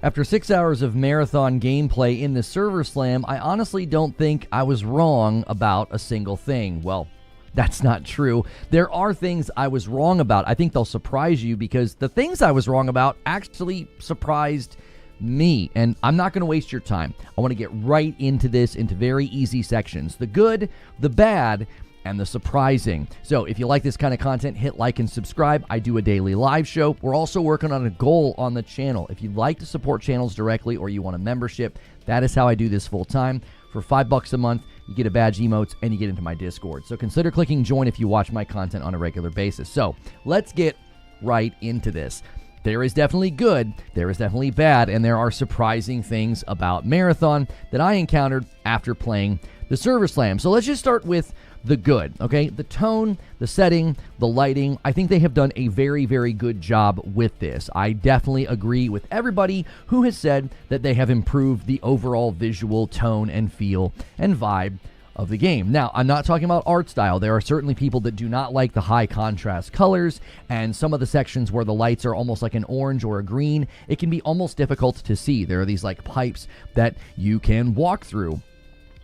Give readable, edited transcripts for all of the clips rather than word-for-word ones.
After 6 hours of marathon gameplay in the server slam, I honestly don't think I was wrong about a single thing. Well, that's not true. There are things I was wrong about. I think they'll surprise you because the things I was wrong about actually surprised me. And I'm not going to waste your time. I want to get right into this, into very easy sections. The good, the bad, and the surprising. So if you like this kind of content, hit like and subscribe. I do a daily live show. We're also working on a goal on the channel. If you'd like to support channels directly or you want a membership, that is how I do this full time. For $5 a month, you get a badge, emotes, and you get into my Discord. So consider clicking join if you watch my content on a regular basis. So let's get right into this. There is definitely good, there is definitely bad, and there are surprising things about Marathon that I encountered after playing the server slam. So let's just start with the good, okay? The tone, the setting, the lighting, I think they have done a very, very good job with this. I definitely agree with everybody who has said that they have improved the overall visual tone and feel and vibe of the game. Now, I'm not talking about art style. There are certainly people that do not like the high contrast colors, and some of the sections where the lights are almost like an orange or a green, it can be almost difficult to see. There are these like pipes that you can walk through,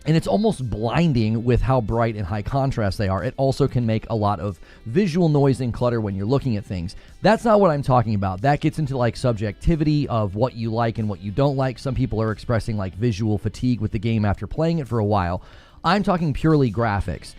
and it's almost blinding with how bright and high contrast they are. It also can make a lot of visual noise and clutter when you're looking at things. That's not what I'm talking about. That gets into like subjectivity of what you like and what you don't like. Some people are expressing like visual fatigue with the game after playing it for a while. I'm talking purely graphics.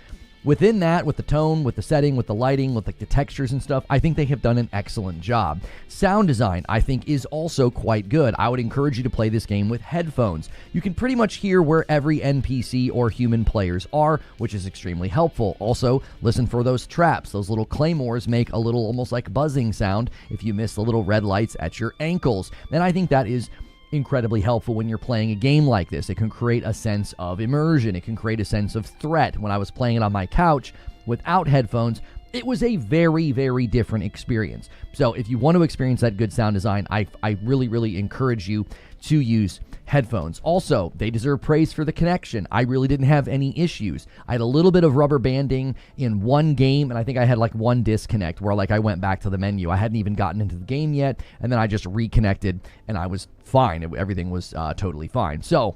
Within that, with the tone, with the setting, with the lighting, with like the textures and stuff, I think they have done an excellent job. Sound design, I think, is also quite good. I would encourage you to play this game with headphones. You can pretty much hear where every NPC or human players are, which is extremely helpful. Also, listen for those traps. Those little claymores make a little almost like buzzing sound if you miss the little red lights at your ankles. And I think that is incredibly helpful when you're playing a game like this. It can create a sense of immersion. It can create a sense of threat. When I was playing it on my couch without headphones, it was a very, very different experience. So if you want to experience that good sound design, I really, really encourage you to use headphones. Also, they deserve praise for the connection. I really didn't have any issues. I had a little bit of rubber banding in one game, and I think I had like one disconnect where like I went back to the menu. I hadn't even gotten into the game yet, and then I just reconnected, and I was fine. Everything was totally fine. So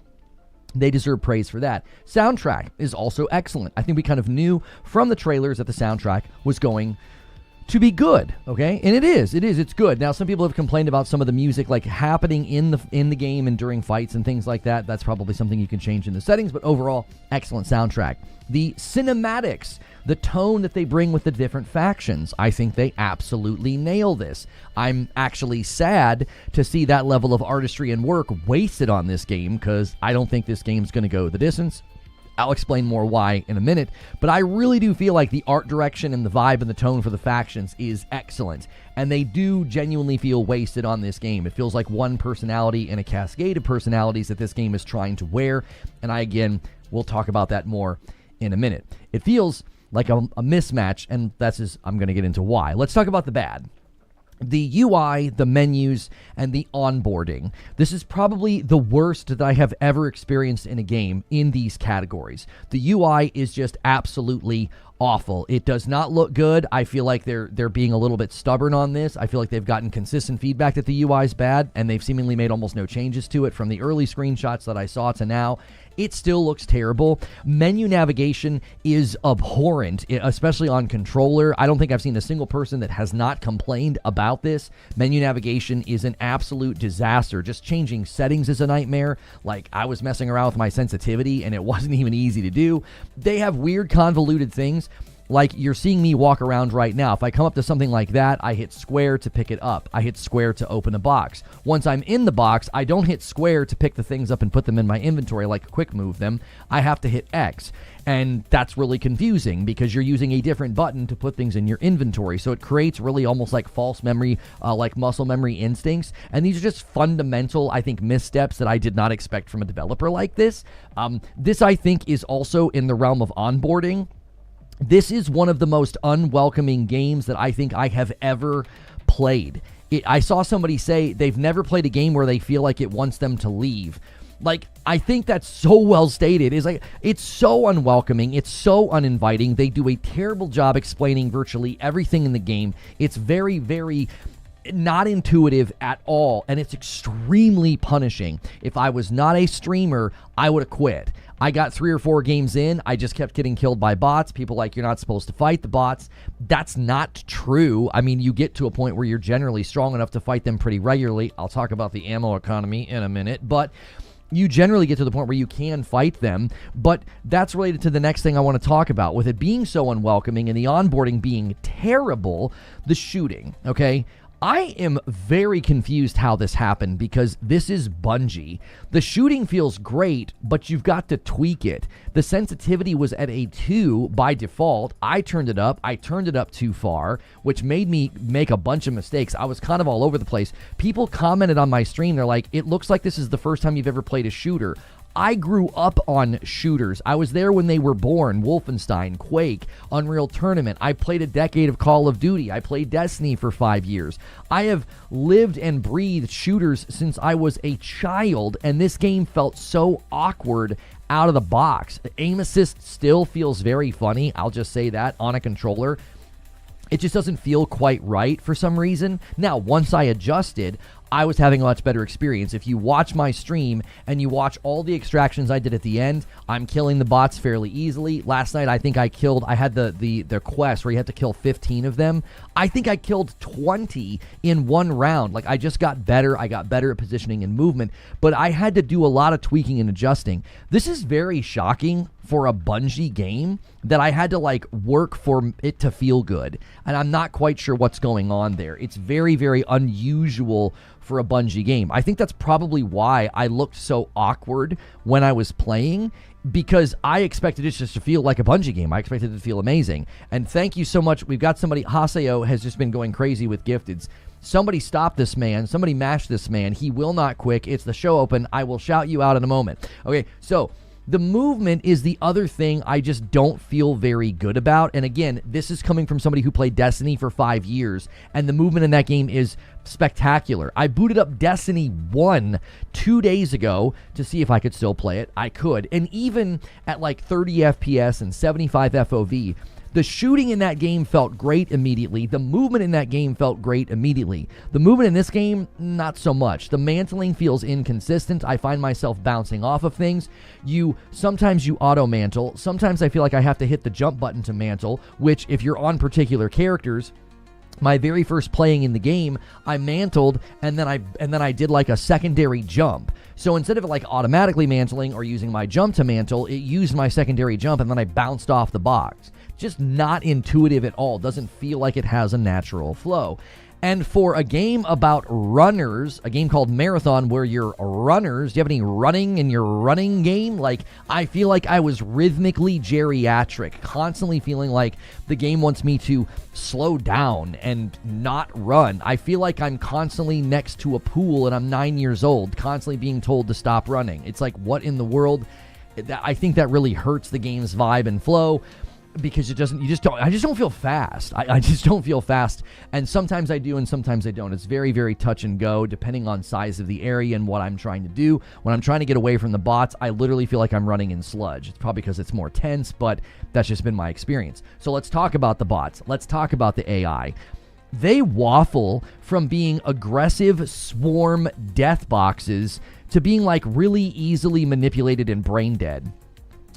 they deserve praise for that. Soundtrack is also excellent. I think we kind of knew from the trailers that the soundtrack was going to be good, okay? And it's good. Now, some people have complained about some of the music like happening in the game and during fights and things like that. That's probably something you can change in the settings, but overall, excellent soundtrack. The cinematics, the tone that they bring with the different factions, I think they absolutely nail this. I'm actually sad to see that level of artistry and work wasted on this game because I don't think this game's going to go the distance. I'll explain more why in a minute, but I really do feel like the art direction and the vibe and the tone for the factions is excellent, and they do genuinely feel wasted on this game. It feels like one personality in a cascade of personalities that this game is trying to wear, and we'll talk about that more in a minute. It feels like a mismatch, and I'm going to get into why. Let's talk about the bad. The UI, the menus, and the onboarding. This is probably the worst that I have ever experienced in a game in these categories. The UI is just absolutely awful. It does not look good. I feel like they're being a little bit stubborn on this. I feel like they've gotten consistent feedback that the UI is bad, and they've seemingly made almost no changes to it from the early screenshots that I saw to now. It still looks terrible. Menu navigation is abhorrent, especially on controller. I don't think I've seen a single person that has not complained about this. Menu navigation is an absolute disaster. Just changing settings is a nightmare. Like, I was messing around with my sensitivity, and it wasn't even easy to do. They have weird, convoluted things. Like you're seeing me walk around right now. If I come up to something like that, I hit square to pick it up. I hit square to open a box. Once I'm in the box, I don't hit square to pick the things up and put them in my inventory, like quick move them. I have to hit X. And that's really confusing because you're using a different button to put things in your inventory. So it creates really almost like false memory, like muscle memory instincts. And these are just fundamental, I think, missteps that I did not expect from a developer like this. This, I think, is also in the realm of onboarding. This is one of the most unwelcoming games that I think I have ever played. I saw somebody say they've never played a game where they feel like it wants them to leave. Like, I think that's so well stated. It's so unwelcoming. It's so uninviting. They do a terrible job explaining virtually everything in the game. It's very, very not intuitive at all, and it's extremely punishing. If I was not a streamer, I would have quit. I got 3 or 4 games in. I just kept getting killed by bots. People like, you're not supposed to fight the bots. That's not true. I mean, you get to a point where you're generally strong enough to fight them pretty regularly. I'll talk about the ammo economy in a minute, but you generally get to the point where you can fight them. But that's related to the next thing I want to talk about. With it being so unwelcoming and the onboarding being terrible, the shooting, okay? I am very confused how this happened because this is Bungie. The shooting feels great, but you've got to tweak it. The sensitivity was at a 2 by default. I turned it up. I turned it up too far, which made me make a bunch of mistakes. I was kind of all over the place. People commented on my stream. They're like, it looks like this is the first time you've ever played a shooter. I grew up on shooters. I was there when they were born. Wolfenstein, Quake, Unreal Tournament. I played a decade of Call of Duty. I played Destiny for 5 years. I have lived and breathed shooters since I was a child, and this game felt so awkward out of the box. Aim assist still feels very funny. I'll just say that on a controller. It just doesn't feel quite right for some reason. Now, once I adjusted, I was having a much better experience. If you watch my stream and you watch all the extractions I did at the end, I'm killing the bots fairly easily. Last night, I think I had the quest where you had to kill 15 of them. I think I killed 20 in one round. Like, I just got better. I got better at positioning and movement, but I had to do a lot of tweaking and adjusting. This is very shocking for a Bungie game that I had to like work for it to feel good. And I'm not quite sure what's going on there. It's very, very unusual for a Bungie game. I think that's probably why I looked so awkward when I was playing, because I expected it just to feel like a Bungie game. I expected it to feel amazing. And thank you so much. We've got somebody, Haseo has just been going crazy with gifteds. Somebody stop this man. Somebody mash this man. He will not quit. It's the show open. I will shout you out in a moment. Okay, so the movement is the other thing I just don't feel very good about. And again, this is coming from somebody who played Destiny for 5 years, and the movement in that game is spectacular. I booted up Destiny 1 2 days ago to see if I could still play it. I could. And even at like 30 FPS and 75 FOV, the shooting in that game felt great immediately. The movement in that game felt great immediately. The movement in this game, not so much. The mantling feels inconsistent. I find myself bouncing off of things. Sometimes you auto-mantle. Sometimes I feel like I have to hit the jump button to mantle, which if you're on particular characters, my very first playing in the game, I mantled and then I did like a secondary jump. So instead of like automatically mantling or using my jump to mantle, it used my secondary jump and then I bounced off the box. Just not intuitive at all. Doesn't feel like it has a natural flow. And for a game about runners, a game called Marathon where you're runners, do you have any running in your running game? Like, I feel like I was rhythmically geriatric, constantly feeling like the game wants me to slow down and not run. I feel like I'm constantly next to a pool and I'm 9 years old, constantly being told to stop running. It's like, what in the world? I think that really hurts the game's vibe and flow, because I just don't feel fast. I just don't feel fast. And sometimes I do and sometimes I don't. It's very, very touch and go depending on size of the area and what I'm trying to do. When I'm trying to get away from the bots, I literally feel like I'm running in sludge. It's probably because it's more tense, but that's just been my experience. So let's talk about the bots. Let's talk about the AI. They waffle from being aggressive swarm death boxes to being like really easily manipulated and brain dead.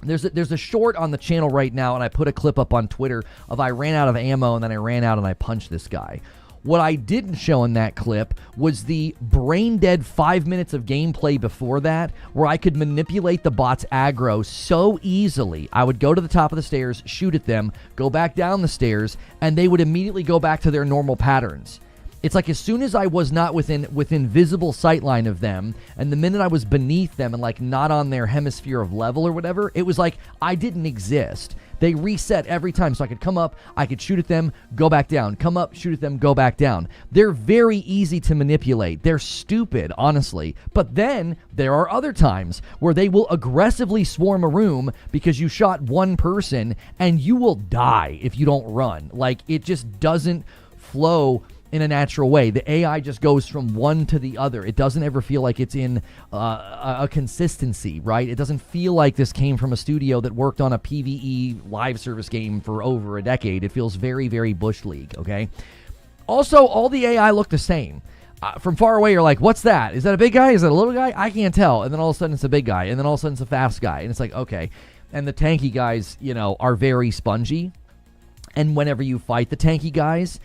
There's a short on the channel right now, and I put a clip up on Twitter of I ran out of ammo, and then I ran out and I punched this guy. What I didn't show in that clip was the brain-dead 5 minutes of gameplay before that, where I could manipulate the bot's aggro so easily. I would go to the top of the stairs, shoot at them, go back down the stairs, and they would immediately go back to their normal patterns. It's like as soon as I was not within visible sightline of them, and the minute I was beneath them and like not on their hemisphere of level or whatever, it was like I didn't exist. They reset every time, so I could come up, I could shoot at them, go back down, come up, shoot at them, go back down. They're very easy to manipulate. They're stupid, honestly. But then there are other times where they will aggressively swarm a room because you shot one person and you will die if you don't run. Like, it just doesn't flow in a natural way. The AI just goes from one to the other. It doesn't ever feel like it's in a consistency, right? It doesn't feel like this came from a studio that worked on a PvE live service game for over a decade. It feels very, very Bush League, okay? Also, all the AI look the same. From far away, you're like, what's that? Is that a big guy? Is that a little guy? I can't tell. And then all of a sudden it's a big guy. And then all of a sudden it's a fast guy. And it's like, okay. And the tanky guys, are very spongy. And whenever you fight the tanky guys,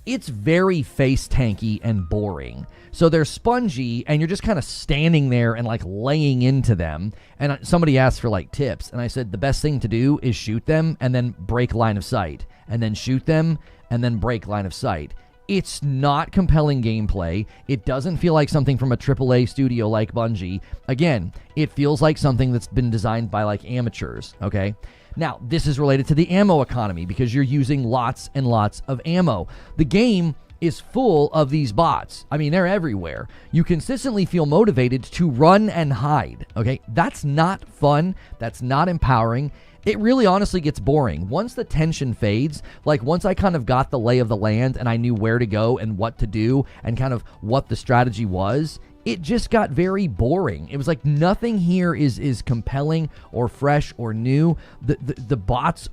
it's very face tanky and boring. So they're spongy, and you're just kind of standing there and like laying into them. And somebody asked for like tips, and I said the best thing to do is shoot them and then break line of sight, and then shoot them and then break line of sight. It's not compelling gameplay. It doesn't feel like something from a AAA studio like Bungie. Again, it feels like something that's been designed by like amateurs, okay? Now, this is related to the ammo economy because you're using lots and lots of ammo. The game is full of these bots. I mean, they're everywhere. You consistently feel motivated to run and hide, okay? That's not fun. That's not empowering. It really honestly gets boring. Once the tension fades, like once I kind of got the lay of the land and I knew where to go and what to do and kind of what the strategy was, it just got very boring. It was like nothing here is compelling or fresh or new. The bots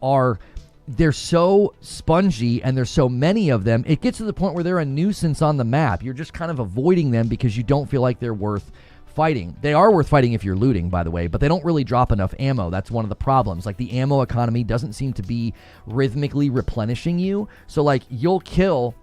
they're so spongy and there's so many of them. It gets to the point where they're a nuisance on the map. You're just kind of avoiding them because you don't feel like they're worth fighting. They are worth fighting if you're looting, by the way, but they don't really drop enough ammo. That's one of the problems. Like the ammo economy doesn't seem to be rhythmically replenishing you. So like you'll kill,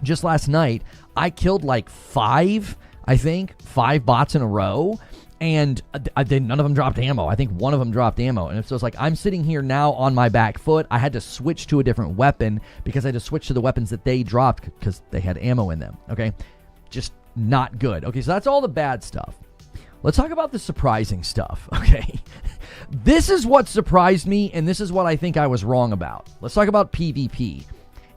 just last night, I killed like five bots in a row, and none of them dropped ammo. I think one of them dropped ammo. And so it's like, I'm sitting here now on my back foot. I had to switch to a different weapon because I had to switch to the weapons that they dropped because they had ammo in them. Okay. Just not good. Okay. So that's all the bad stuff. Let's talk about the surprising stuff. Okay. This is what surprised me, and this is what I think I was wrong about. Let's talk about PvP.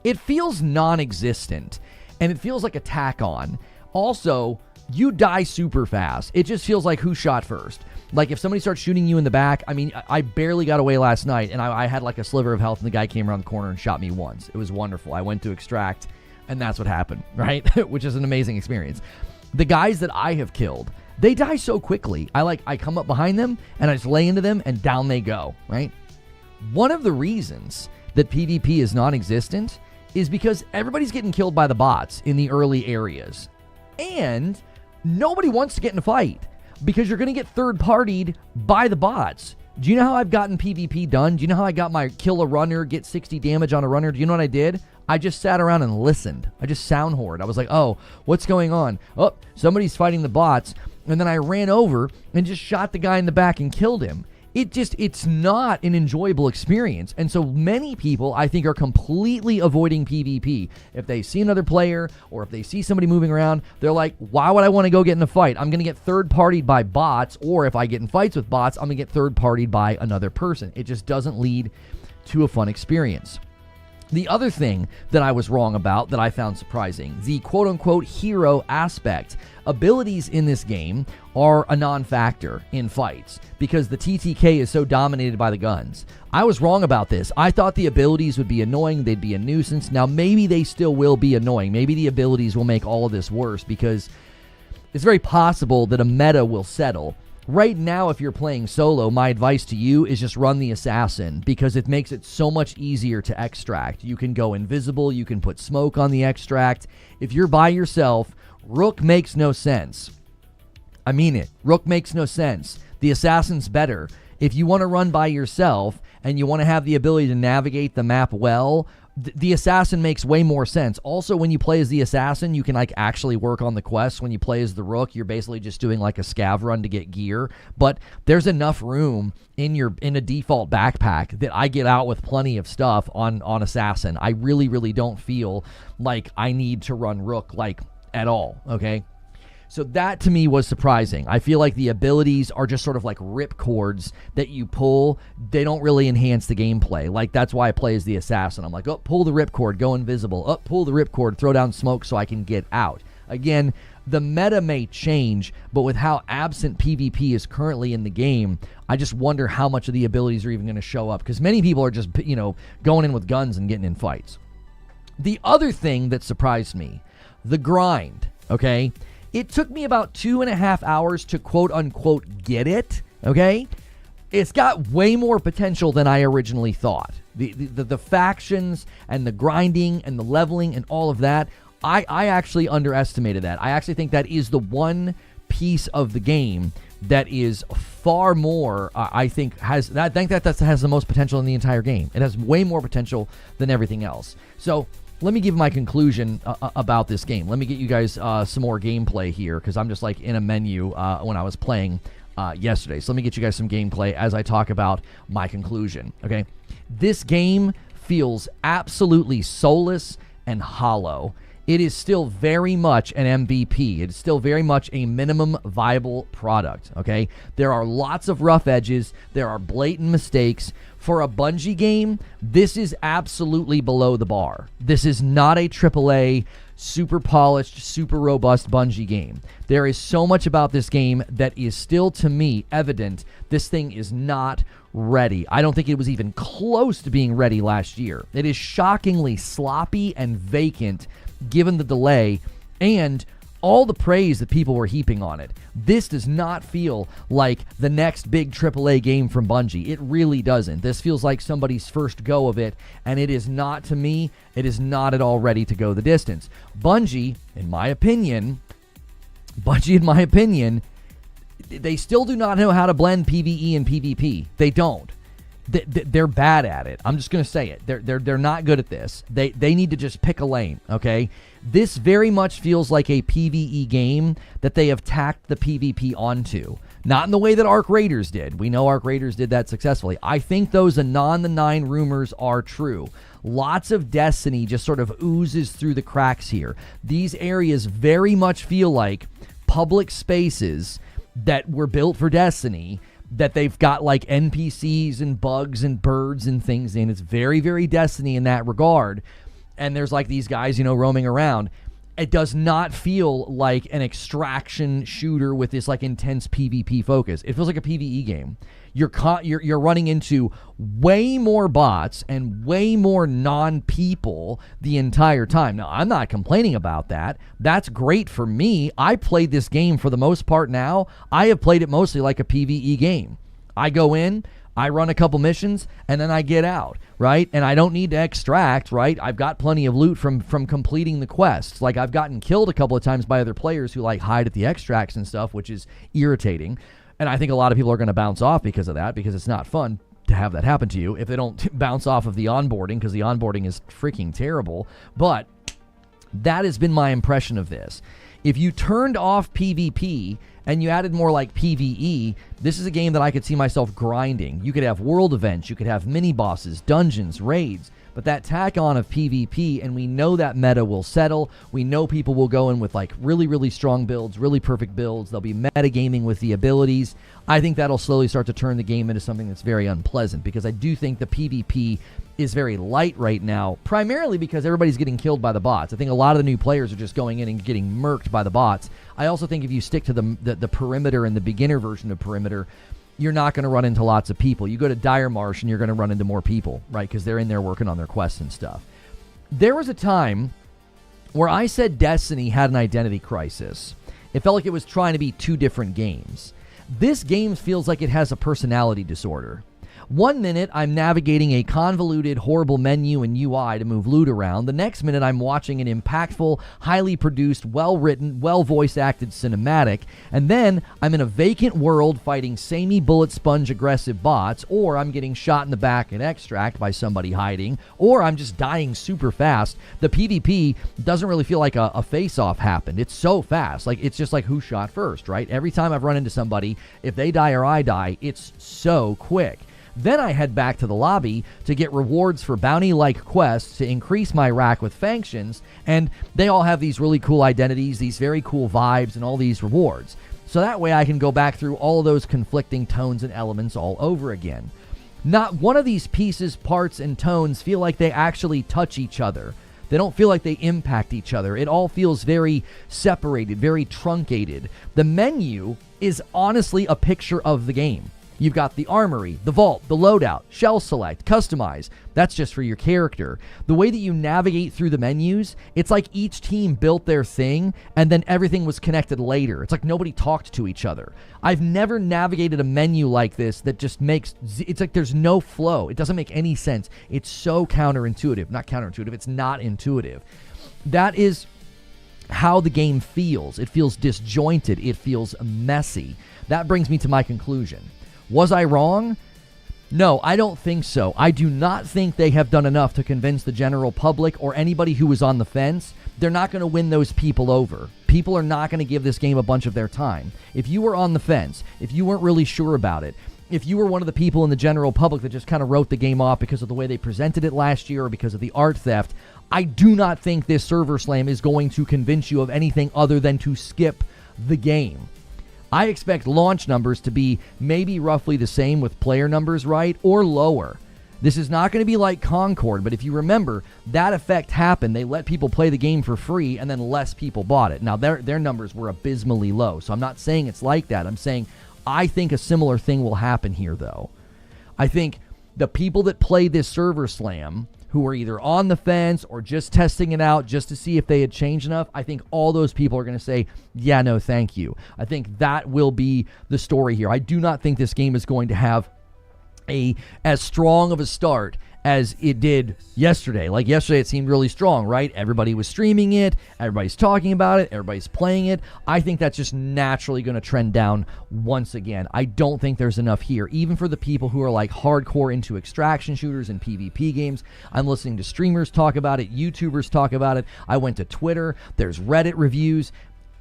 It feels non-existent, and it feels like a tack on. Also, you die super fast. It just feels like who shot first. Like if somebody starts shooting you in the back, I mean, I barely got away last night, and I had like a sliver of health, and the guy came around the corner and shot me once. It was wonderful. I went to extract, and that's what happened, right? Which is an amazing experience. The guys that I have killed, they die so quickly. I come up behind them, and I just lay into them, and down they go, right? One of the reasons that PvP is non-existent is because everybody's getting killed by the bots in the early areas. And nobody wants to get in a fight because you're going to get third-partied by the bots. Do you know how I've gotten PvP done? Do you know how I got my kill a runner, get 60 damage on a runner? Do you know what I did? I just sat around and listened. I just sound hoard. I was like, oh, what's going on? Oh, somebody's fighting the bots. And then I ran over and just shot the guy in the back and killed him. It's not an enjoyable experience. And so many people, I think, are completely avoiding PvP. If they see another player or if they see somebody moving around, they're like, why would I want to go get in a fight? I'm going to get third-partied by bots, or if I get in fights with bots, I'm going to get third-partied by another person. It just doesn't lead to a fun experience. The other thing that I was wrong about that I found surprising, the quote-unquote hero aspect. Abilities in this game are a non-factor in fights because the TTK is so dominated by the guns. I was wrong about this. I thought the abilities would be annoying. They'd be a nuisance. Now, maybe they still will be annoying. Maybe the abilities will make all of this worse because it's very possible that a meta will settle. Right now, if you're playing solo, my advice to you is just run the assassin because it makes it so much easier to extract. You can go invisible. You can put smoke on the extract. If you're by yourself, Rook makes no sense. I mean it. Rook makes no sense. The assassin's better. If you want to run by yourself and you want to have the ability to navigate the map well, the assassin makes way more sense. Also, when you play as the assassin, you can actually work on the quests. When you play as the Rook, you're basically just doing like a scav run to get gear. But there's enough room in a default backpack that I get out with plenty of stuff on assassin. I really, really don't feel like I need to run Rook at all, okay? So that to me was surprising. I feel like the abilities are just sort of like rip cords that you pull. They don't really enhance the gameplay. That's why I play as the assassin. I'm like, oh, pull the rip cord, go invisible. Oh, pull the rip cord, throw down smoke so I can get out. Again, the meta may change, but with how absent PvP is currently in the game, I just wonder how much of the abilities are even going to show up because many people are just, going in with guns and getting in fights. The other thing that surprised me, the grind, okay? It took me about 2.5 hours to quote-unquote get it, okay? It's got way more potential than I originally thought. The factions and the grinding and the leveling and all of that, I actually underestimated that. I actually think that is the one piece of the game that is far more, I think that has the most potential in the entire game. It has way more potential than everything else. So let me give my conclusion about this game. Let me get you guys some more gameplay here, because I'm just like in a menu when I was playing yesterday. So let me get you guys some gameplay as I talk about my conclusion. Okay, this game feels absolutely soulless and hollow. It is still very much an MVP. It's still very much a minimum viable product, okay? There are lots of rough edges. There are blatant mistakes. For a Bungie game, this is absolutely below the bar. This is not a AAA, super polished, super robust Bungie game. There is so much about this game that is still, to me, evident. This thing is not ready. I don't think it was even close to being ready last year. It is shockingly sloppy and vacant given the delay and all the praise that people were heaping on it. This does not feel like the next big AAA game from Bungie. It really doesn't. This feels like somebody's first go of it, and it is not, to me, it is not at all ready to go the distance. Bungie, in my opinion, they still do not know how to blend PvE and PvP. They don't. They're bad at it. I'm just going to say it. They're not good at this. They need to just pick a lane, okay? This very much feels like a PvE game that they have tacked the PvP onto. Not in the way that Arc Raiders did. We know Arc Raiders did that successfully. I think those Anon the 9 rumors are true. Lots of Destiny just sort of oozes through the cracks here. These areas very much feel like public spaces that were built for Destiny, that they've got like NPCs and bugs and birds and things in. It's very, very Destiny in that regard. And there's like these guys, roaming around. It does not feel like an extraction shooter with this like intense PvP focus. It feels like a PvE game. You're running into way more bots and way more non-people the entire time. Now, I'm not complaining about that. That's great for me. I played this game for the most part now. I have played it mostly like a PvE game. I go in, I run a couple missions, and then I get out, right? And I don't need to extract, right? I've got plenty of loot from completing the quests. Like, I've gotten killed a couple of times by other players who like hide at the extracts and stuff, which is irritating. And I think a lot of people are going to bounce off because of that, because it's not fun to have that happen to you if they don't bounce off of the onboarding, because the onboarding is freaking terrible. But that has been my impression of this. If you turned off PvP and you added more like PvE, this is a game that I could see myself grinding. You could have world events, you could have mini bosses, dungeons, raids, but that tack on of PvP, and we know that meta will settle. We know people will go in with like really, really strong builds, really perfect builds. They'll be metagaming with the abilities. I think that'll slowly start to turn the game into something that's very unpleasant, because I do think the PvP is very light right now, primarily because everybody's getting killed by the bots. I think a lot of the new players are just going in and getting murked by the bots. I also think if you stick to the perimeter and the beginner version of perimeter, you're not going to run into lots of people. You go to Dire Marsh and you're going to run into more people, right? Because they're in there working on their quests and stuff. There was a time where I said Destiny had an identity crisis. It felt like it was trying to be two different games. This game feels like it has a personality disorder. One minute, I'm navigating a convoluted, horrible menu and UI to move loot around. The next minute, I'm watching an impactful, highly produced, well-written, well-voice-acted cinematic. And then, I'm in a vacant world fighting samey bullet sponge aggressive bots, or I'm getting shot in the back and extract by somebody hiding, or I'm just dying super fast. The PvP doesn't really feel like a face-off happened. It's so fast. Like, it's just like who shot first, right? Every time I've run into somebody, if they die or I die, it's so quick. Then I head back to the lobby to get rewards for bounty-like quests to increase my rack with factions, and they all have these really cool identities, these very cool vibes, and all these rewards. So that way I can go back through all of those conflicting tones and elements all over again. Not one of these pieces, parts, and tones feel like they actually touch each other. They don't feel like they impact each other. It all feels very separated, very truncated. The menu is honestly a picture of the game. You've got the armory, the vault, the loadout, shell select, customize. That's just for your character. The way that you navigate through the menus, it's like each team built their thing and then everything was connected later. It's like nobody talked to each other. I've never navigated a menu like this that just makes, it's like there's no flow. It doesn't make any sense. It's so counterintuitive. Not counterintuitive, it's not intuitive. That is how the game feels. It feels disjointed. It feels messy. That brings me to my conclusion. Was I wrong? No, I don't think so. I do not think they have done enough to convince the general public or anybody who was on the fence. They're not going to win those people over. People are not going to give this game a bunch of their time. If you were on the fence, if you weren't really sure about it, if you were one of the people in the general public that just kind of wrote the game off because of the way they presented it last year or because of the art theft, I do not think this server slam is going to convince you of anything other than to skip the game. I expect launch numbers to be maybe roughly the same with player numbers, right? Or lower. This is not going to be like Concord, but if you remember, that effect happened. They let people play the game for free, and then less people bought it. Now, their numbers were abysmally low, so I'm not saying it's like that. I'm saying I think a similar thing will happen here, though. I think the people that play this server slam, who are either on the fence or just testing it out just to see if they had changed enough, I think all those people are going to say, yeah, no, thank you. I think that will be the story here. I do not think this game is going to have as strong of a start as it did yesterday. Like yesterday, it seemed really strong, right? Everybody was streaming it. Everybody's talking about it. Everybody's playing it. I think that's just naturally going to trend down once again. I don't think there's enough here, even for the people who are like hardcore into extraction shooters and PvP games. I'm listening to streamers talk about it. YouTubers talk about it. I went to Twitter. There's Reddit reviews.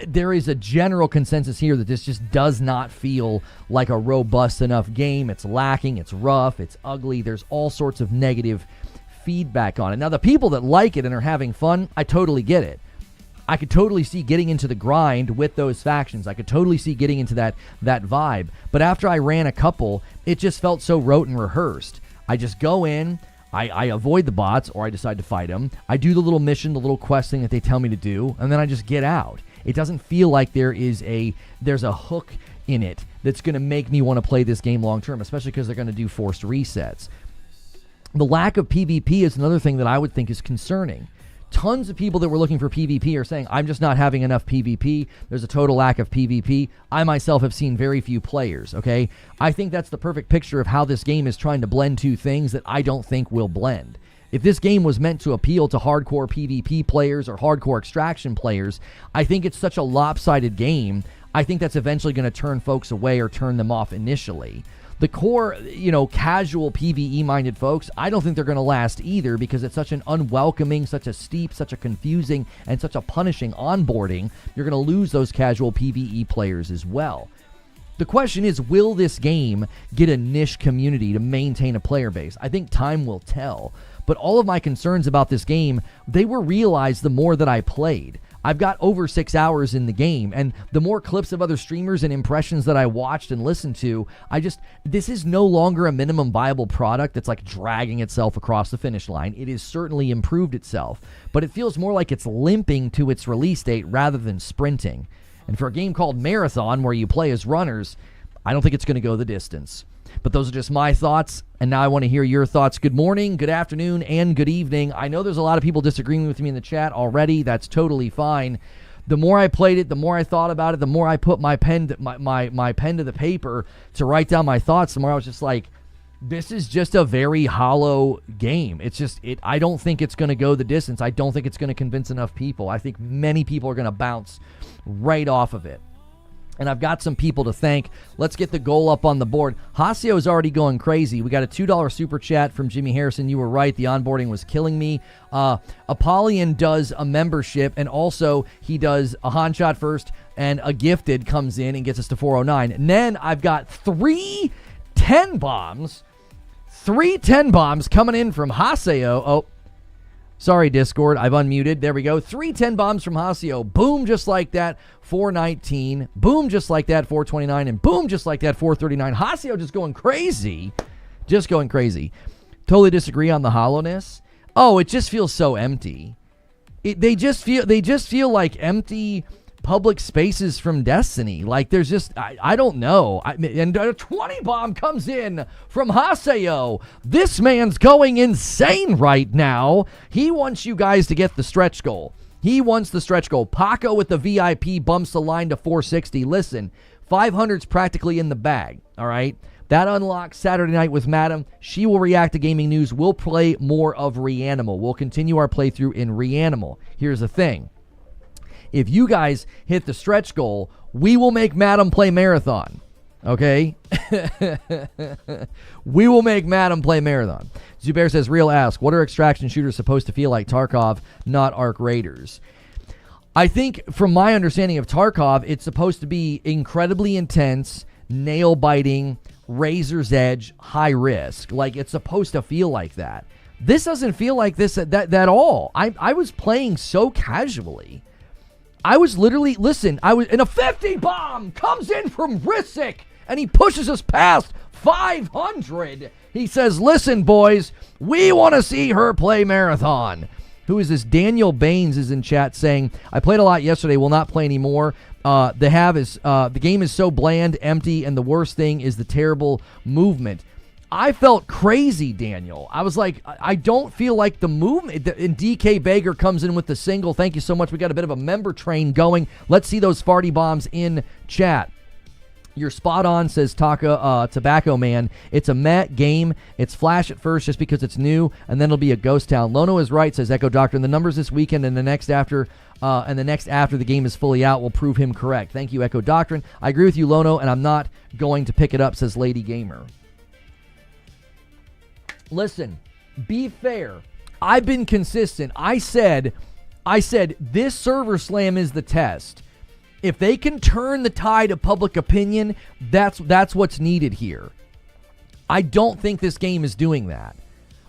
There is a general consensus here that this just does not feel like a robust enough game. It's lacking, it's rough, it's ugly. There's all sorts of negative feedback on it. Now, the people that like it and are having fun, I totally get it. I could totally see getting into the grind with those factions. I could totally see getting into that vibe. But after I ran a couple, it just felt so rote and rehearsed. I just go in, I avoid the bots, or I decide to fight them. I do the little mission, the little quest thing that they tell me to do, and then I just get out. It doesn't feel like there's a hook in it that's going to make me want to play this game long term, especially because they're going to do forced resets. The lack of PvP is another thing that I would think is concerning. Tons of people that were looking for PvP are saying, I'm just not having enough PvP. There's a total lack of PvP. I myself have seen very few players, okay? I think that's the perfect picture of how this game is trying to blend two things that I don't think will blend. If this game was meant to appeal to hardcore PvP players or hardcore extraction players, I think it's such a lopsided game. I think that's eventually going to turn folks away or turn them off initially. The core, casual PvE-minded folks, I don't think they're going to last either because it's such an unwelcoming, such a steep, such a confusing, and such a punishing onboarding. You're going to lose those casual PvE players as well. The question is, will this game get a niche community to maintain a player base? I think time will tell. But all of my concerns about this game, they were realized the more that I played. I've got over 6 hours in the game, and the more clips of other streamers and impressions that I watched and listened to, this is no longer a minimum viable product that's like dragging itself across the finish line. It has certainly improved itself, but it feels more like it's limping to its release date rather than sprinting. And for a game called Marathon, where you play as runners, I don't think it's going to go the distance. But those are just my thoughts, and now I want to hear your thoughts. Good morning, good afternoon, and good evening. I know there's a lot of people disagreeing with me in the chat already. That's totally fine. The more I played it, the more I thought about it, the more I put my pen to the paper to write down my thoughts, the more I was just like, this is just a very hollow game. I don't think it's going to go the distance. I don't think it's going to convince enough people. I think many people are going to bounce right off of it. And I've got some people to thank. Let's get the goal up on the board. Hasio is already going crazy. We got a $2 super chat from Jimmy Harrison. You were right. The onboarding was killing me. Apollyon does a membership, and also he does a Han shot first, and a gifted comes in and gets us to 409. And then I've got 3 10 bombs. 3 10 bombs coming in from Haseo. Oh, sorry, Discord. I've unmuted. There we go. 3 10 bombs from Haseo. Boom, just like that. 419. Boom, just like that. 429. And boom, just like that. 439. Haseo just going crazy. Just going crazy. Totally disagree on the hollowness. Oh, it just feels so empty. They just feel like empty public spaces from Destiny. Like, there's just, I don't know. And a 20 bomb comes in from Haseo. This man's going insane right now. He wants you guys to get the stretch goal. He wants the stretch goal. Paco with the VIP bumps the line to 460. Listen, 500's practically in the bag, all right? That unlocks Saturday night with Madam. She will react to gaming news. We'll play more of Reanimal. We'll continue our playthrough in Reanimal. Here's the thing. If you guys hit the stretch goal, we will make Madam play Marathon. Okay? We will make Madam play Marathon. Zubair says, Real ask, what are extraction shooters supposed to feel like? Tarkov, not Arc Raiders. I think, from my understanding of Tarkov, it's supposed to be incredibly intense, nail-biting, razor's edge, high risk. Like, it's supposed to feel like that. This doesn't feel like this at all. I was playing so casually. I was literally, listen, and a 50 bomb comes in from Risic, and he pushes us past 500. He says, listen, boys, we want to see her play Marathon. Who is this? Daniel Baines is in chat saying, I played a lot yesterday, will not play anymore. The game is so bland, empty, and the worst thing is the terrible movement. I felt crazy, Daniel. I was like, I don't feel like the movement. And DK Baker comes in with the single. Thank you so much. We got a bit of a member train going. Let's see those farty bombs in chat. You're spot on, says Tobacco Man. It's a Met game. It's flash at first just because it's new, and then it'll be a ghost town. Lono is right, says Echo Doctor. And the numbers this weekend and the next after the game is fully out will prove him correct. Thank you, Echo Doctrine. I agree with you, Lono, and I'm not going to pick it up, says Lady Gamer. Listen, be fair. I've been consistent. I said this server slam is the test. If they can turn the tide of public opinion, that's what's needed here. I don't think this game is doing that.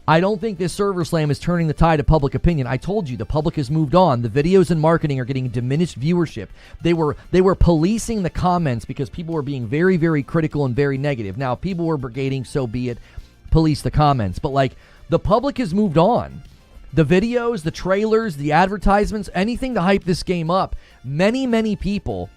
I don't think this server slam is turning the tide of public opinion. I told you, the public has moved on. The videos and marketing are getting diminished viewership. They were policing the comments because people were being very, very critical and very negative. Now, if people were brigading, so be it. Police the comments. But, like, the public has moved on. The videos, the trailers, the advertisements, anything to hype this game up. Many people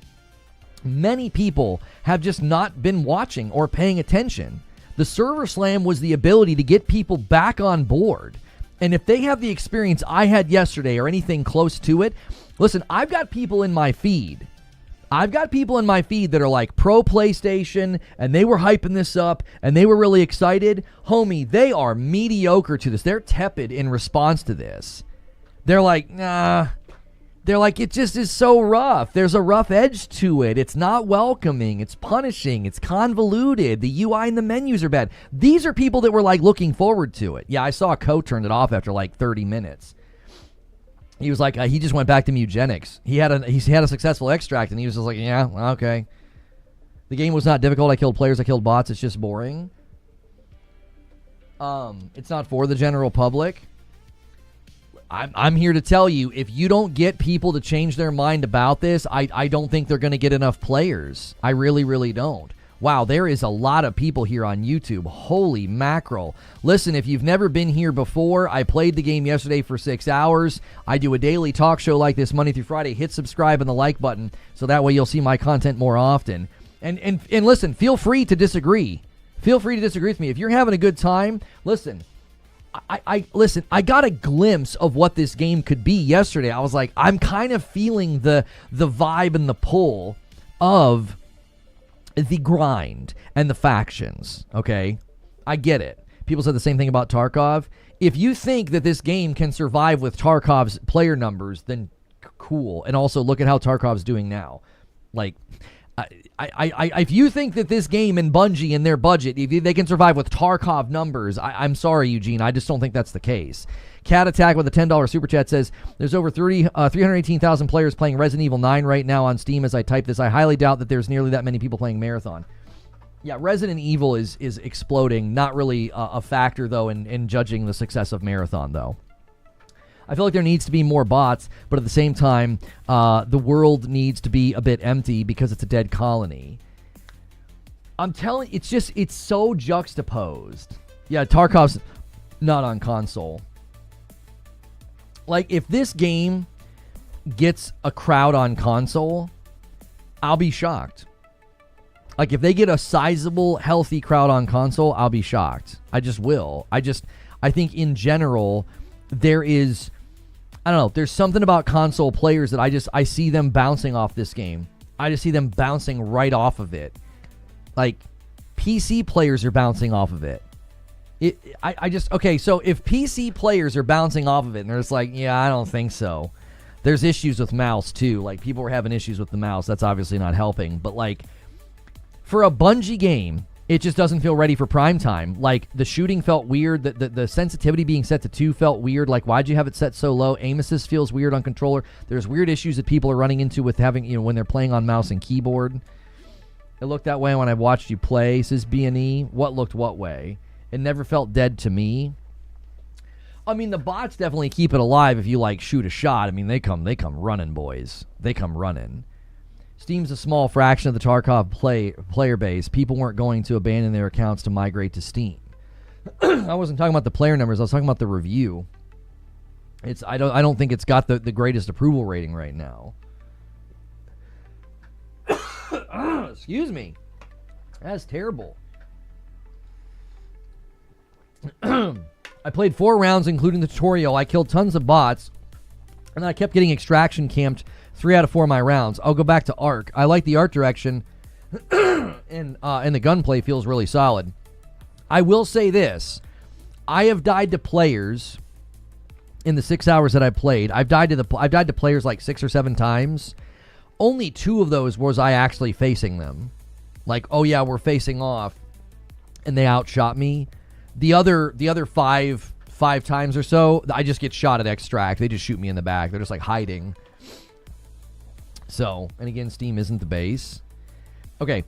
have just not been watching or paying attention. The server slam was the ability to get people back on board. And if they have the experience I had yesterday or anything close to it, listen, I've got people in my feed that are like pro PlayStation, and they were hyping this up, and they were really excited. Homie, they are mediocre to this. They're tepid in response to this. They're like, nah. They're like, it just is so rough. There's a rough edge to it. It's not welcoming. It's punishing. It's convoluted. The UI and the menus are bad. These are people that were like looking forward to it. Yeah, I saw Co turn it off after like 30 minutes. He was like, he just went back to Mugenics. He had a successful extract, and he was just like, yeah, okay. The game was not difficult. I killed players. I killed bots. It's just boring. It's not for the general public. I'm here to tell you, if you don't get people to change their mind about this, I don't think they're going to get enough players. I really, really don't. Wow, there is a lot of people here on YouTube. Holy mackerel. Listen, if you've never been here before, I played the game yesterday for 6 hours. I do a daily talk show like this Monday through Friday. Hit subscribe and the like button so that way you'll see my content more often. And listen, feel free to disagree. Feel free to disagree with me. If you're having a good time, listen. I got a glimpse of what this game could be yesterday. I was like, I'm kind of feeling the vibe and the pull of the grind and the factions, okay? I get it. People said the same thing about Tarkov. If you think that this game can survive with Tarkov's player numbers, then cool. And also, look at how Tarkov's doing now. Like, if you think that this game and Bungie and their budget, if they can survive with Tarkov numbers, I'm sorry, Eugene. I just don't think that's the case. Cat Attack with a $10 super chat says, there's over 318,000 players playing Resident Evil 9 right now on Steam as I type this. I highly doubt that there's nearly that many people playing Marathon. Yeah, Resident Evil is exploding. Not really a factor, though, in judging the success of Marathon, though. I feel like there needs to be more bots, but at the same time, the world needs to be a bit empty because it's a dead colony. I'm telling you, it's so juxtaposed. Yeah, Tarkov's not on console. Like, if this game gets a crowd on console, I'll be shocked. Like, if they get a sizable, healthy crowd on console, I'll be shocked. I just will. I think in general, there's something about console players that I see them bouncing off this game. I just see them bouncing right off of it. Like, PC players are bouncing off of it. So if PC players are bouncing off of it and they're just like, yeah, I don't think so. There's issues with mouse too. Like, people were having issues with the mouse. That's obviously not helping. But like, for a Bungie game, it just doesn't feel ready for prime time. Like, the shooting felt weird. The sensitivity being set to 2 felt weird. Like, why'd you have it set so low? Aim assist feels weird on controller. There's weird issues that people are running into with having, when they're playing on mouse and keyboard. It looked that way when I watched you play, says B&E. What looked what way? It never felt dead to me. I mean, the bots definitely keep it alive if you, like, shoot a shot. I mean, they come running, boys. They come running. Steam's a small fraction of the Tarkov player base. People weren't going to abandon their accounts to migrate to Steam. I wasn't talking about the player numbers. I was talking about the review. I don't think it's got the greatest approval rating right now. Excuse me. That's terrible. I played 4 rounds, including the tutorial. I killed tons of bots, and I kept getting extraction camped 3 out of 4 of my rounds. I'll go back to Arc. I like the art direction, and the gunplay feels really solid. I will say this. I have died to players in the 6 hours that I played. I've died to players like 6 or 7 times. Only 2 of those was I actually facing them. Like, oh yeah, we're facing off, and they outshot me. The other five times or so, I just get shot at extract. They just shoot me in the back. They're just like hiding. So, and again, Steam isn't the base. Okay,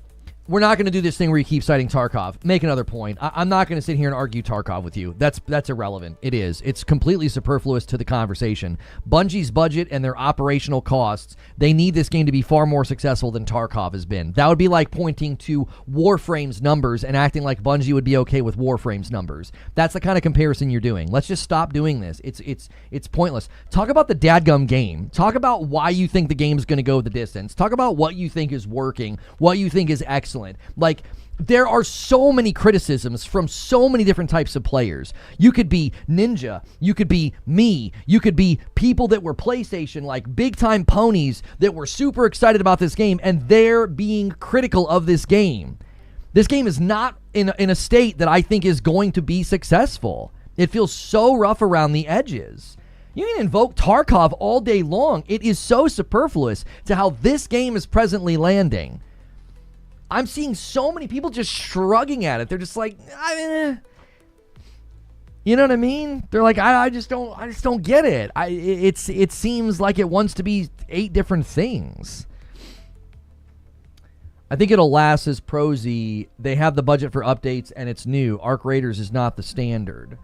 we're not going to do this thing where you keep citing Tarkov. Make another point. I'm not going to sit here and argue Tarkov with you. That's irrelevant. It is. It's completely superfluous to the conversation. Bungie's budget and their operational costs, they need this game to be far more successful than Tarkov has been. That would be like pointing to Warframe's numbers and acting like Bungie would be okay with Warframe's numbers. That's the kind of comparison you're doing. Let's just stop doing this. It's pointless. Talk about the dadgum game. Talk about why you think the game's going to go the distance. Talk about what you think is working, what you think is excellent. Like, there are so many criticisms from so many different types of players. You could be Ninja, you could be me, you could be people that were PlayStation, like big time ponies that were super excited about this game, and they're being critical of this game. This game is not in a state that I think is going to be successful. It feels so rough around the edges. You can invoke Tarkov all day long. It is so superfluous to how this game is presently landing. I'm seeing so many people just shrugging at it. They're just like, you know what I mean? They're like, I just don't get it. It seems like it wants to be 8 different things. I think it'll last as prosy. They have the budget for updates and it's new. Arc Raiders is not the standard.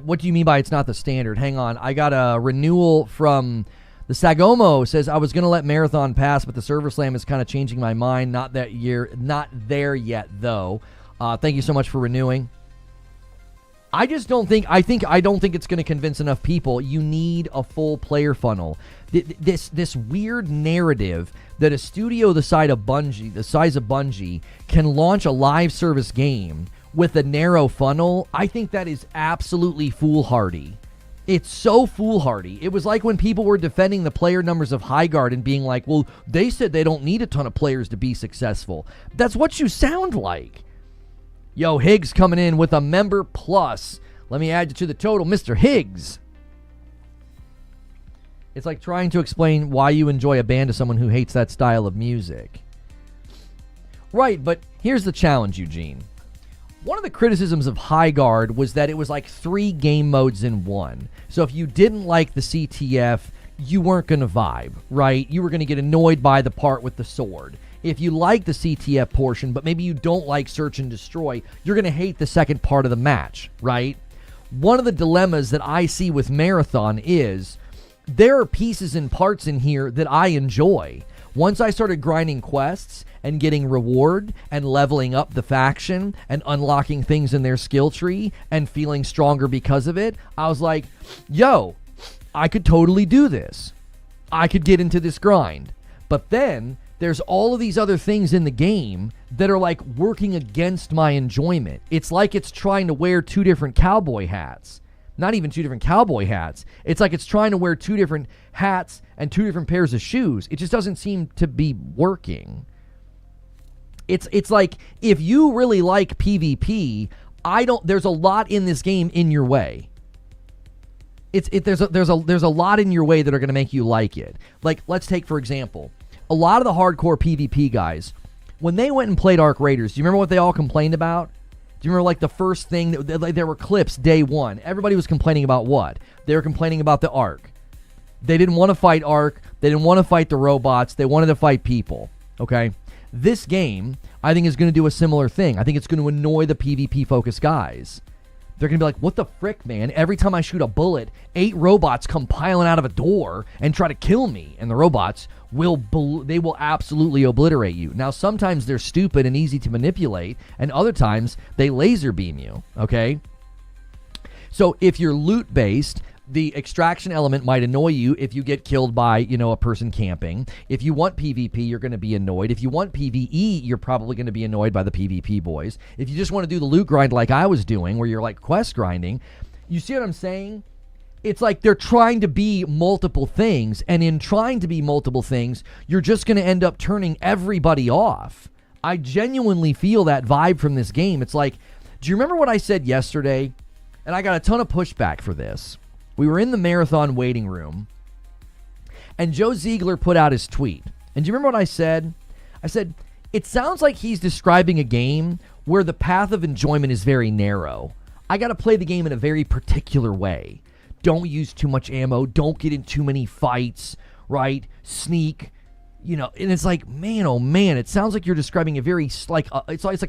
What do you mean by it's not the standard? Hang on. I got a renewal from the Sagomo. Says, I was going to let Marathon pass, but the server slam is kind of changing my mind. Not there yet, though. Thank you so much for renewing. I don't think it's going to convince enough people. You need a full player funnel. This weird narrative that a studio the size of Bungie can launch a live service game with a narrow funnel, I think that is absolutely foolhardy. It's so foolhardy. It was like when people were defending the player numbers of Highguard and being like, well, they said they don't need a ton of players to be successful. That's what you sound like. Yo, Higgs coming in with a member plus. Let me add you to the total, Mr. Higgs. It's like trying to explain why you enjoy a band to someone who hates that style of music. Right, but here's the challenge, Eugene. One of the criticisms of Highguard was that it was like 3 game modes in one. So if you didn't like the CTF, you weren't going to vibe, right? You were going to get annoyed by the part with the sword. If you like the CTF portion, but maybe you don't like Search and Destroy, you're going to hate the second part of the match, right? One of the dilemmas that I see with Marathon is there are pieces and parts in here that I enjoy. Once I started grinding quests and getting reward and leveling up the faction and unlocking things in their skill tree and feeling stronger because of it, I was like, yo, I could totally do this. I could get into this grind. But then there's all of these other things in the game that are like working against my enjoyment. It's like it's trying to wear two different cowboy hats. Not even two different cowboy hats. It's like it's trying to wear two different hats and two different pairs of shoes. It just doesn't seem to be working. It's like if you really like PvP, there's a lot in this game in your way. There's a lot in your way that are going to make you like it. Like, let's take for example, a lot of the hardcore PvP guys, when they went and played Arc Raiders, do you remember what they all complained about? Do you remember like the first thing like there were clips day one? Everybody was complaining about what? They were complaining about the Arc. They didn't want to fight Arc. They didn't want to fight the robots. They wanted to fight people. Okay. This game, I think, is going to do a similar thing. I think it's going to annoy the PvP-focused guys. They're going to be like, what the frick, man? Every time I shoot a bullet, 8 robots come piling out of a door and try to kill me. And the robots will absolutely obliterate you. Now, sometimes they're stupid and easy to manipulate, and other times they laser beam you, okay? So if you're loot-based, the extraction element might annoy you if you get killed by, a person camping. If you want PvP, you're going to be annoyed. If you want PvE, you're probably going to be annoyed by the PvP boys. If you just want to do the loot grind like I was doing, where you're like quest grinding, you see what I'm saying? It's like they're trying to be multiple things, and in trying to be multiple things, you're just going to end up turning everybody off. I genuinely feel that vibe from this game. It's like, do you remember what I said yesterday? And I got a ton of pushback for this. We were in the marathon waiting room, and Joe Ziegler put out his tweet. And do you remember what I said? I said, it sounds like he's describing a game where the path of enjoyment is very narrow. I got to play the game in a very particular way. Don't use too much ammo. Don't get in too many fights, right? Sneak, and it's like, man, oh man, it sounds like you're describing a very, it's like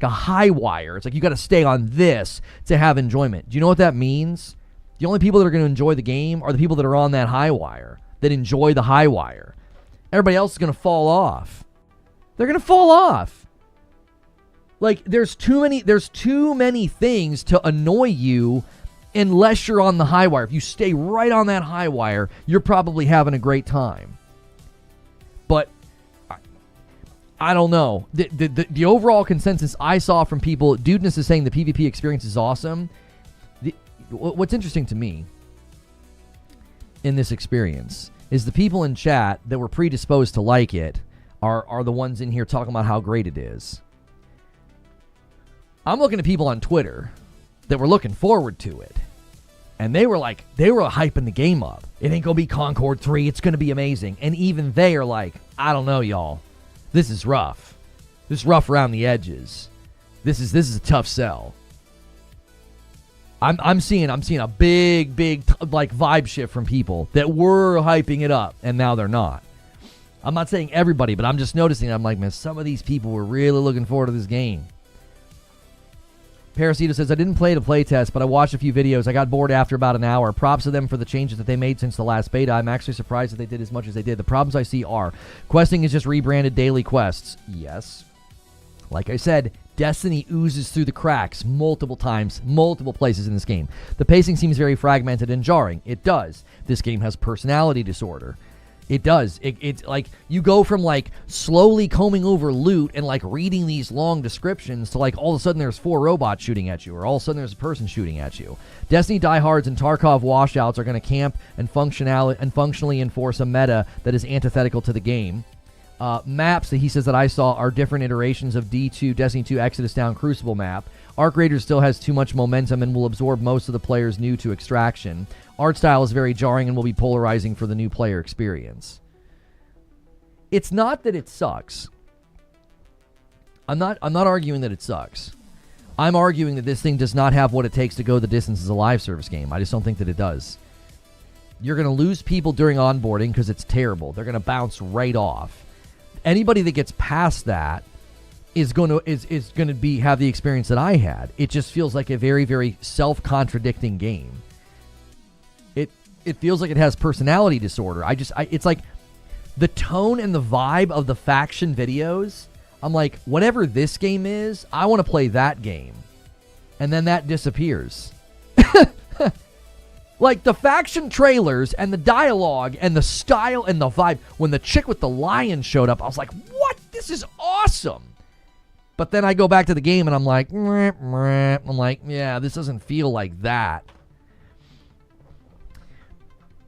a high wire. It's like you got to stay on this to have enjoyment. Do you know what that means? The only people that are going to enjoy the game are the people that are on that high wire, that enjoy the high wire. Everybody else is going to fall off. They're going to fall off. Like, there's too many things to annoy you unless you're on the high wire. If you stay right on that high wire, you're probably having a great time. But I don't know. The overall consensus I saw from people, Dudeness is saying the PvP experience is awesome. What's interesting to me in this experience is the people in chat that were predisposed to like it are the ones in here talking about how great it is. I'm looking at people on Twitter that were looking forward to it, and they were hyping the game up. It ain't gonna be Concord 3. It's gonna be amazing. And even they are like, I don't know, y'all. This is rough. This is rough around the edges. This is a tough sell. I'm seeing a big like vibe shift from people that were hyping it up, and now they're not. I'm not saying everybody, but I'm just noticing. I'm like, man, some of these people were really looking forward to this game. Parasito says, I didn't play the playtest, but I watched a few videos. I got bored after about an hour. Props to them for the changes that they made since the last beta. I'm actually surprised that they did as much as they did. The problems I see are, questing is just rebranded daily quests. Yes. Like I said, Destiny oozes through the cracks multiple times, multiple places in this game. The pacing seems very fragmented and jarring. It does. This game has personality disorder. It does. It's like you go from like slowly combing over loot and like reading these long descriptions to like all of a sudden there's 4 robots shooting at you, or all of a sudden there's a person shooting at you. Destiny diehards and Tarkov washouts are going to camp and functionally enforce a meta that is antithetical to the game. Maps that he says that I saw are different iterations of D2, Destiny 2 Exodus Down Crucible map. Arc Raiders still has too much momentum and will absorb most of the players new to Extraction. Art style is very jarring and will be polarizing for the new player experience. It's not that it sucks. I'm not arguing that it sucks. I'm arguing that this thing does not have what it takes to go the distance as a live service game. I just don't think that it does. You're going to lose people during onboarding because it's terrible. They're going to bounce right off. Anybody that gets past that is going to have the experience that I had. It just feels like a very, very self-contradicting game. It feels like it has personality disorder. It's like the tone and the vibe of the faction videos. I'm like, whatever this game is, I want to play that game. And then that disappears. Like the faction trailers and the dialogue and the style and the vibe. When the chick with the lion showed up, I was like, what? This is awesome. But then I go back to the game and I'm like, yeah, this doesn't feel like that.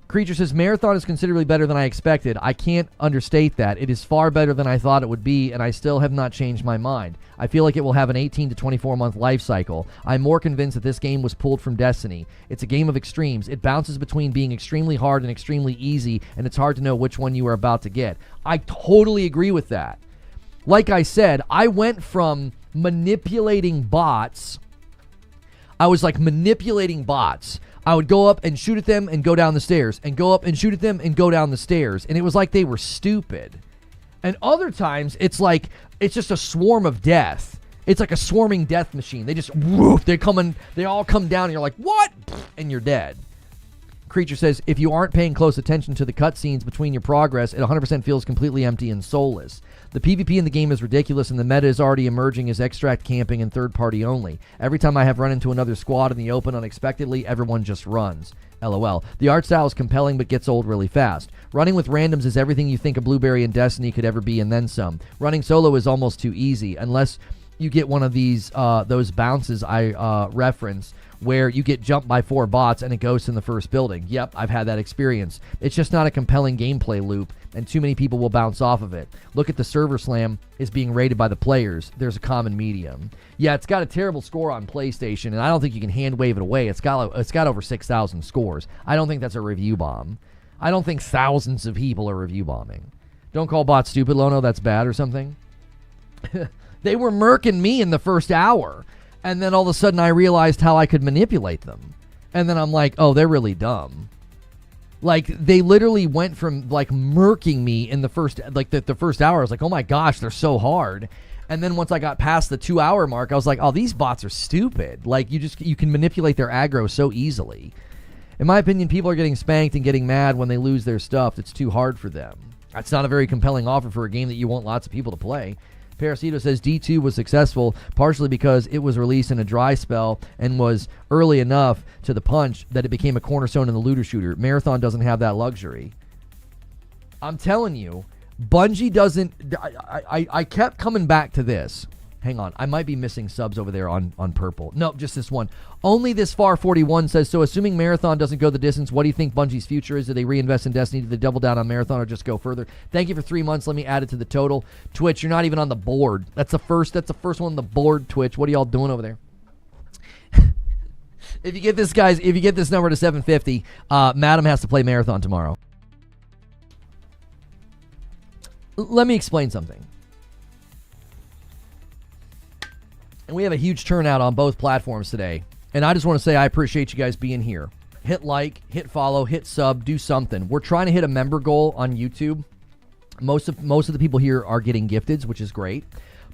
Creature says, Marathon is considerably better than I expected. I can't understate that. It is far better than I thought it would be, and I still have not changed my mind. I feel like it will have an 18 to 24 month life cycle. I'm more convinced that this game was pulled from Destiny. It's a game of extremes. It bounces between being extremely hard and extremely easy, and it's hard to know which one you are about to get. I totally agree with that. Like I said, I went from manipulating bots. I was like manipulating bots. I would go up and shoot at them and go down the stairs, and go up and shoot at them and go down the stairs. And it was like they were stupid. And other times, it's like, it's just a swarm of death. It's like a swarming death machine. They just, woof, they all come down, and you're like, what? And you're dead. Creature says, if you aren't paying close attention to the cutscenes between your progress, it 100% feels completely empty and soulless. The PvP in the game is ridiculous, and the meta is already emerging as extract camping and third party only. Every time I have run into another squad in the open unexpectedly, everyone just runs. LOL. The art style is compelling but gets old really fast. Running with randoms is everything you think a Blueberry in Destiny could ever be and then some. Running solo is almost too easy, unless you get one of these, those bounces I reference, where you get jumped by 4 bots and it goes in the first building. Yep, I've had that experience. It's just not a compelling gameplay loop, and too many people will bounce off of it. Look at the server slam is being rated by the players. There's a common medium. Yeah, it's got a terrible score on PlayStation, and I don't think you can hand wave it away. It's got over 6,000 scores. I don't think that's a review bomb. I don't think thousands of people are review bombing. Don't call bots stupid, Lono. That's bad or something. They were murking me in the first hour. And then all of a sudden I realized how I could manipulate them. And then I'm like, oh, they're really dumb. Like, they literally went from, like, murking me in the first, like, the first hour. I was like, oh my gosh, they're so hard. And then once I got past the 2-hour mark, I was like, oh, these bots are stupid. Like, you can manipulate their aggro so easily. In my opinion, people are getting spanked and getting mad when they lose their stuff. It's too hard for them. That's not a very compelling offer for a game that you want lots of people to play. Parasito says D2 was successful partially because it was released in a dry spell and was early enough to the punch that it became a cornerstone in the looter shooter. Marathon doesn't have that luxury. I'm telling you, Bungie doesn't... I kept coming back to this. Hang on, I might be missing subs over there on purple. Nope, just this one. Only This Far 41 says, so assuming Marathon doesn't go the distance, what do you think Bungie's future is? Do they reinvest in Destiny? Do they double down on Marathon or just go further? Thank you for 3 months. Let me add it to the total. Twitch, you're not even on the board. That's the first one on the board, Twitch. What are y'all doing over there? If you get this number to 750, Madam has to play Marathon tomorrow. Let me explain something. And we have a huge turnout on both platforms today. And I just want to say I appreciate you guys being here. Hit like, hit follow, hit sub, do something. We're trying to hit a member goal on YouTube. Most of the people here are getting gifteds, which is great.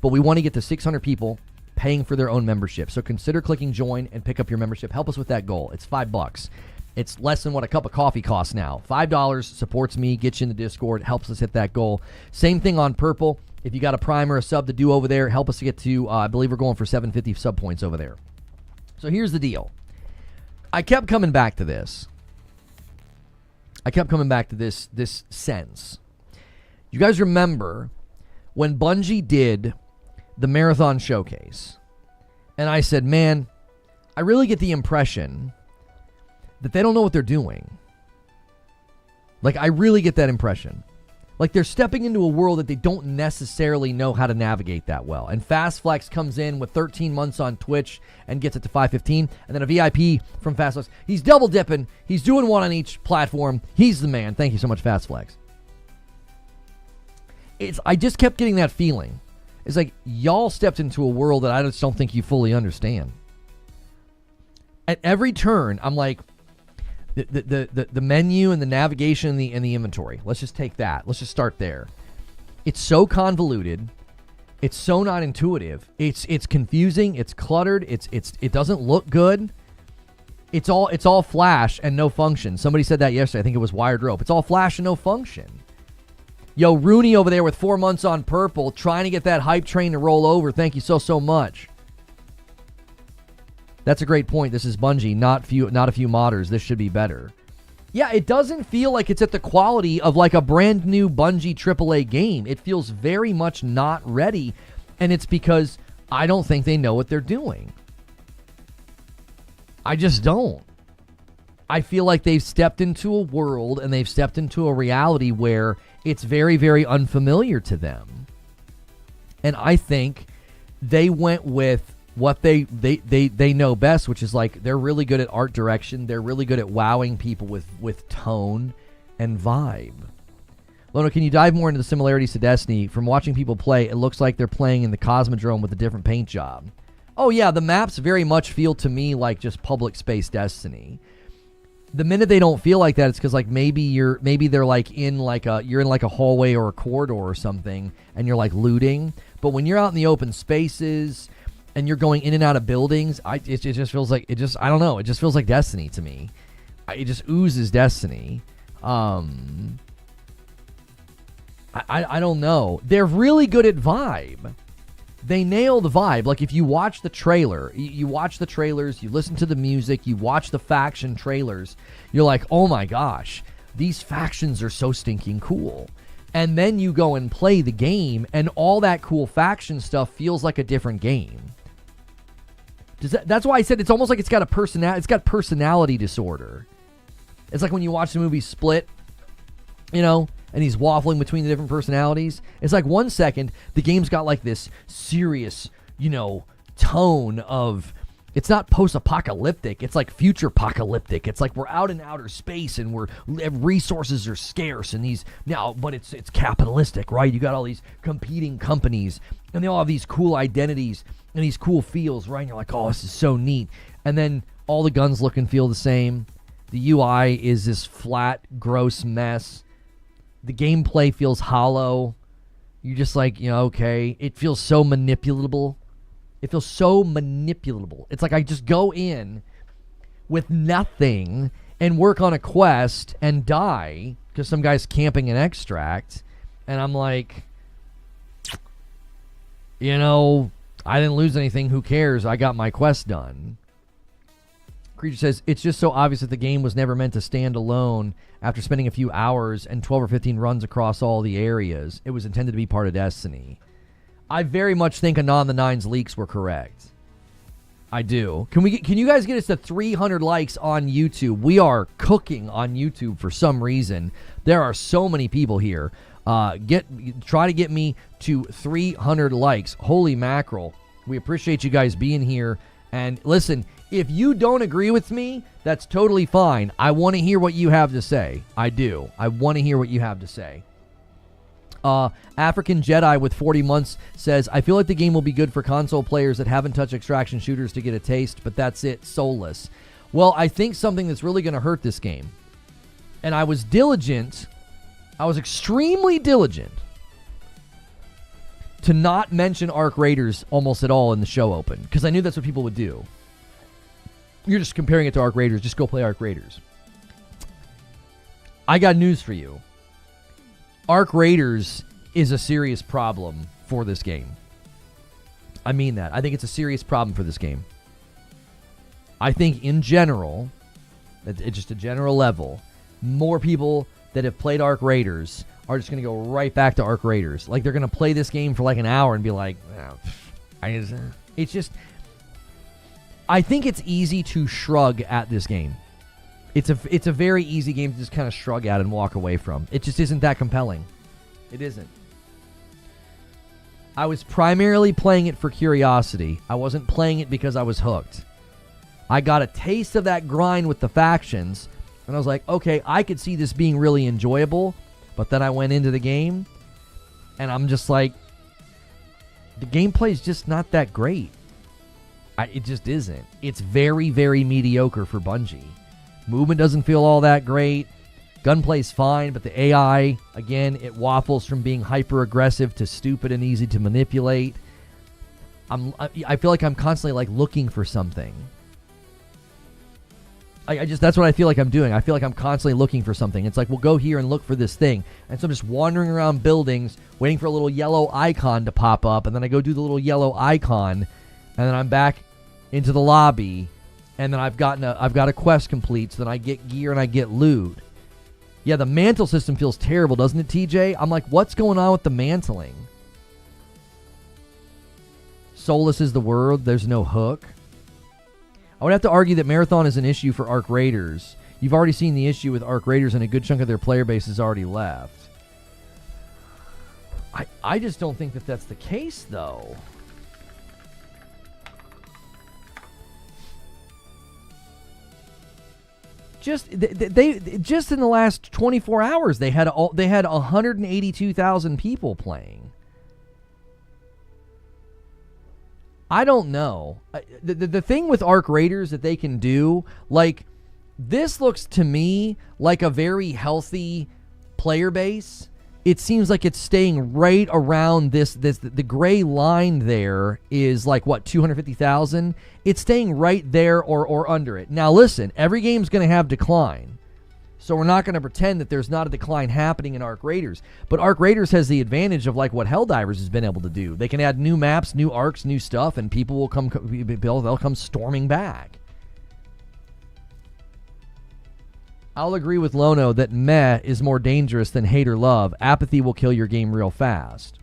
But we want to get to 600 people paying for their own membership. So consider clicking join and pick up your membership. Help us with that goal. It's $5. It's less than what a cup of coffee costs now. $5 supports me, gets you in the Discord, helps us hit that goal. Same thing on purple. If you got a prime or a sub to do over there, help us to get to, I believe we're going for 750 sub points over there. So here's the deal. I kept coming back to this. This sense. You guys remember when Bungie did the Marathon Showcase? And I said, man, I really get the impression that they don't know what they're doing. Like, I really get that impression. Like, they're stepping into a world that they don't necessarily know how to navigate that well. And FastFlex comes in with 13 months on Twitch and gets it to 515. And then a VIP from FastFlex. He's double dipping. He's doing one on each platform. He's the man. Thank you so much, FastFlex. I just kept getting that feeling. It's like, y'all stepped into a world that I just don't think you fully understand. At every turn, I'm like, the menu and the navigation and the inventory. Let's just take that. Let's just start there. It's so convoluted. It's so not intuitive. It's confusing. It's cluttered. It doesn't look good. It's all flash and no function. Somebody said that yesterday. I think it was Wired Rope. It's all flash and no function. Yo, Rooney over there with 4 months on purple, trying to get that hype train to roll over. Thank you so much. That's a great point. This is Bungie, not a few modders. This should be better. Yeah, it doesn't feel like it's at the quality of like a brand new Bungie AAA game. It feels very much not ready, and it's because I don't think they know what they're doing. I just don't. I feel like they've stepped into a world and they've stepped into a reality where it's very, very unfamiliar to them. And I think they went with what they know best, which is like they're really good at art direction. They're really good at wowing people with tone and vibe. Lono, can you dive more into the similarities to Destiny? From watching people play, it looks like they're playing in the Cosmodrome with a different paint job. Oh yeah, the maps very much feel to me like just public space Destiny. The minute they don't feel like that, it's because like maybe they're like you're in like a hallway or a corridor or something, and you're like looting. But when you're out in the open spaces and you're going in and out of buildings, it just feels like I don't know. It just feels like Destiny to me. It just oozes Destiny. I don't know. They're really good at vibe. They nail the vibe. Like if you watch the trailer, you watch the trailers, you listen to the music, you watch the faction trailers, you're like, oh my gosh, these factions are so stinking cool. And then you go and play the game, and all that cool faction stuff feels like a different game. That's why I said it's almost like it's got personality disorder. It's like when you watch the movie Split, and he's waffling between the different personalities. It's like 1 second, the game's got like this serious, tone of, it's not post-apocalyptic, it's like future-apocalyptic. It's like we're out in outer space and resources are scarce and but it's capitalistic, right? You got all these competing companies and they all have these cool identities and these cool feels, right? And you're like, oh, this is so neat. And then all the guns look and feel the same. The UI is this flat, gross mess. The gameplay feels hollow. You're just like, okay. It feels so manipulatable. It's like I just go in with nothing and work on a quest and die because some guy's camping an extract. And I'm like, I didn't lose anything. Who cares? I got my quest done. Creature says, it's just so obvious that the game was never meant to stand alone after spending a few hours and 12 or 15 runs across all the areas. It was intended to be part of Destiny. I very much think Anon the Nine's leaks were correct. I do. Can you guys get us to 300 likes on YouTube? We are cooking on YouTube for some reason. There are so many people here. Try to get me to 300 likes. Holy mackerel. We appreciate you guys being here. And listen, if you don't agree with me, that's totally fine. I want to hear what you have to say. I do. I want to hear what you have to say. African Jedi with 40 months says, I feel like the game will be good for console players that haven't touched extraction shooters to get a taste, but that's it. Soulless. Well, I think something that's really going to hurt this game. And I was diligent. I was extremely diligent to not mention Arc Raiders almost at all in the show open, because I knew that's what people would do. You're just comparing it to Arc Raiders. Just go play Arc Raiders. I got news for you. Arc Raiders is a serious problem for this game. I mean that. I think it's a serious problem for this game. I think in general, at just a general level, more people that have played Arc Raiders are just going to go right back to Arc Raiders. Like, they're going to play this game for like an hour and be like, it's just... I think it's easy to shrug at this game. It's a very easy game to just kind of shrug at and walk away from. It just isn't that compelling. It isn't. I was primarily playing it for curiosity. I wasn't playing it because I was hooked. I got a taste of that grind with the factions, and I was like, okay, I could see this being really enjoyable, but then I went into the game, and I'm just like, the gameplay is just not that great. It just isn't. It's very, very mediocre for Bungie. Movement doesn't feel all that great. Gunplay's fine, but the AI, again, it waffles from being hyper-aggressive to stupid and easy to manipulate. I feel like I'm constantly like looking for something. That's what I feel like I'm doing. I feel like I'm constantly looking for something. It's like, we'll go here and look for this thing. And so I'm just wandering around buildings, waiting for a little yellow icon to pop up, and then I go do the little yellow icon, and then I'm back into the lobby, and then I've got a quest complete, so then I get gear and I get loot. Yeah, the mantle system feels terrible, doesn't it, TJ? I'm like, what's going on with the mantling? Soulless is the word. There's no hook. I would have to argue that Marathon is an issue for Arc Raiders. You've already seen the issue with Arc Raiders, and a good chunk of their player base has already left. I just don't think that that's the case, though. Just just in the last 24 hours, they had 182,000 people playing. I don't know. The thing with Arc Raiders that they can do, like, this looks to me like a very healthy player base. It seems like it's staying right around the gray line there is like, what, 250,000? It's staying right there or under it. Now, listen, every game's going to have decline. So we're not going to pretend that there's not a decline happening in Arc Raiders. But Arc Raiders has the advantage of like what Helldivers has been able to do. They can add new maps, new arcs, new stuff, and people will they'll come storming back. I'll agree with Lono that meh is more dangerous than hate or love. Apathy will kill your game real fast.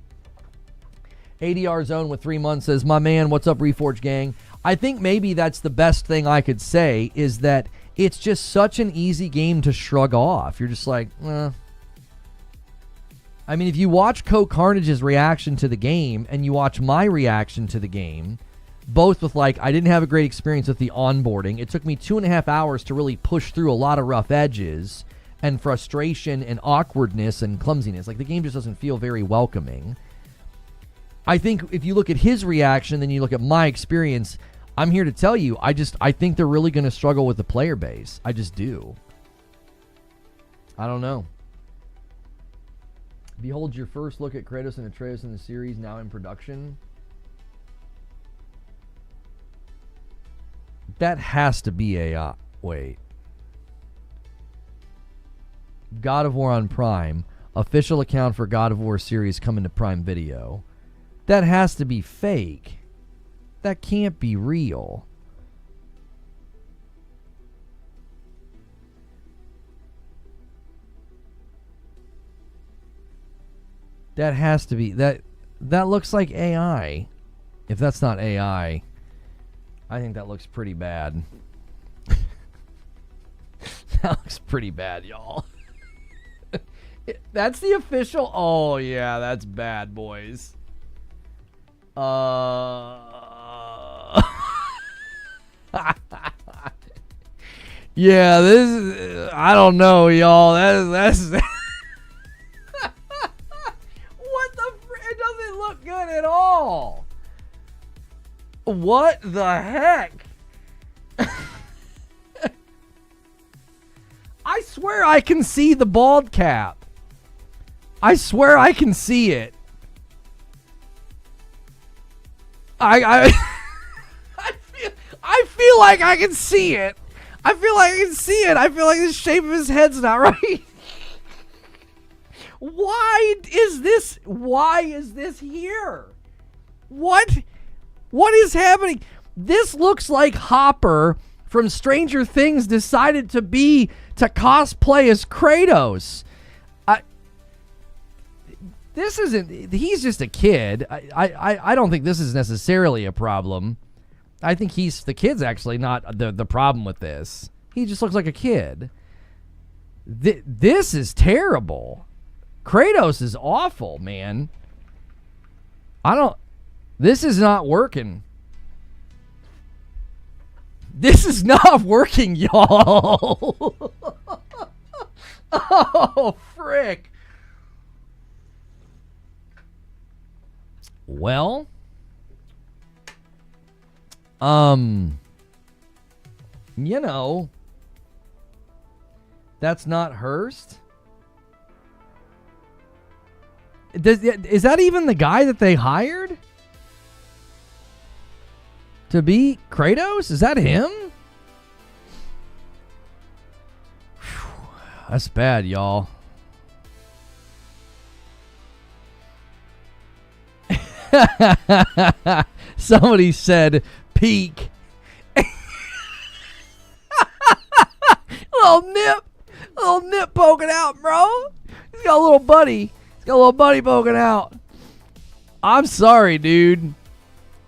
ADR Zone with 3 months says, my man, what's up, Reforge Gang? I think maybe that's the best thing I could say, is that it's just such an easy game to shrug off. You're just like, eh. I mean, if you watch Carnage's reaction to the game and you watch my reaction to the game, both with like, I didn't have a great experience with the onboarding. It took me 2.5 hours to really push through a lot of rough edges and frustration and awkwardness and clumsiness. Like, the game just doesn't feel very welcoming. I think if you look at his reaction, then you look at my experience, I'm here to tell you, I think they're really going to struggle with the player base. I just do. I don't know. Behold your first look at Kratos and Atreus in the series, now in production. That has to be a... wait. God of War on Prime. Official account for God of War series coming to Prime Video. That has to be fake. That can't be real. That has to be... That looks like AI. If that's not AI... I think that looks pretty bad. That looks pretty bad, y'all. That's the official... Oh, yeah, that's bad, boys. Yeah, this is... I don't know, y'all. That's... What the... It doesn't look good at all. What the heck? I swear I can see the bald cap. I swear I can see it. I feel like I can see it. I feel like I can see it. I feel like the shape of his head's not right. Why is this here? What is happening? This looks like Hopper from Stranger Things decided to cosplay as Kratos. This isn't... He's just a kid. I don't think this is necessarily a problem. I think the kid's actually not the problem with this. He just looks like a kid. This is terrible. Kratos is awful, man. This is not working. This is not working, y'all. Oh, frick. Well, you know, that's not Hearst. Is that even the guy that they hired to be Kratos? Is that him? Whew, that's bad, y'all. Somebody said peak. little nip poking out, bro. He's got a little buddy. He's got a little buddy poking out. I'm sorry, dude.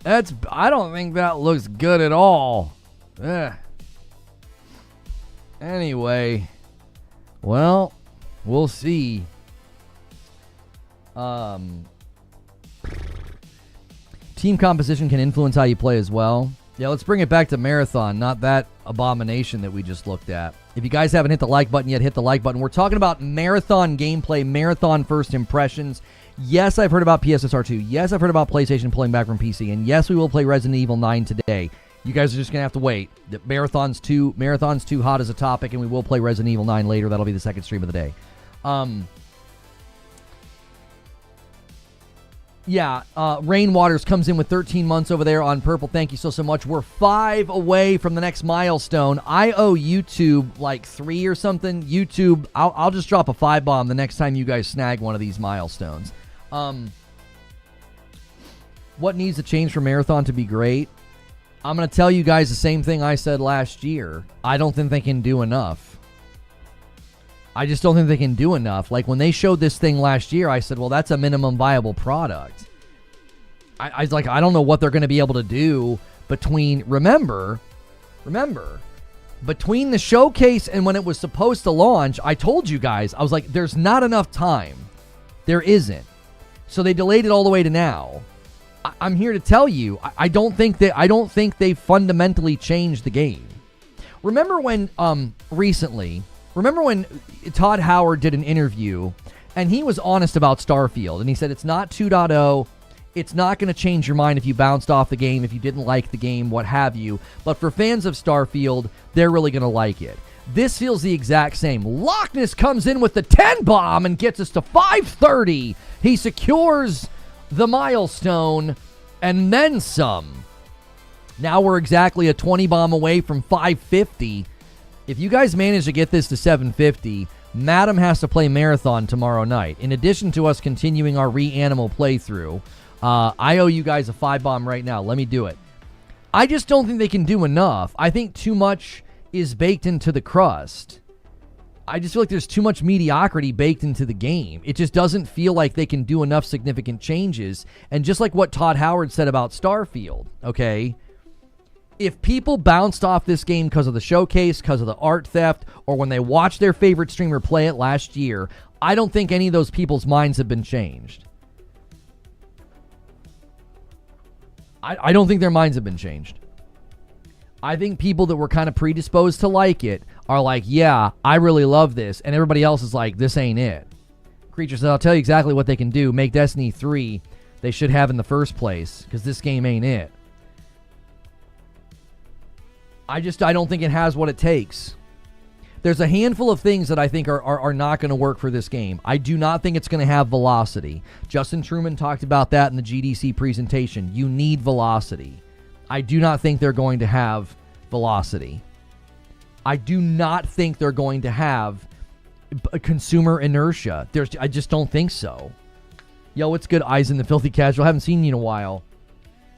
I don't think that looks good at all. Ugh. Anyway, well, we'll see. Team composition can influence how you play as well. Yeah, let's bring it back to Marathon, not that abomination that we just looked at. If you guys haven't hit the like button yet, hit the like button. We're talking about Marathon gameplay, Marathon first impressions. Yes, I've heard about PSSR 2. Yes, I've heard about PlayStation pulling back from PC. And yes, we will play Resident Evil 9 today. You guys are just going to have to wait. Marathon's too hot as a topic, and we will play Resident Evil 9 later. That'll be the second stream of the day. Rain Waters comes in with 13 months over there on Purple. Thank you so much. We're 5 away from the next milestone. I owe YouTube like 3 or something. YouTube, I'll just drop a 5 bomb the next time you guys snag one of these milestones. What needs to change for Marathon to be great? I'm going to tell you guys the same thing I said last year. I don't think they can do enough. I just don't think they can do enough. Like when they showed this thing last year, I said, well, that's a minimum viable product. I was like, I don't know what they're going to be able to do between, remember, between the showcase and when it was supposed to launch, I told you guys, I was like, there's not enough time. There isn't. So they delayed it all the way to now. I'm here to tell you, I don't think they fundamentally changed the game. Remember when Todd Howard did an interview and he was honest about Starfield and he said it's not 2.0, it's not going to change your mind if you bounced off the game, if you didn't like the game, what have you, but for fans of Starfield, they're really going to like it. This feels the exact same. Loch Ness comes in with the 10 bomb and gets us to 530. He secures the milestone and then some. Now we're exactly a 20 bomb away from 550. If you guys manage to get this to 750, Madam has to play Marathon tomorrow night. In addition to us continuing our Reanimal playthrough, I owe you guys a 5 bomb right now. Let me do it. I just don't think they can do enough. I think too much is baked into the crust. I just feel like there's too much mediocrity baked into the game. It just doesn't feel like they can do enough significant changes. And just like what Todd Howard said about Starfield, okay? If people bounced off this game because of the showcase, because of the art theft, or when they watched their favorite streamer play it last year, I don't think any of those people's minds have been changed. I don't think their minds have been changed. I think people that were kind of predisposed to like it are like, yeah, I really love this. And everybody else is like, this ain't it. Creature said, I'll tell you exactly what they can do. Make Destiny 3 they should have in the first place because this game ain't it. I don't think it has what it takes. There's a handful of things that I think are not going to work for this game. I do not think it's going to have velocity. Justin Truman talked about that in the GDC presentation. You need velocity. I do not think they're going to have velocity. I do not think they're going to have a consumer inertia. I just don't think so. Yo, what's good, Eyes in the Filthy Casual? Haven't seen you in a while.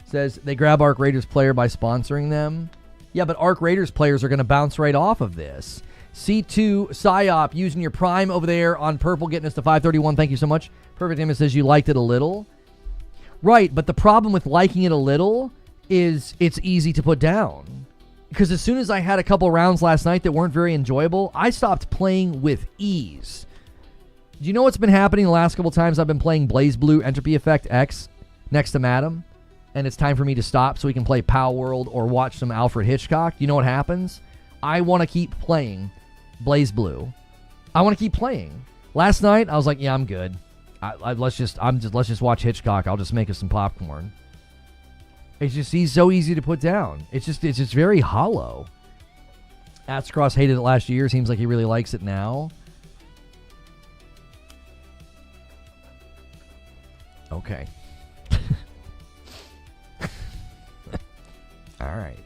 Says they grab Arc Raiders player by sponsoring them. Yeah, but Arc Raiders players are going to bounce right off of this. C2 Psyop using your Prime over there on Purple, getting us to 531. Thank you so much. Perfect Image says you liked it a little. Right, but the problem with liking it a little is it's easy to put down. Because as soon as I had a couple rounds last night that weren't very enjoyable, I stopped playing with ease. Do you know what's been happening the last couple times I've been playing Blaze Blue Entropy Effect X next to Madam? And it's time for me to stop so we can play Pow World or watch some Alfred Hitchcock. You know what happens? I want to keep playing Blaze Blue. I want to keep playing. Last night, I was like, yeah, I'm good. Let's just watch Hitchcock. I'll just make us some popcorn. He's so easy to put down. It's just very hollow. Atscross hated it last year. Seems like he really likes it now. Okay. All right.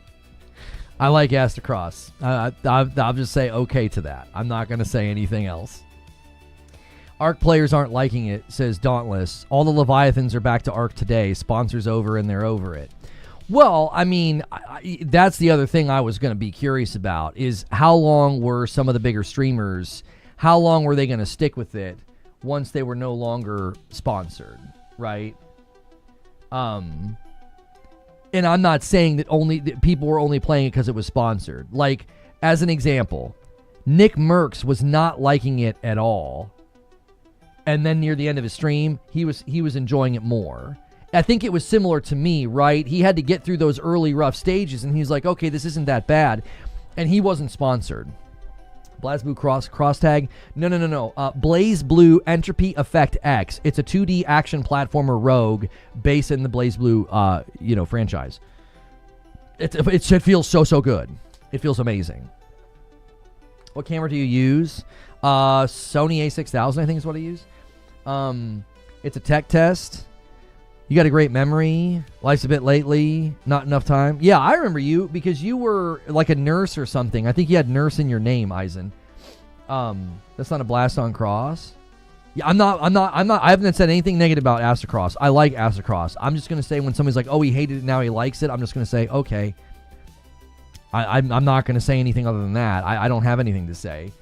I like Astrocross. I'll just say okay to that. I'm not going to say anything else. Arc players aren't liking it, says Dauntless. All the Leviathans are back to Arc today. Sponsors over and they're over it. Well, I mean, that's the other thing I was going to be curious about is how long were some of the bigger streamers, how long were they going to stick with it once they were no longer sponsored, right? And I'm not saying that people were only playing it because it was sponsored. Like, as an example, Nick Merckx was not liking it at all. And then near the end of his stream, he was enjoying it more. I think it was similar to me, right? He had to get through those early rough stages, and he's like, okay, this isn't that bad. And he wasn't sponsored. BlazBlue cross tag? No. BlazBlue Entropy Effect X. It's a 2D action platformer rogue based in the BlazBlue, franchise. It feels so good. It feels amazing. What camera do you use? Sony A6000, I think is what I use. It's a tech test. You got a great memory. Life's a bit lately. Not enough time. Yeah, I remember you because you were like a nurse or something. I think you had nurse in your name, Eisen. That's not a blast on cross. Yeah, I'm not. I haven't said anything negative about Astacross. I like Astacross. I'm just gonna say when somebody's like, "Oh, he hated it, now he likes it," I'm just gonna say, "Okay." I'm not gonna say anything other than that. I don't have anything to say.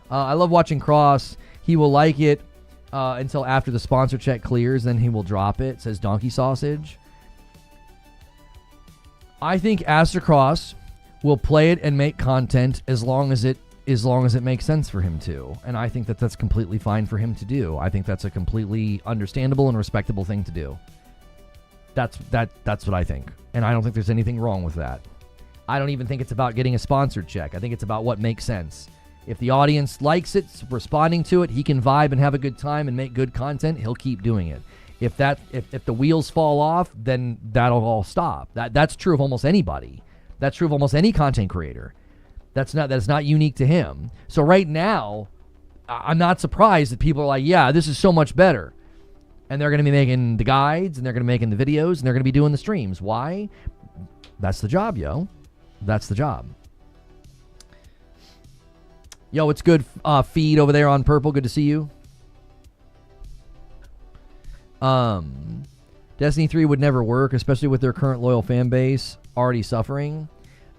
I love watching Cross. He will like it. Until after the sponsor check clears, then he will drop it, says Donkey Sausage. I think Astacross will play it and make content as long as it makes sense for him to. And I think that's completely fine for him to do. I think that's a completely understandable and respectable thing to do. That's what I think. And I don't think there's anything wrong with that. I don't even think it's about getting a sponsored check. I think it's about what makes sense. If the audience likes it, responding to it, he can vibe and have a good time and make good content, he'll keep doing it. If the wheels fall off, then that'll all stop. That's true of almost anybody. That's true of almost any content creator. That's not unique to him. So right now, I'm not surprised that people are like, yeah, this is so much better. And they're going to be making the guides, and they're going to be making the videos, and they're going to be doing the streams. Why? That's the job, yo. That's the job. Yo, it's good feed over there on Purple. Good to see you. Destiny 3 would never work, especially with their current loyal fan base already suffering.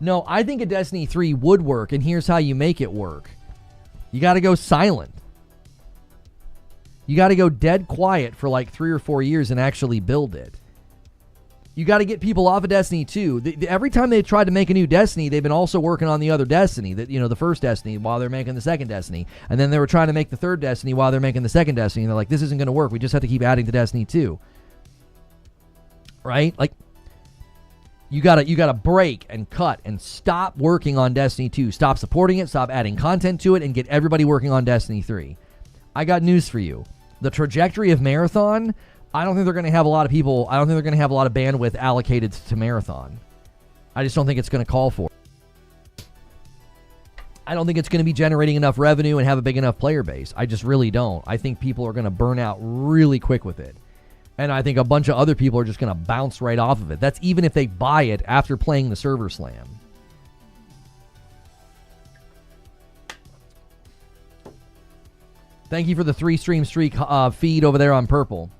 No, I think a Destiny 3 would work, and here's how you make it work. You got to go silent. You got to go dead quiet for like 3 or 4 years and actually build it. You got to get people off of Destiny 2. Every time they tried to make a new Destiny, they've been also working on the other Destiny, the first Destiny, while they're making the second Destiny. And then they were trying to make the third Destiny while they're making the second Destiny. And they're like, this isn't going to work. We just have to keep adding to Destiny 2. Right? Like, you gotta break and cut and stop working on Destiny 2. Stop supporting it, stop adding content to it, and get everybody working on Destiny 3. I got news for you. The trajectory of Marathon, I don't think they're going to have a lot of people. I don't think they're going to have a lot of bandwidth allocated to Marathon. I just don't think it's going to call for it. I don't think it's going to be generating enough revenue and have a big enough player base. I just really don't. I think people are going to burn out really quick with it. And I think a bunch of other people are just going to bounce right off of it. That's even if they buy it after playing the server slam. Thank you for the 3-stream streak feed over there on Purple.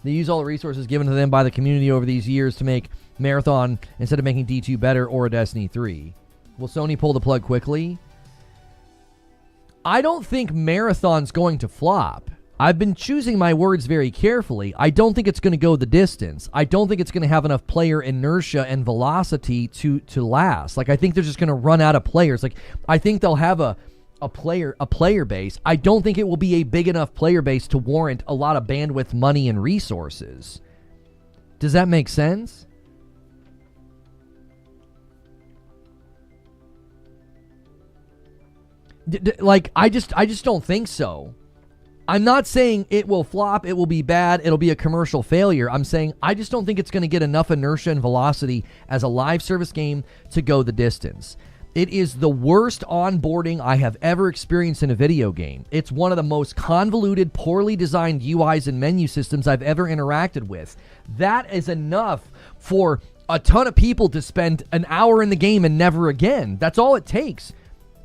They use all the resources given to them by the community over these years to make Marathon instead of making D2 better or a Destiny 3. Will Sony pull the plug quickly? I don't think Marathon's going to flop. I've been choosing my words very carefully. I don't think it's going to go the distance. I don't think it's going to have enough player inertia and velocity to last. Like, I think they're just going to run out of players. Like, I think they'll have a player base. I don't think it will be a big enough player base to warrant a lot of bandwidth, money, and resources. Does that make sense? I just don't think so. I'm not saying it will flop, it will be bad, it'll be a commercial failure. I'm saying I just don't think it's going to get enough inertia and velocity as a live service game to go the distance. It is the worst onboarding I have ever experienced in a video game. It's one of the most convoluted, poorly designed UIs and menu systems I've ever interacted with. That is enough for a ton of people to spend an hour in the game and never again. That's all it takes.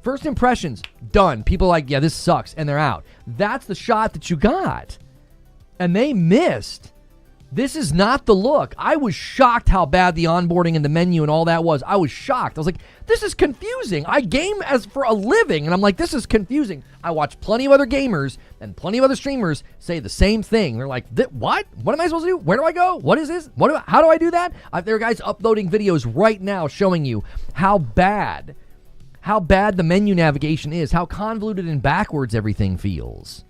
First impressions, done. People are like, yeah, this sucks, and they're out. That's the shot that you got. And they missed. This is not the look. I was shocked how bad the onboarding and the menu and all that was. I was shocked. I was like, this is confusing. I game as for a living, and I'm like, this is confusing. I watch plenty of other gamers and plenty of other streamers say the same thing. They're like, what? What am I supposed to do? Where do I go? What is this? How do I do that? There are guys uploading videos right now showing you how bad the menu navigation is, how convoluted and backwards everything feels.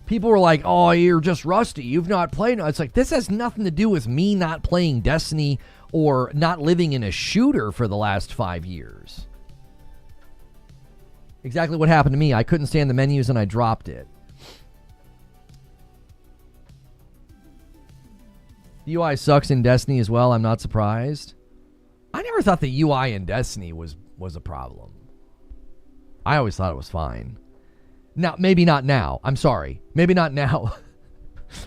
People were like, oh, you're just rusty. You've not played. It's like, this has nothing to do with me not playing Destiny or not living in a shooter for the last 5 years. Exactly what happened to me. I couldn't stand the menus and I dropped it. The UI sucks in Destiny as well. I'm not surprised. I never thought the UI in Destiny was a problem. I always thought it was fine. Now, maybe not now. I'm sorry. Maybe not now.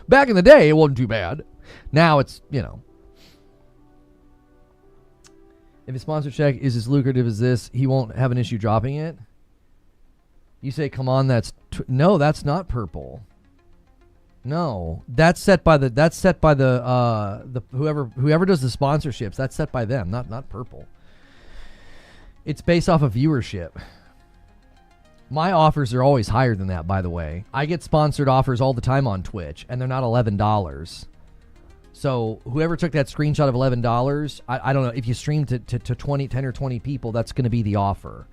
Back in the day, it wasn't too bad. Now it's, If his sponsor check is as lucrative as this, he won't have an issue dropping it. You say, come on, no, that's not purple. No, that's set by the whoever does the sponsorships. That's set by them, not purple. It's based off of viewership. My offers are always higher than that, by the way. I get sponsored offers all the time on Twitch, and they're not $11. So whoever took that screenshot of $11, I don't know, if you stream to 10 or 20 people, that's going to be the offer.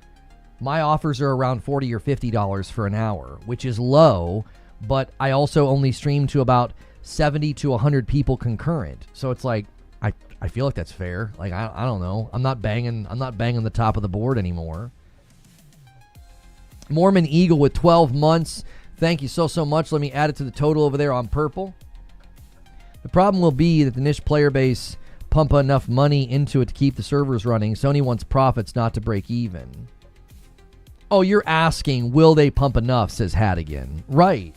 My offers are around $40 or $50 for an hour, which is low, but I also only stream to about 70 to 100 people concurrent. So it's like, I feel like that's fair. Like, I don't know. I'm not banging the top of the board anymore. Mormon Eagle with 12 months. Thank you so much. Let me add it to the total over there on purple. The problem will be that the niche player base pump enough money into it to keep the servers running. Sony wants profits, not to break even. Oh, you're asking, will they pump enough, says Hadigan. Right.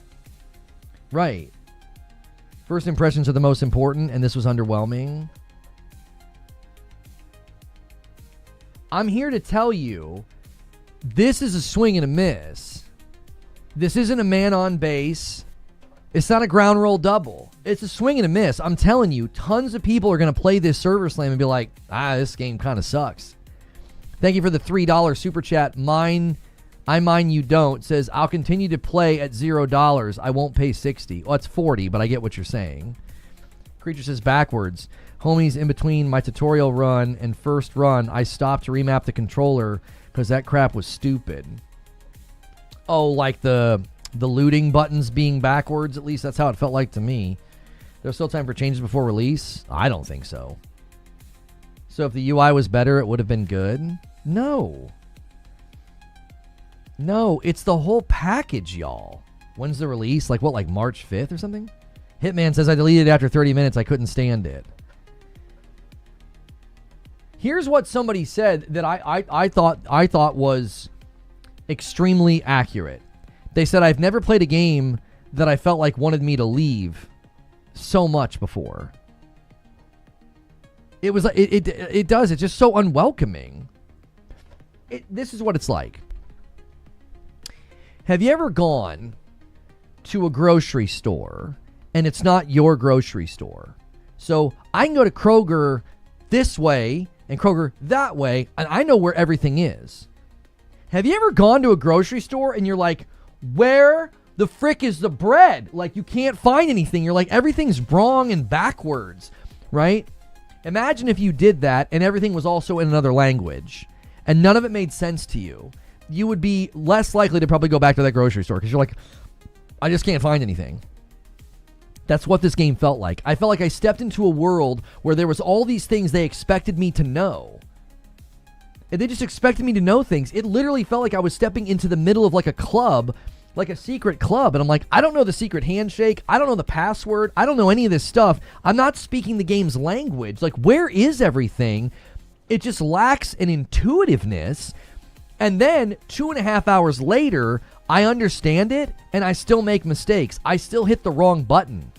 First impressions are the most important, and this was underwhelming. I'm here to tell you, this is a swing and a miss. This isn't a man on base. It's not a ground roll double. It's a swing and a miss. I'm telling you, tons of people are going to play this server slam and be like, this game kind of sucks. Thank you for the $3 super chat. Mine, you don't. Says, I'll continue to play at $0. I won't pay 60. Well, it's 40, but I get what you're saying. Creature says backwards. Homies, in between my tutorial run and first run, I stopped to remap the controller because that crap was stupid. Oh, like the looting buttons being backwards? At least that's how it felt like to me. There's still time for changes before release? I don't think so. So if the UI was better, it would have been good? No, it's the whole package, y'all. When's the release? Like March 5th or something? Hitman says, I deleted it after 30 minutes. I couldn't stand it. Here's what somebody said that I thought was extremely accurate. They said, I've never played a game that I felt like wanted me to leave so much before. It was it does. It's just so unwelcoming. This is what it's like. Have you ever gone to a grocery store and it's not your grocery store? So I can go to Kroger this way and Kroger that way, and I know where everything is. Have you ever gone to a grocery store and you're like, where the frick is the bread? Like, you can't find anything. You're like, everything's wrong and backwards, right? Imagine if you did that and everything was also in another language and none of it made sense to you. You would be less likely to probably go back to that grocery store because you're like, I just can't find anything. That's what this game felt like. I felt like I stepped into a world where there was all these things they expected me to know. And they just expected me to know things. It literally felt like I was stepping into the middle of like a club, like a secret club. And I'm like, I don't know the secret handshake. I don't know the password. I don't know any of this stuff. I'm not speaking the game's language. Like, where is everything? It just lacks an intuitiveness. And then 2.5 hours later, I understand it and I still make mistakes. I still hit the wrong button.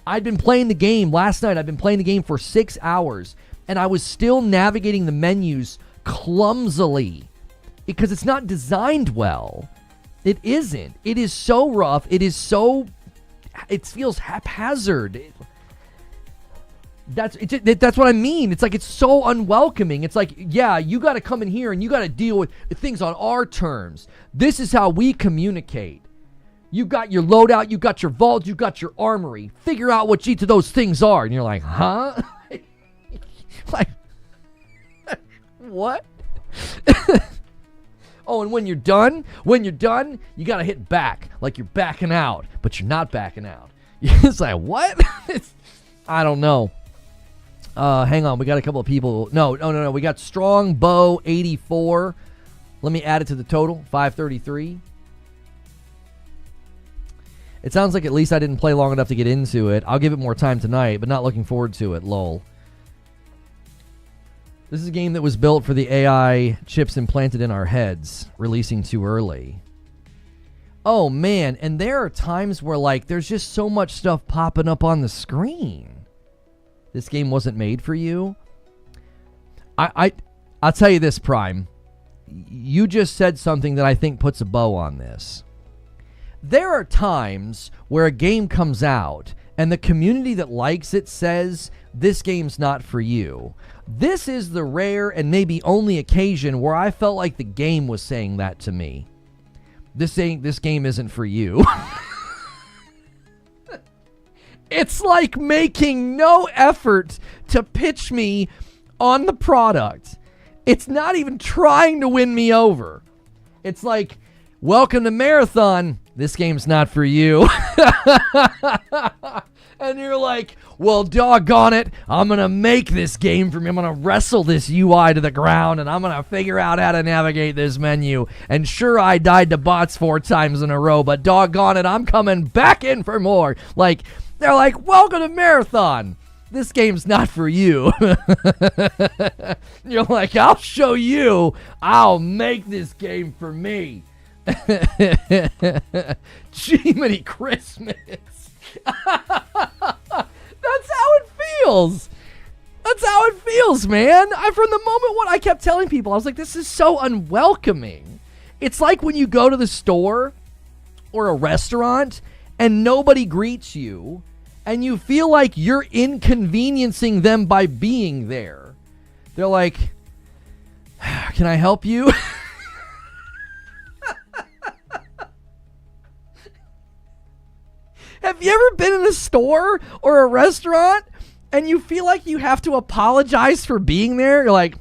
I'd been playing the game last night. I've been playing the game for 6 hours and I was still navigating the menus clumsily because it's not designed well. It isn't. It is so rough. It is so feels haphazard. That's what I mean. It's like it's so unwelcoming. It's like, yeah, you got to come in here and you got to deal with things on our terms. This is how we communicate. You got your loadout, you got your vault, you got your armory. Figure out what each of those things are. And you're like, huh? Like, what? Oh, and when you're done, you got to hit back. Like you're backing out, but you're not backing out. It's like, what? I don't know. Hang on, we got a couple of people. No. We got Strong Bow 84. Let me add it to the total, 533. It sounds like at least I didn't play long enough to get into it. I'll give it more time tonight, but not looking forward to it, lol. This is a game that was built for the AI chips implanted in our heads, releasing too early. Oh, man, and there are times where, like, there's just so much stuff popping up on the screen. This game wasn't made for you? I'll tell you this, Prime. You just said something that I think puts a bow on this. There are times where a game comes out and the community that likes it says, this game's not for you. This is the rare and maybe only occasion where I felt like the game was saying that to me. This game isn't for you. It's like making no effort to pitch me on the product. It's not even trying to win me over. It's like, welcome to Marathon. This game's not for you. And you're like, well, doggone it. I'm going to make this game for me. I'm going to wrestle this UI to the ground, and I'm going to figure out how to navigate this menu. And sure, I died to bots 4 times in a row, but doggone it, I'm coming back in for more. Like, they're like, welcome to Marathon. This game's not for you. You're like, I'll show you. I'll make this game for me. Jiminy Christmas. That's how it feels. That's how it feels, man. From the moment when I kept telling people, I was like, this is so unwelcoming. It's like when you go to the store or a restaurant and nobody greets you and you feel like you're inconveniencing them by being there. They're like, can I help you? Have you ever been in a store or a restaurant and you feel like you have to apologize for being there? You're like,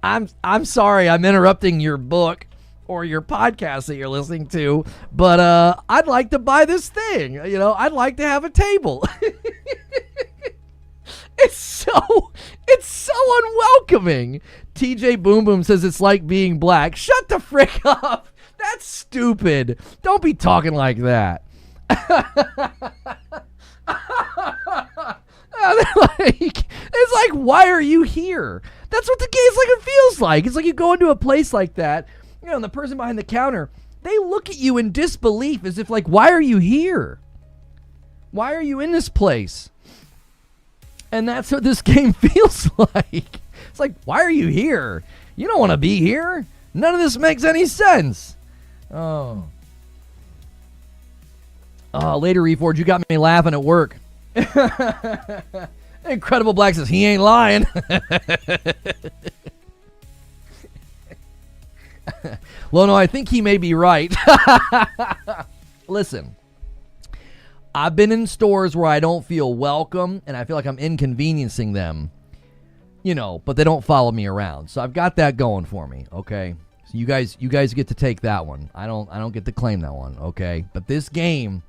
I'm sorry, I'm interrupting your book or your podcast that you're listening to, but I'd like to buy this thing. You know, I'd like to have a table. It's so unwelcoming. TJ Boom Boom says it's like being black. Shut the frick up. That's stupid. Don't be talking like that. It's like, why are you here? That's what the game's like. It feels like it's like you go into a place like that, you know, and the person behind the counter, they look at you in disbelief as if like, why are you here? Why are you in this place? And that's what this game feels like. It's like, why are you here? You don't want to be here. None of this makes any sense. Later, Reforge, you got me laughing at work. Incredible Black says, he ain't lying. Well, no, I think he may be right. Listen, I've been in stores where I don't feel welcome and I feel like I'm inconveniencing them, you know, but they don't follow me around. So I've got that going for me, okay? So you guys get to take that one. I don't get to claim that one, okay? But this game,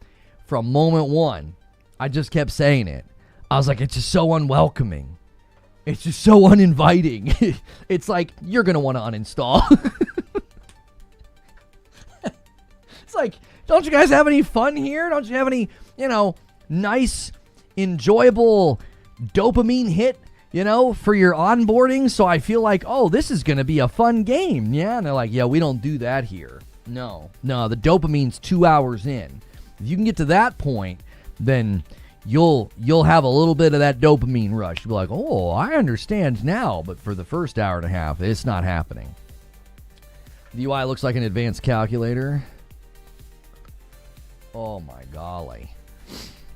from moment one, I just kept saying it. I was like, it's just so unwelcoming. It's just so uninviting. It's like, you're going to want to uninstall. It's like, don't you guys have any fun here? Don't you have any, you know, nice, enjoyable dopamine hit, you know, for your onboarding? So I feel like, oh, this is going to be a fun game. Yeah. And they're like, yeah, we don't do that here. No, the dopamine's 2 hours in. If you can get to that point, then you'll have a little bit of that dopamine rush. You'll be like, oh, I understand now. But for the first hour and a half, it's not happening. The UI looks like an advanced calculator. Oh, my golly.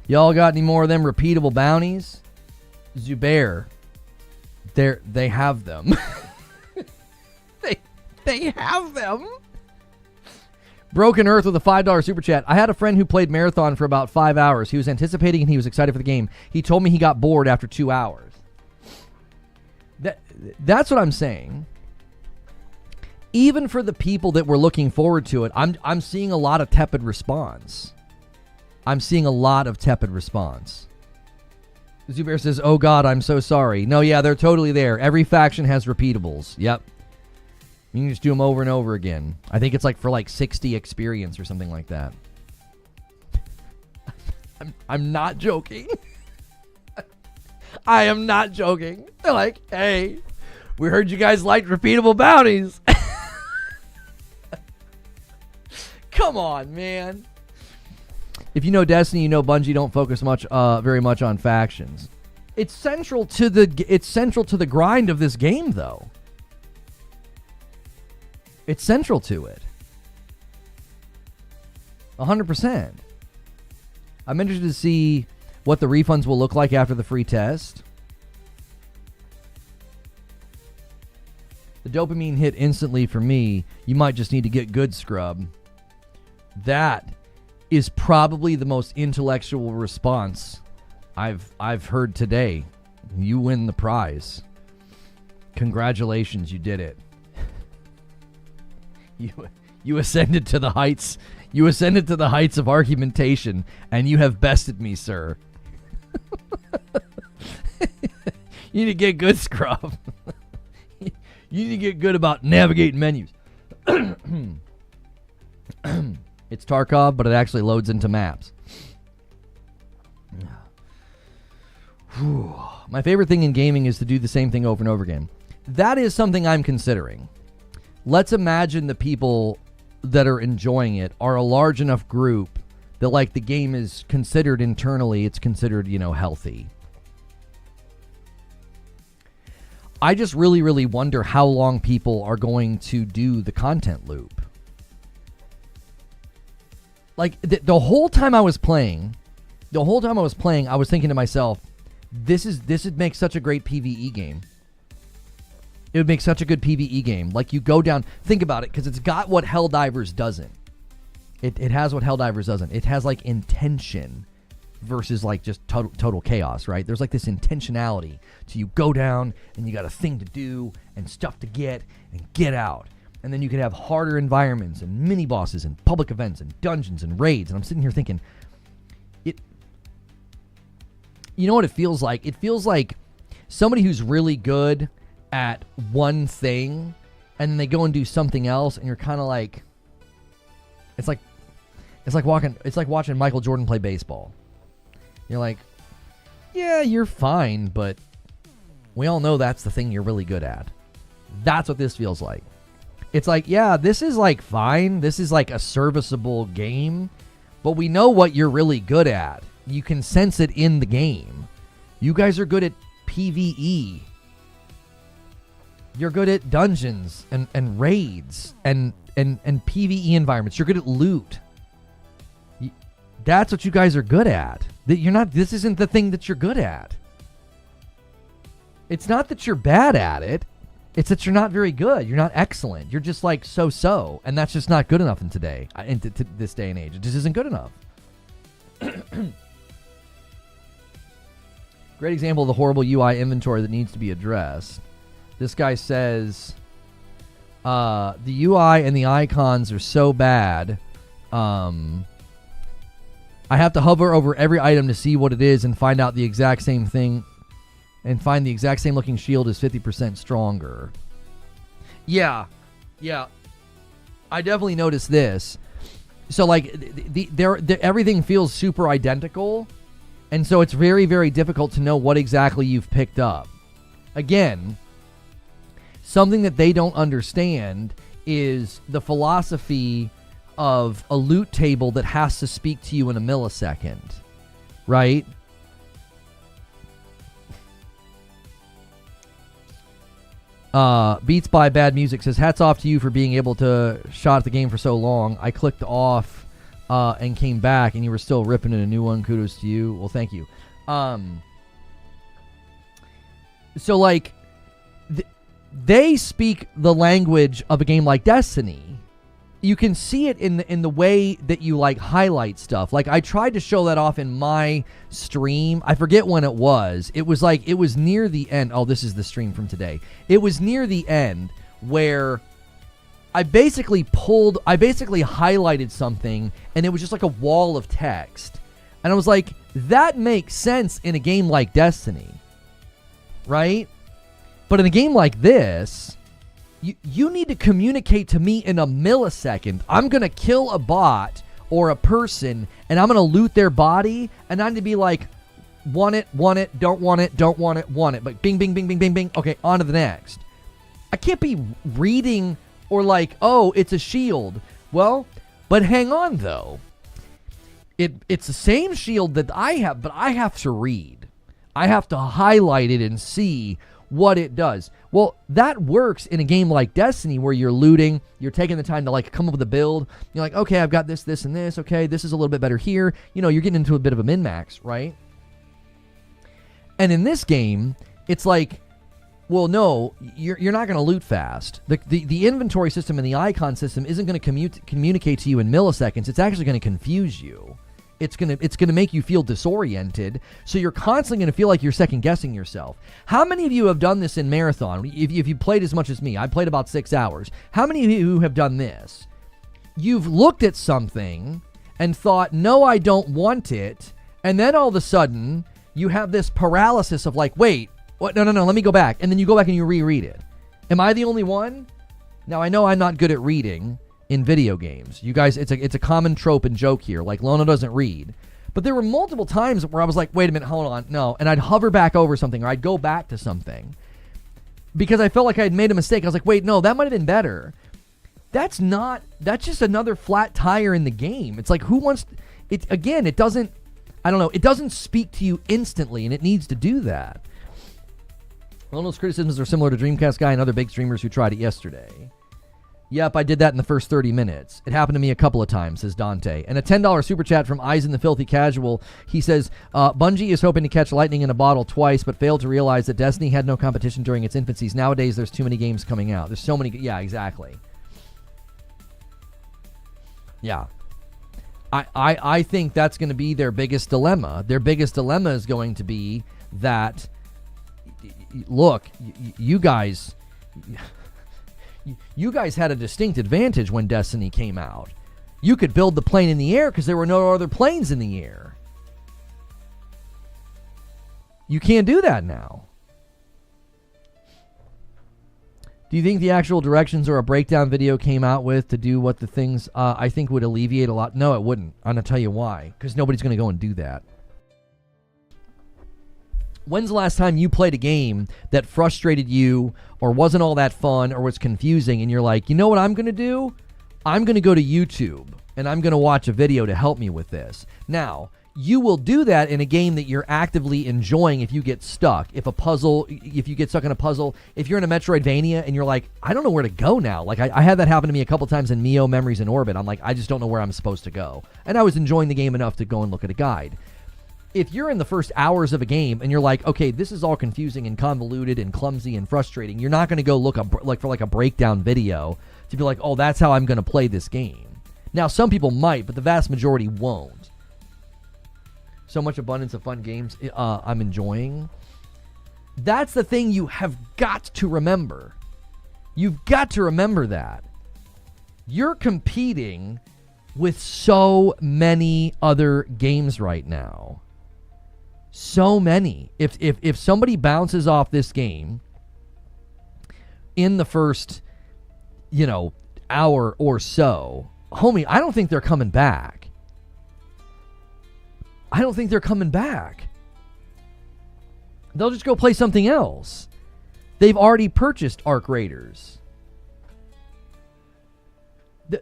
Y'all got any more of them repeatable bounties? Zubair, they have them. they have them. Broken Earth with a $5 super chat. I had a friend who played Marathon for about 5 hours. He was anticipating and he was excited for the game. He told me he got bored after 2 hours. That's what I'm saying. Even for the people that were looking forward to it, I'm seeing a lot of tepid response. Zubair says, oh God, I'm so sorry. No, yeah, they're totally there. Every faction has repeatables. Yep. You can just do them over and over again. I think it's like for like 60 experience or something like that. I'm not joking. I am not joking. They're like, hey, we heard you guys liked repeatable bounties. Come on, man. If you know Destiny, you know Bungie don't focus very much on factions. It's central to the grind of this game, though. It's central to it. 100%. I'm interested to see what the refunds will look like after the free test. The dopamine hit instantly for me. You might just need to get good, scrub. That is probably the most intellectual response I've heard today. You win the prize. Congratulations, you did it. You ascended to the heights. You ascended to the heights of argumentation, and you have bested me, sir. You need to get good, scrub. You need to get good about navigating menus. It's Tarkov, but it actually loads into maps. My favorite thing in gaming is to do the same thing over and over again. That is something I'm considering. Let's imagine the people that are enjoying it are a large enough group that, like, the game is considered internally, it's considered, healthy. I just really, really wonder how long people are going to do the content loop. Like, the whole time I was playing, I was thinking to myself, this would make such a great PvE game. It would make such a good PvE game. Like, you go down, think about it, because it's got what Helldivers doesn't. It has what Helldivers doesn't. It has, like, intention versus, like, just total chaos, right? There's, like, this intentionality to you go down, and you got a thing to do, and stuff to get, and get out. And then you could have harder environments, and mini-bosses, and public events, and dungeons, and raids. And I'm sitting here thinking, you know what it feels like? It feels like somebody who's really good at one thing, and then they go and do something else, and you're kind of like, it's like watching Michael Jordan play baseball. You're like, yeah, you're fine, but we all know that's the thing you're really good at. That's what this feels like. It's like, yeah, this is like fine. This is like a serviceable game, but we know what you're really good at. You can sense it in the game. You guys are good at PvE. You're good at dungeons and raids and PvE environments. You're good at loot. That's what you guys are good at. This isn't the thing that you're good at. It's not that you're bad at it. It's that you're not very good. You're not excellent. You're just like so, and that's just not good enough in this day and age. It just isn't good enough. Great example of the horrible UI inventory that needs to be addressed. This guy says, the UI and the icons are so bad. I have to hover over every item to see what it is and find out the exact same thing, and find the exact same looking shield is 50% stronger. Yeah. I definitely noticed this. So, like, everything feels super identical, and so it's very, very difficult to know what exactly you've picked up. Again, something that they don't understand is the philosophy of a loot table that has to speak to you in a millisecond, right? Beats by Bad Music says, hats off to you for being able to shot at the game for so long. I clicked off and came back, and you were still ripping in a new one. Kudos to you. Well, thank you. So, like, they speak the language of a game like Destiny. You can see it in the way that you, like, highlight stuff. Like, I tried to show that off in my stream. I forget when it was. It was like, it was near the end. Oh, this is the stream from today. It was near the end where I basically highlighted something, and it was just like a wall of text. And I was like, that makes sense in a game like Destiny, right? But in a game like this, you need to communicate to me in a millisecond. I'm going to kill a bot or a person, and I'm going to loot their body, and I need to be like, want it, don't want it, don't want it, want it. But bing, bing, bing, bing, bing, bing. Okay, on to the next. I can't be reading or like, oh, it's a shield. Well, but hang on, though. It's the same shield that I have, but I have to read. I have to highlight it and see what it does. Well, that works in a game like Destiny where you're looting, you're taking the time to like come up with a build. You're like, okay, I've got this, this, and this. Okay, this is a little bit better here. You know, you're getting into a bit of a min-max, right? And in this game, it's like, well, no, you're not going to loot fast. The inventory system and the icon system isn't going to communicate to you in milliseconds. It's actually going to confuse you. It's gonna make you feel disoriented, so you're constantly gonna feel like you're second guessing yourself. How many of you have done this in Marathon? If you played as much as me, I played about 6 hours. How many of you have done this? You've looked at something and thought, no, I don't want it, and then all of a sudden you have this paralysis of like, wait, what? No, let me go back, and then you go back and you reread it. Am I the only one? Now I know I'm not good at reading in video games. You guys, it's a common trope and joke here. Like, Lono doesn't read. But there were multiple times where I was like, wait a minute, hold on, no. And I'd hover back over something, or I'd go back to something. Because I felt like I had made a mistake. I was like, wait, no, that might have been better. That's just another flat tire in the game. It's like, who wants... It again, it doesn't... I don't know. It doesn't speak to you instantly, and it needs to do that. Lono's criticisms are similar to Dreamcast Guy and other big streamers who tried it yesterday. Yep, I did that in the first 30 minutes. It happened to me a couple of times, says Dante. And a $10 super chat from Eyes in the Filthy Casual. He says, Bungie is hoping to catch lightning in a bottle twice, but failed to realize that Destiny had no competition during its infancies. Nowadays, there's too many games coming out. There's so many... Yeah, exactly. Yeah. I think that's going to be their biggest dilemma. Their biggest dilemma is going to be that, look, you guys... You guys had a distinct advantage when Destiny came out. You could build the plane in the air because there were no other planes in the air. You can't do that now. Do you think the actual directions or a breakdown video came out with to do what the things I think would alleviate a lot? No, it wouldn't. I'm going to tell you why. Because nobody's going to go and do that. When's the last time you played a game that frustrated you or wasn't all that fun or was confusing and you're like, you know what I'm going to do? I'm going to go to YouTube and I'm going to watch a video to help me with this. Now, you will do that in a game that you're actively enjoying if you get stuck. If you get stuck in a puzzle, if you're in a Metroidvania and you're like, I don't know where to go now. Like I had that happen to me a couple times in Mio Memories in Orbit. I'm like, I just don't know where I'm supposed to go. And I was enjoying the game enough to go and look at a guide. If you're in the first hours of a game and you're like, okay, this is all confusing and convoluted and clumsy and frustrating, you're not going to go look up for a breakdown video to be like, oh, that's how I'm going to play this game. Now, some people might, but the vast majority won't. So much abundance of fun games I'm enjoying. That's the thing you have got to remember. You've got to remember that. You're competing with so many other games right now. So many. If somebody bounces off this game in the first, hour or so, homie, I don't think they're coming back. They'll just go play something else. They've already purchased Arc Raiders. The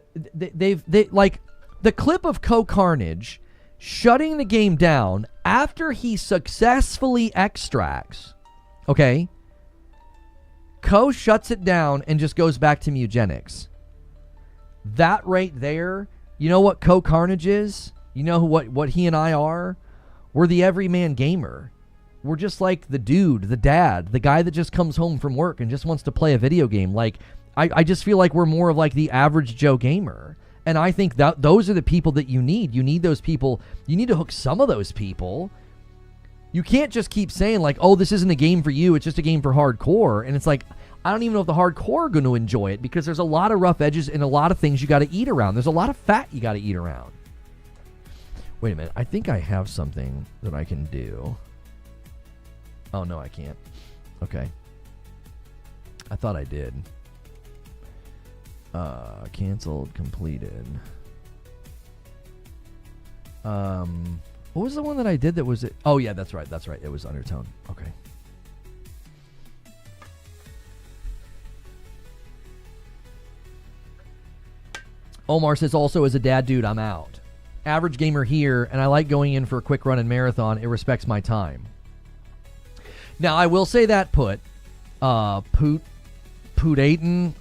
clip of Co Carnage shutting the game down after he successfully extracts. Okay? Co shuts it down and just goes back to Mugenics. That right there, You know what Co-Carnage is? You know what he and I are? We're the everyman gamer. We're just like the dude, the dad, the guy that just comes home from work and just wants to play a video game. Like, I just feel like we're more of like the average Joe gamer. And I think that those are the people that you need. You need those people. You need to hook some of those people. You can't just keep saying like, oh, this isn't a game for you. It's just a game for hardcore. And it's like, I don't even know if the hardcore are going to enjoy it, because there's a lot of rough edges and a lot of things you got to eat around. There's a lot of fat you got to eat around. Wait a minute. I think I have something that I can do. Oh, no, I can't. Okay. I thought I did. Canceled, completed. What was the one that I did that was it? Oh, yeah, that's right. That's right. It was Undertone. Okay. Omar says, also, as a dad dude, I'm out. Average gamer here, and I like going in for a quick run and marathon. It respects my time. Now, I will say that Put-Aten,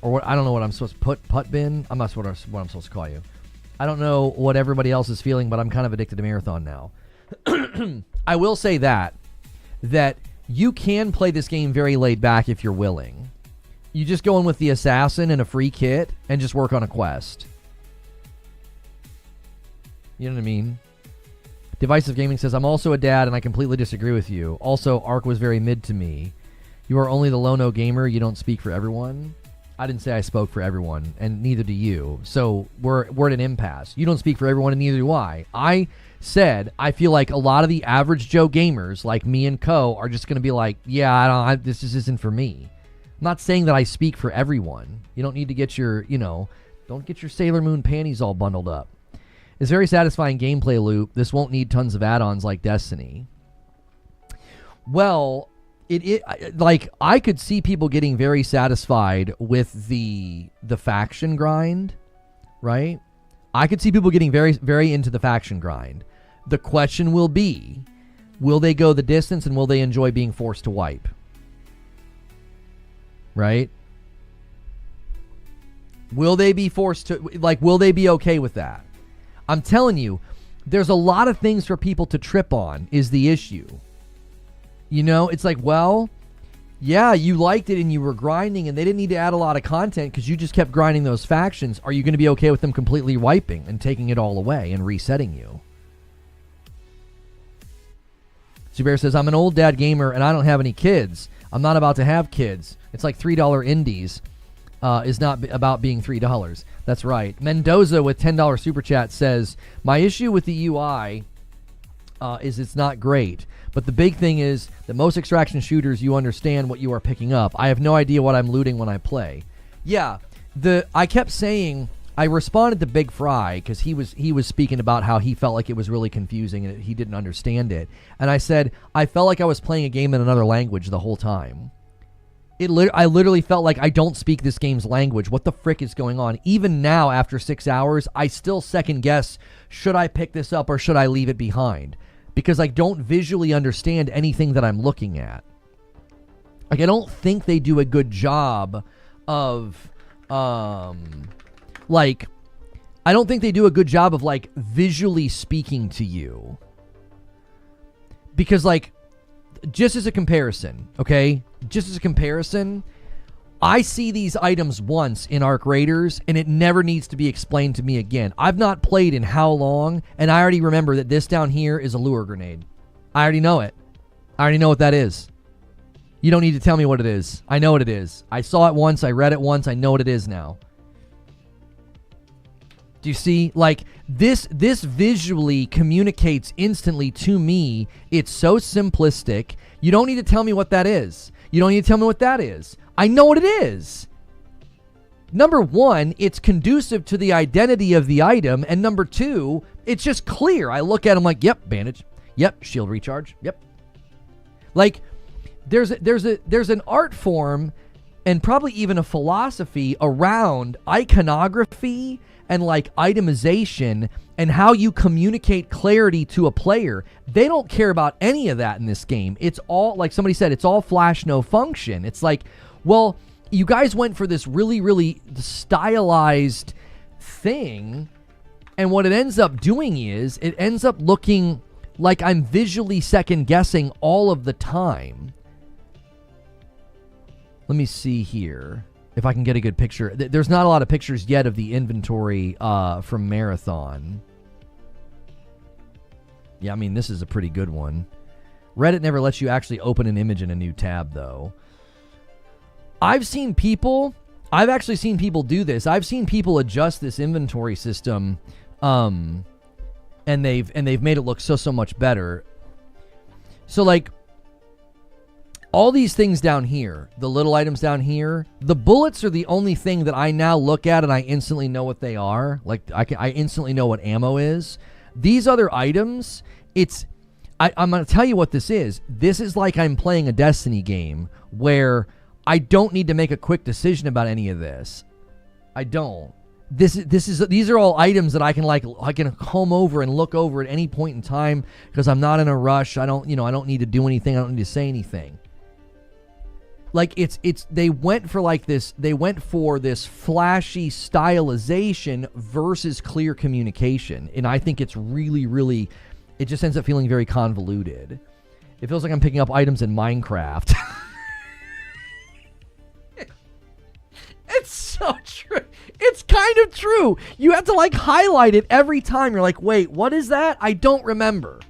or what, I don't know what I'm supposed to Put-Bin. I'm not sure what I'm supposed to call you. I don't know what everybody else is feeling, but I'm kind of addicted to marathon now. I will say that you can play this game very laid back if you're willing. You just go in with the assassin and a free kit and just work on a quest. You know what I mean? Divisive Gaming says, I'm also a dad and I completely disagree with you. Also, Ark was very mid to me. You are only the low-no gamer. You don't speak for everyone. I didn't say I spoke for everyone, and neither do you. So we're at an impasse. You don't speak for everyone, and neither do I. I said I feel like a lot of the average Joe gamers, like me and Co, are just going to be like, yeah, this just isn't for me. I'm not saying that I speak for everyone. You don't need to get your, don't get your Sailor Moon panties all bundled up. It's a very satisfying gameplay loop. This won't need tons of add-ons like Destiny. Well, like, I could see people getting very satisfied with the faction grind, right? I could see people getting very, very into the faction grind. The question will be, will they go the distance and will they enjoy being forced to wipe? Right? Will they be forced to, like, will they be okay with that? I'm telling you, there's a lot of things for people to trip on is the issue. It's like, well, yeah, you liked it and you were grinding and they didn't need to add a lot of content because you just kept grinding those factions. Are you going to be okay with them completely wiping and taking it all away and resetting you? Zubair says, I'm an old dad gamer and I don't have any kids. I'm not about to have kids. It's like $3 indies. Is not about being $3. That's right. Mendoza with $10 super chat says, my issue with the UI is it's not great. But the big thing is that most extraction shooters, you understand what you are picking up. I have no idea what I'm looting when I play. Yeah, I kept saying, I responded to Big Fry because he was speaking about how he felt like it was really confusing and he didn't understand it. And I said, I felt like I was playing a game in another language the whole time. I literally felt like I don't speak this game's language. What the frick is going on? Even now, after 6 hours, I still second guess, should I pick this up or should I leave it behind? Because I don't visually understand anything that I'm looking at. Like, I don't think they do a good job of, I don't think they do a good job of, like, visually speaking to you. Because, like, just as a comparison, okay? Just as a comparison, I see these items once in Arc Raiders, and it never needs to be explained to me again. I've not played in how long, and I already remember that this down here is a lure grenade. I already know it. I already know what that is. You don't need to tell me what it is. I know what it is. I saw it once. I read it once. I know what it is now. Do you see? Like, this visually communicates instantly to me. It's so simplistic. You don't need to tell me what that is. You don't need to tell me what that is. I know what it is. Number one, it's conducive to the identity of the item. And number two, it's just clear. I look at them like, yep, bandage. Yep, shield recharge. Yep. Like, there's an art form and probably even a philosophy around iconography and like itemization and how you communicate clarity to a player. They don't care about any of that in this game. It's all, like somebody said, it's all flash, no function. It's like, well, you guys went for this really, really stylized thing, And what it ends up doing is it ends up looking like I'm visually second guessing all of the time. Let me see here if I can get a good picture. There's not a lot of pictures yet of the inventory from Marathon. Yeah, I mean, this is a pretty good one. Reddit never lets you actually open an image in a new tab, though. I've actually seen people do this. I've seen people adjust this inventory system, and they've made it look so much better. So, like, all these things down here, the little items down here, the bullets are the only thing that I now look at and I instantly know what they are. Like, I instantly know what ammo is. These other items, I'm going to tell you what this is. This is like I'm playing a Destiny game where I don't need to make a quick decision about any of this. I don't. These are all items that I can comb over and look over at any point in time because I'm not in a rush. I don't need to do anything. I don't need to say anything. Like they went for this flashy stylization versus clear communication. And I think it's really, it just ends up feeling very convoluted. It feels like I'm picking up items in Minecraft. It's so true. It's kind of true. You have to like highlight it every time. You're like, wait, what is that? I don't remember.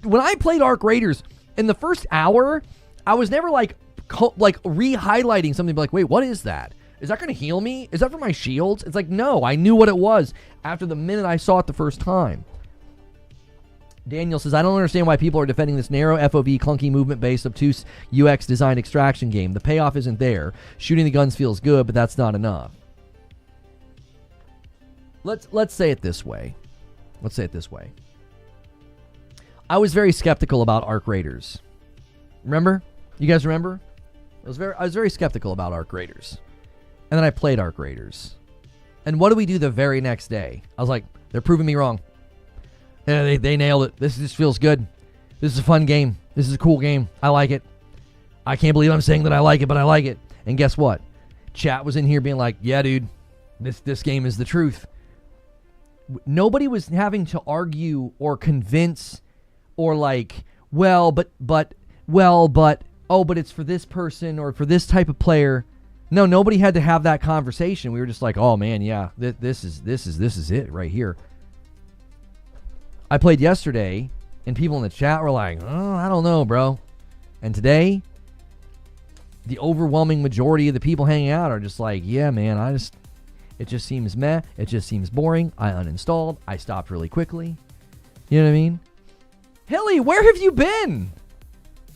When I played Arc Raiders, in the first hour, I was never like re-highlighting something, be like, wait, what is that? Is that going to heal me? Is that for my shields? It's like, no, I knew what it was after the minute I saw it the first time. Daniel says, I don't understand why people are defending this narrow FOV, clunky movement-based, obtuse UX-designed extraction game. The payoff isn't there. Shooting the guns feels good, but that's not enough. Let's say it this way. I was very skeptical about Arc Raiders. Remember? You guys remember? I was very skeptical about Arc Raiders. And then I played Arc Raiders. And what do we do the very next day? I was like, they're proving me wrong. Yeah, they nailed it. This feels good. This is a fun game. This is a cool game. I like it. I can't believe I'm saying that I like it, but I like it. And guess what? Chat was in here being like, yeah, dude, this game is the truth. Nobody was having to argue or convince or like, but it's for this person or for this type of player. No, nobody had to have that conversation. We were just like, oh man, yeah, this is it right here. I played yesterday, and people in the chat were like, oh, I don't know, bro. And today, the overwhelming majority of the people hanging out are just like, yeah, man, it just seems meh. It just seems boring. I uninstalled. I stopped really quickly. You know what I mean? Hilly, where have you been?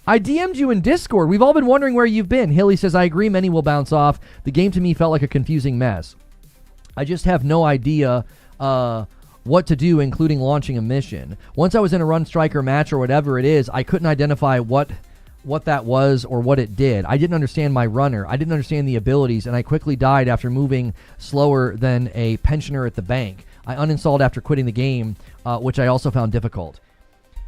I DM'd you in Discord. We've all been wondering where you've been. Hilly says, I agree, many will bounce off. The game to me felt like a confusing mess. I just have no idea, what to do, including launching a mission. Once I was in a run striker match or whatever it is, I couldn't identify what that was or what it did. I didn't understand my runner. I didn't understand the abilities, and I quickly died after moving slower than a pensioner at the bank. I uninstalled after quitting the game, which I also found difficult.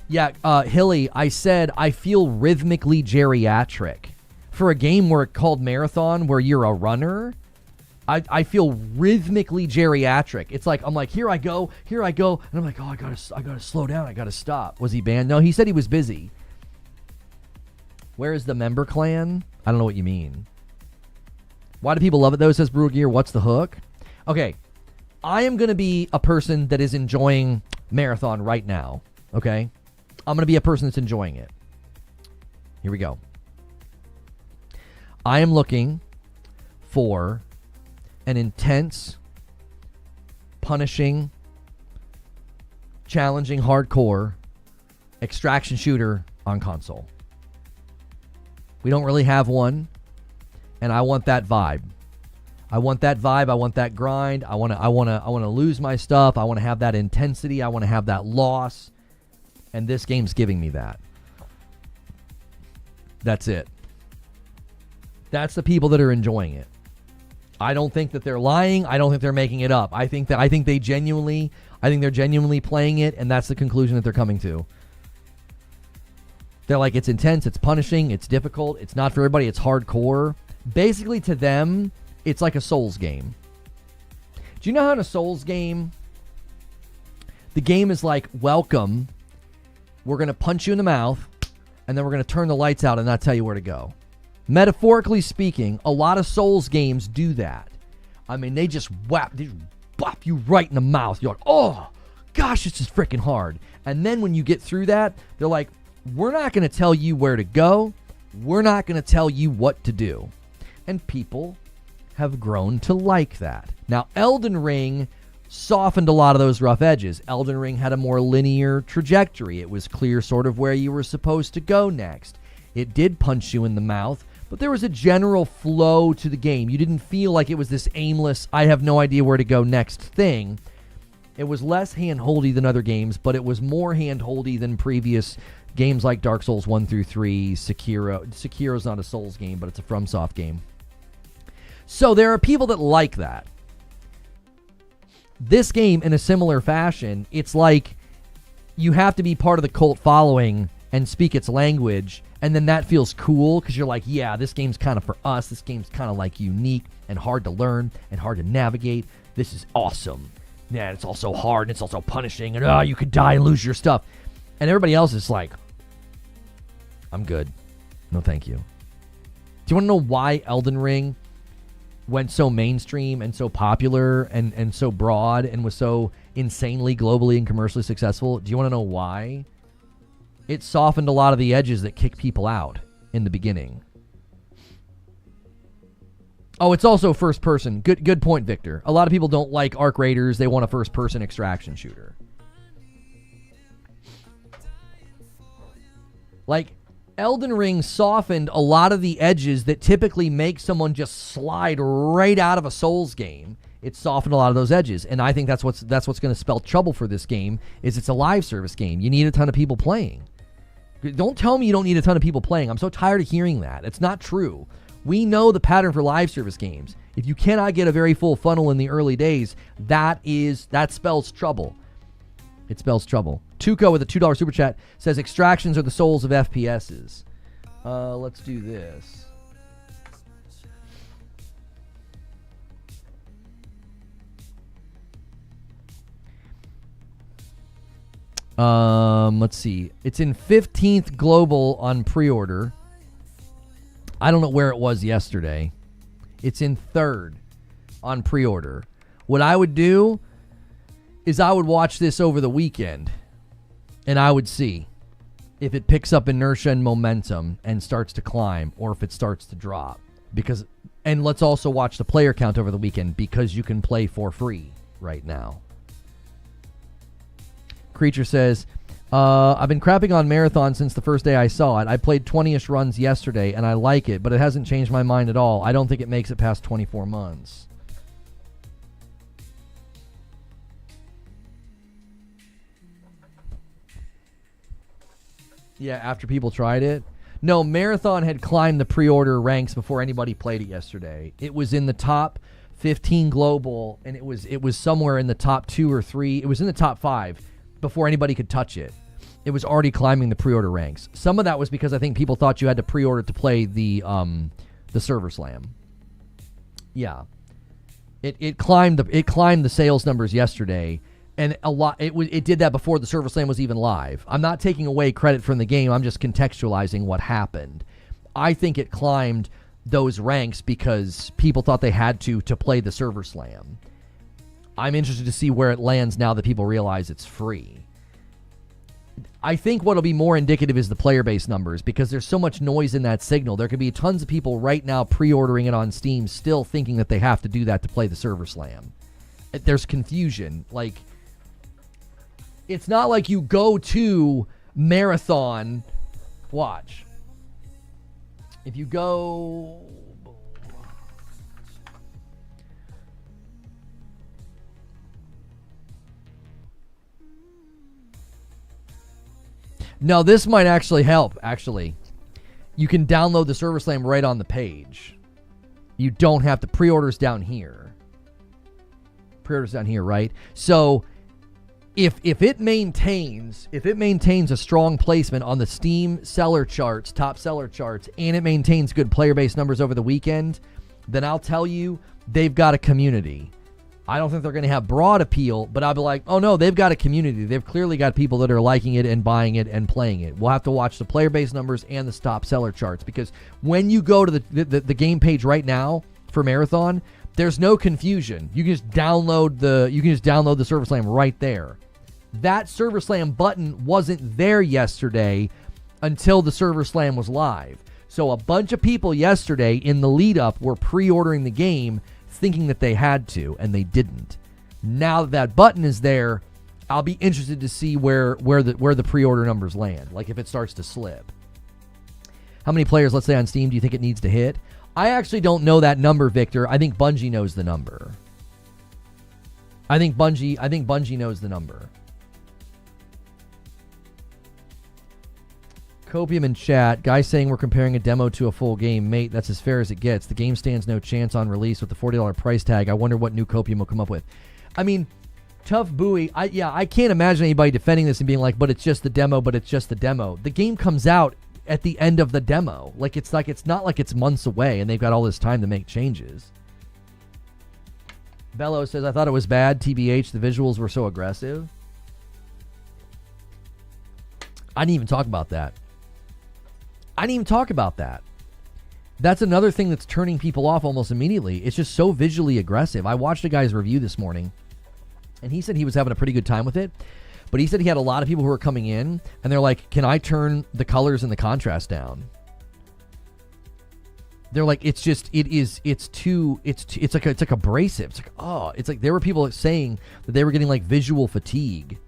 Yeah, Hilly, I said I feel rhythmically geriatric. For a game called Marathon, where you're a runner, I feel rhythmically geriatric. It's like, I'm like, here I go. And I'm like, oh, I gotta slow down. I gotta stop. Was he banned? No, he said he was busy. Where is the member clan? I don't know what you mean. Why do people love it though? Says Brew Gear. What's the hook? Okay. I am going to be a person that is enjoying Marathon right now. Okay. I'm going to be a person that's enjoying it. Here we go. I am looking for an intense, punishing, challenging, hardcore extraction shooter on console. We don't really have one, and I want that vibe. I want that grind. I want to lose my stuff. I want to have that intensity. I want to have that loss, and this game's giving me that. That's it. That's the people that are enjoying it. I don't think that they're lying. I don't think they're making it up. I think they're genuinely playing it, and that's the conclusion that they're coming to. They're like, it's intense, it's punishing, it's difficult, it's not for everybody, it's hardcore. Basically, to them, it's like a Souls game. Do you know how in a Souls game, The game is like, welcome, we're going to punch you in the mouth, and then we're going to turn the lights out and not tell you where to go. Metaphorically speaking, a lot of Souls games do that. I mean, they just whap you right in the mouth. You're like, oh, gosh, this is freaking hard. And then when you get through that, they're like, we're not going to tell you where to go. We're not going to tell you what to do. And people have grown to like that. Now, Elden Ring softened a lot of those rough edges. Elden Ring had a more linear trajectory. It was clear sort of where you were supposed to go next. It did punch you in the mouth, but there was a general flow to the game. You didn't feel like it was this aimless, I have no idea where to go next thing. It was less hand-holdy than other games, but it was more hand-holdy than previous games like Dark Souls 1 through 3, Sekiro. Sekiro's not a Souls game, but it's a FromSoft game. So there are people that like that. This game, in a similar fashion, it's like you have to be part of the cult following and speak its language, and then that feels cool because you're like, yeah, this game's kind of for us. This game's kind of like unique and hard to learn and hard to navigate. This is awesome. Yeah, it's also hard and it's also punishing, and you could die and lose your stuff. And everybody else is like, I'm good. No, thank you. Do you want to know why Elden Ring went so mainstream and so popular and so broad and was so insanely globally and commercially successful? Do you want to know why? It softened a lot of the edges that kick people out in the beginning. Oh, it's also first person. Good point, Victor. A lot of people don't like Arc Raiders. They want a first person extraction shooter. Like, Elden Ring softened a lot of the edges that typically make someone just slide right out of a Souls game. It softened a lot of those edges, and I think that's what's going to spell trouble for this game. Is it's a live service game. You need a ton of people playing. Don't tell me you don't need a ton of people playing. I'm so tired of hearing that. It's not true. We know the pattern for live service games. If you cannot get a very full funnel in the early days, that spells trouble. It spells trouble. Tuco with a $2 super chat says extractions are the souls of FPSs. Let's do this. Let's see. It's in 15th global on pre-order. I don't know where it was yesterday. It's in 3rd on pre-order. What I would do is I would watch this over the weekend, and I would see if it picks up inertia and momentum and starts to climb, or if it starts to drop. And let's also watch the player count over the weekend, because you can play for free right now. Creature says, I've been crapping on Marathon since the first day I saw it. I played 20-ish runs yesterday, and I like it, but it hasn't changed my mind at all. I don't think it makes it past 24 months. Yeah, after people tried it. No, Marathon had climbed the pre-order ranks before anybody played it yesterday. It was in the top 15 global, and it was somewhere in the top 2 or 3. It was in the top 5 before anybody could touch it. It was already climbing the pre-order ranks. Some of that was because I think people thought you had to pre-order to play the server slam. Yeah, it climbed the sales numbers yesterday. And a lot, it did that before the server slam was even live. I'm not taking away credit from the game. I'm just contextualizing what happened. I think it climbed those ranks because people thought they had to play the server slam. I'm interested to see where it lands now that people realize it's free. I think what'll be more indicative is the player base numbers, because there's so much noise in that signal. There could be tons of people right now pre-ordering it on Steam still thinking that they have to do that to play the server slam. There's confusion. Like, it's not like you go to Marathon. Watch. If you go... No, this might actually help, actually. You can download the server slam right on the page. You don't have to. Pre-orders down here. Pre-orders down here, right? So... If it maintains a strong placement on the Steam seller charts, top seller charts, and it maintains good player base numbers over the weekend, then I'll tell you they've got a community. I don't think they're going to have broad appeal, but I'll be like, oh no, they've got a community. They've clearly got people that are liking it and buying it and playing it. We'll have to watch the player base numbers and the top seller charts, because when you go to the game page right now for Marathon, there's no confusion. You can just download the Server Slam right there. That Server Slam button wasn't there yesterday until the Server Slam was live. So a bunch of people yesterday in the lead up were pre-ordering the game thinking that they had to, and they didn't. Now that that button is there, I'll be interested to see where the pre-order numbers land, like if it starts to slip. How many players, let's say on Steam, do you think it needs to hit? I actually don't know that number, Victor. I think Bungie knows the number. I think Bungie knows the number. Copium in chat. Guy saying we're comparing a demo to a full game. Mate, that's as fair as it gets. The game stands no chance on release with the $40 price tag. I wonder what new Copium will come up with. I mean, Tough Buoy, I can't imagine anybody defending this and being like, but it's just the demo, but it's just the demo. The game comes out at the end of the demo. It's not like it's months away and they've got all this time to make changes. Bello says, I thought it was bad. TBH, the visuals were so aggressive. I didn't even talk about that. That's another thing that's turning people off almost immediately. It's just so visually aggressive. I watched a guy's review this morning, and he said he was having a pretty good time with it, but he said he had a lot of people who were coming in, and they're like, can I turn the colors and the contrast down? They're like, it's like abrasive. It's like there were people saying that they were getting like visual fatigue.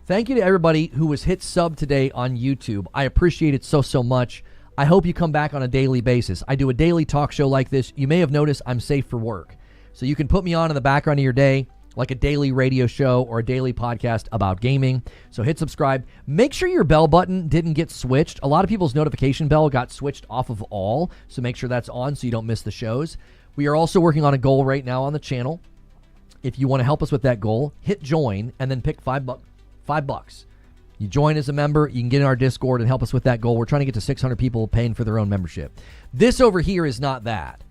Thank you to everybody who was hit sub today on YouTube. I appreciate it so much. I hope you come back on a daily basis. I do a daily talk show like this. You may have noticed I'm safe for work. So you can put me on in the background of your day, like a daily radio show or a daily podcast about gaming. So hit subscribe. Make sure your bell button didn't get switched. A lot of people's notification bell got switched off of all. So make sure that's on so you don't miss the shows. We are also working on a goal right now on the channel. If you want to help us with that goal, hit join and then pick $5. You join as a member, you can get in our Discord and help us with that goal. We're trying to get to 600 people paying for their own membership. This over here is not that.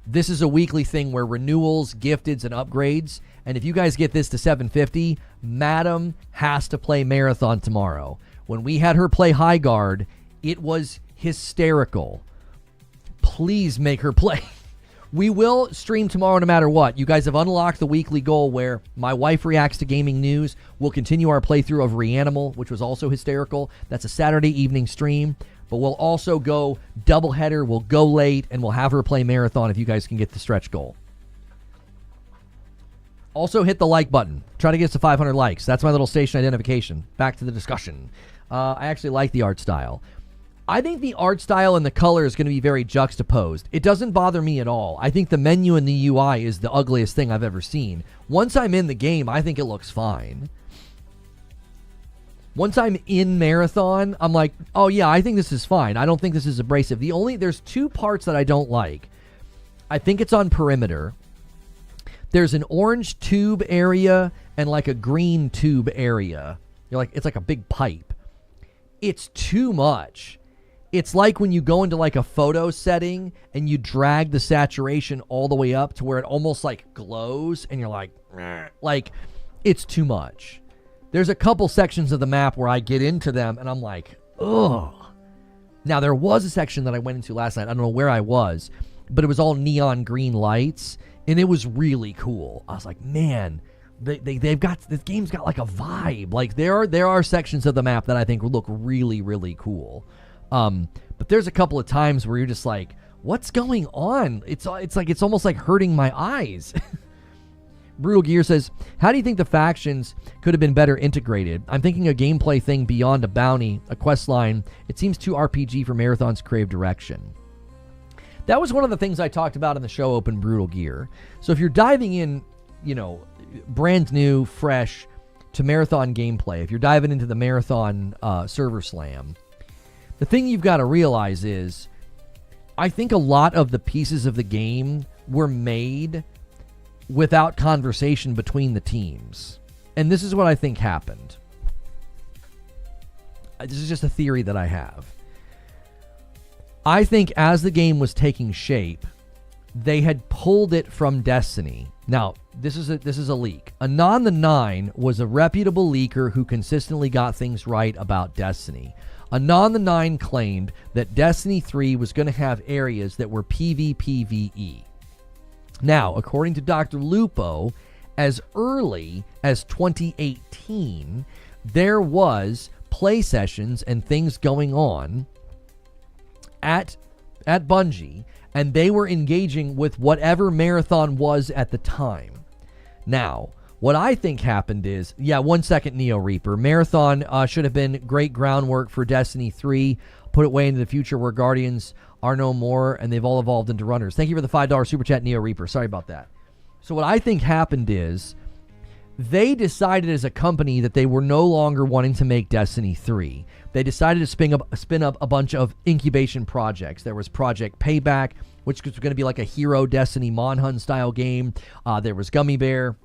This is a weekly thing where renewals, gifteds, and upgrades. And if you guys get this to 750, Madam has to play Marathon tomorrow. When we had her play High Guard, it was hysterical. Please make her play. We will stream tomorrow no matter what. You guys have unlocked the weekly goal where my wife reacts to gaming news. We'll continue our playthrough of Reanimal, which was also hysterical. That's a Saturday evening stream. But we'll also go doubleheader. We'll go late, and we'll have her play Marathon if you guys can get the stretch goal. Also hit the like button. Try to get us to 500 likes. That's my little station identification. Back to the discussion. I actually like the art style. I think the art style and the color is going to be very juxtaposed. It doesn't bother me at all. I think the menu and the UI is the ugliest thing I've ever seen. Once I'm in the game, I think it looks fine. Once I'm in Marathon, I'm like, oh yeah, I think this is fine. I don't think this is abrasive. There's two parts that I don't like. I think it's on perimeter. There's an orange tube area and like a green tube area. It's like a big pipe. It's too much. It's like when you go into like a photo setting and you drag the saturation all the way up to where it almost like glows and you're like it's too much. There's a couple sections of the map where I get into them and I'm like, ugh. Now there was a section that I went into last night. I don't know where I was, but it was all neon green lights and it was really cool. I was like, man, they've got, this game's got like a vibe. Like there are sections of the map that I think look really, really cool. But there's a couple of times where you're just like, what's going on? It's almost like hurting my eyes. Brutal Gear says, how do you think the factions could have been better integrated? I'm thinking a gameplay thing beyond a bounty, a quest line. It seems too RPG for Marathon's creative direction. That was one of the things I talked about in the show Open Brutal Gear. So if you're diving in, brand new, fresh to Marathon gameplay, if you're diving into the Marathon server slam, the thing you've got to realize is I think a lot of the pieces of the game were made without conversation between the teams. And this is what I think happened. This is just a theory that I have. I think as the game was taking shape, they had pulled it from Destiny. Now, this is a leak. Anon the Nine was a reputable leaker who consistently got things right about Destiny. Anon the Nine claimed that Destiny 3 was going to have areas that were PvPvE. Now, according to Dr. Lupo, as early as 2018, there was play sessions and things going on at Bungie, and they were engaging with whatever Marathon was at the time. Now, what I think happened is, 1 second, Neo Reaper. Marathon should have been great groundwork for Destiny 3. Put it way into the future where Guardians are no more, and they've all evolved into runners. Thank you for the $5 super chat, Neo Reaper. Sorry about that. So what I think happened is, they decided as a company that they were no longer wanting to make Destiny 3. They decided to spin up a bunch of incubation projects. There was Project Payback, which was going to be like a hero Destiny Monhunt style game. There was Gummy Bear.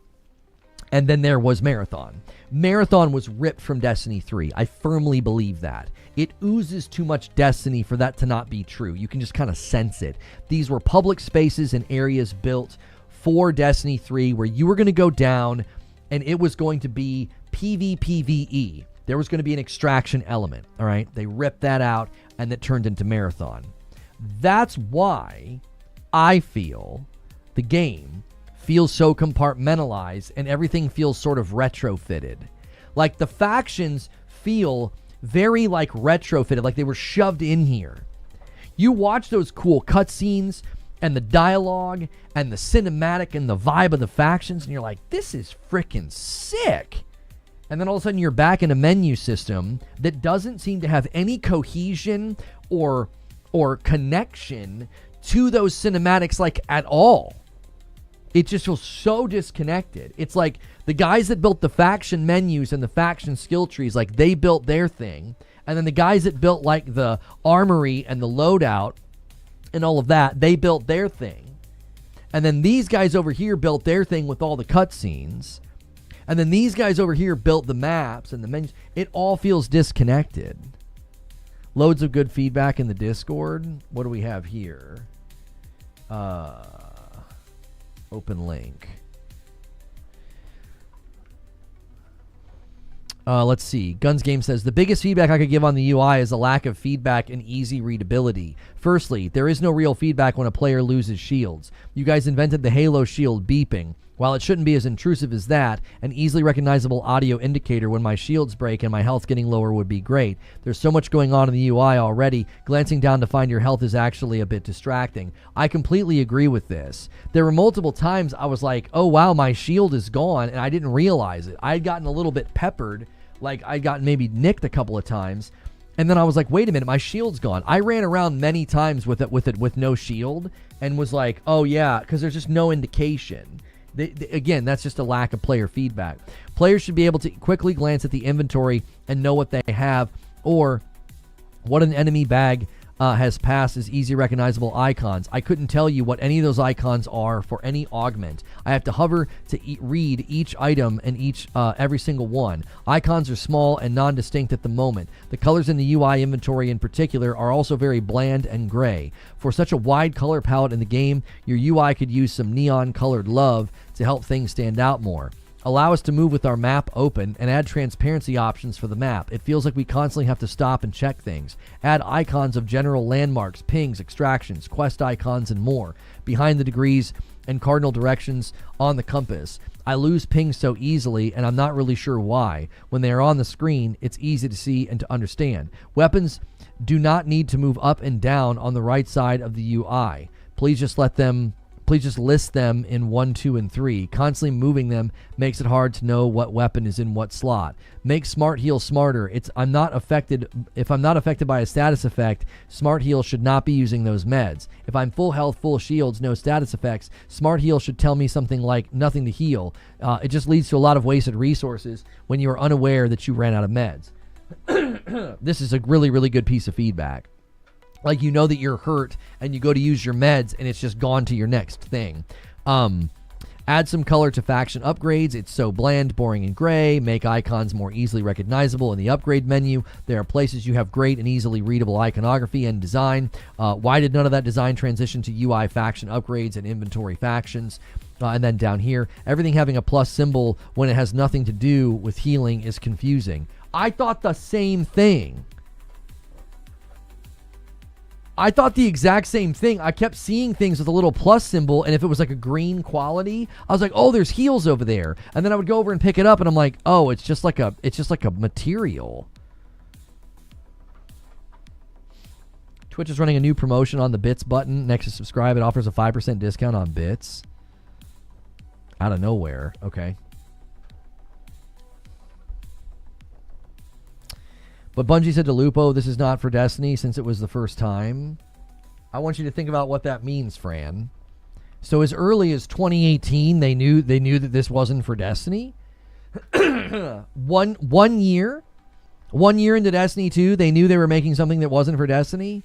And then there was Marathon. Marathon was ripped from Destiny 3. I firmly believe that. It oozes too much Destiny for that to not be true. You can just kind of sense it. These were public spaces and areas built for Destiny 3 where you were going to go down and it was going to be PvPvE. There was going to be an extraction element, all right? They ripped that out, and that turned into Marathon. That's why I feel the game feels so compartmentalized, and everything feels sort of retrofitted. Like, the factions feel very, like, retrofitted, like they were shoved in here. You watch those cool cutscenes, and the dialogue, and the cinematic, and the vibe of the factions, and you're like, this is freaking sick. And then all of a sudden you're back in a menu system that doesn't seem to have any cohesion or connection to those cinematics, like, at all. It just feels so disconnected. It's like the guys that built the faction menus and the faction skill trees, like, they built their thing. And then the guys that built, like, the armory and the loadout and all of that, they built their thing. And then these guys over here built their thing with all the cutscenes. And then these guys over here built the maps and the menus. It all feels disconnected. Loads of good feedback in the Discord. What do we have here? Open link. Let's see. Guns Game says, the biggest feedback I could give on the UI is a lack of feedback and easy readability. Firstly, there is no real feedback when a player loses shields. You guys invented the Halo shield beeping. While it shouldn't be as intrusive as that, an easily recognizable audio indicator when my shields break and my health getting lower would be great. There's so much going on in the UI already. Glancing down to find your health is actually a bit distracting. I completely agree with this. There were multiple times I was like, oh wow, my shield is gone, and I didn't realize it. I had gotten a little bit peppered, like I'd gotten maybe nicked a couple of times, and then I was like, wait a minute, my shield's gone. I ran around many times with it with no shield, and was like, oh yeah, because there's just no indication. Again, that's just a lack of player feedback. Players should be able to quickly glance at the inventory and know what they have, or what an enemy bag has passed as easy recognizable icons. I couldn't tell you what any of those icons are for any augment. I have to hover to read each item and every single one. Icons are small and non-distinct at the moment. The colors in the UI inventory in particular are also very bland and gray. For such a wide color palette in the game, your UI could use some neon colored love to help things stand out more. Allow us to move with our map open and add transparency options for the map. It feels like we constantly have to stop and check things. Add icons of general landmarks, pings, extractions, quest icons, and more. Behind the degrees and cardinal directions on the compass. I lose pings so easily, and I'm not really sure why. When they are on the screen, it's easy to see and to understand. Weapons do not need to move up and down on the right side of the UI. Please just list them in 1, 2, and 3. Constantly moving them makes it hard to know what weapon is in what slot. Make Smart Heal smarter. If I'm not affected by a status effect, Smart Heal should not be using those meds. If I'm full health, full shields, no status effects, Smart Heal should tell me something like nothing to heal. It just leads to a lot of wasted resources when you are unaware that you ran out of meds. This is a really, really good piece of feedback. Like, you know that you're hurt and you go to use your meds and it's just gone to your next thing. Add some color to faction upgrades. It's so bland, boring, and gray. Make icons more easily recognizable in the upgrade menu. There are places you have great and easily readable iconography and design. Why did none of that design transition to UI faction upgrades and inventory factions? And then down here, everything having a plus symbol when it has nothing to do with healing is confusing. I thought the same thing. I thought the exact same thing. I kept seeing things with a little plus symbol, and if it was like a green quality, I was like, "Oh, there's heals over there." And then I would go over and pick it up, and I'm like, "Oh, it's just like a material." Twitch is running a new promotion on the bits button next to subscribe. It offers a 5% discount on bits. Out of nowhere. Okay. But Bungie said to Lupo, this is not for Destiny since it was the first time. I want you to think about what that means, Fran. So as early as 2018, they knew that this wasn't for Destiny. one year into Destiny 2, they knew they were making something that wasn't for Destiny.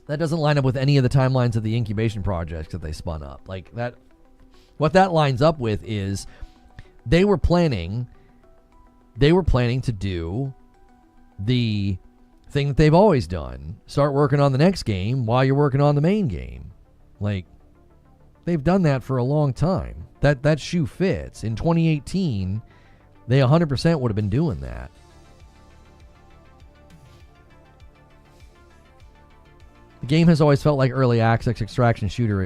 That doesn't line up with any of the timelines of the incubation projects that they spun up. Like that, what that lines up with is they were planning to do the thing that they've always done. Start working on the next game while you're working on the main game. Like, they've done that for a long time. That shoe fits. In 2018, they 100% would have been doing that. The game has always felt like early access extraction shooter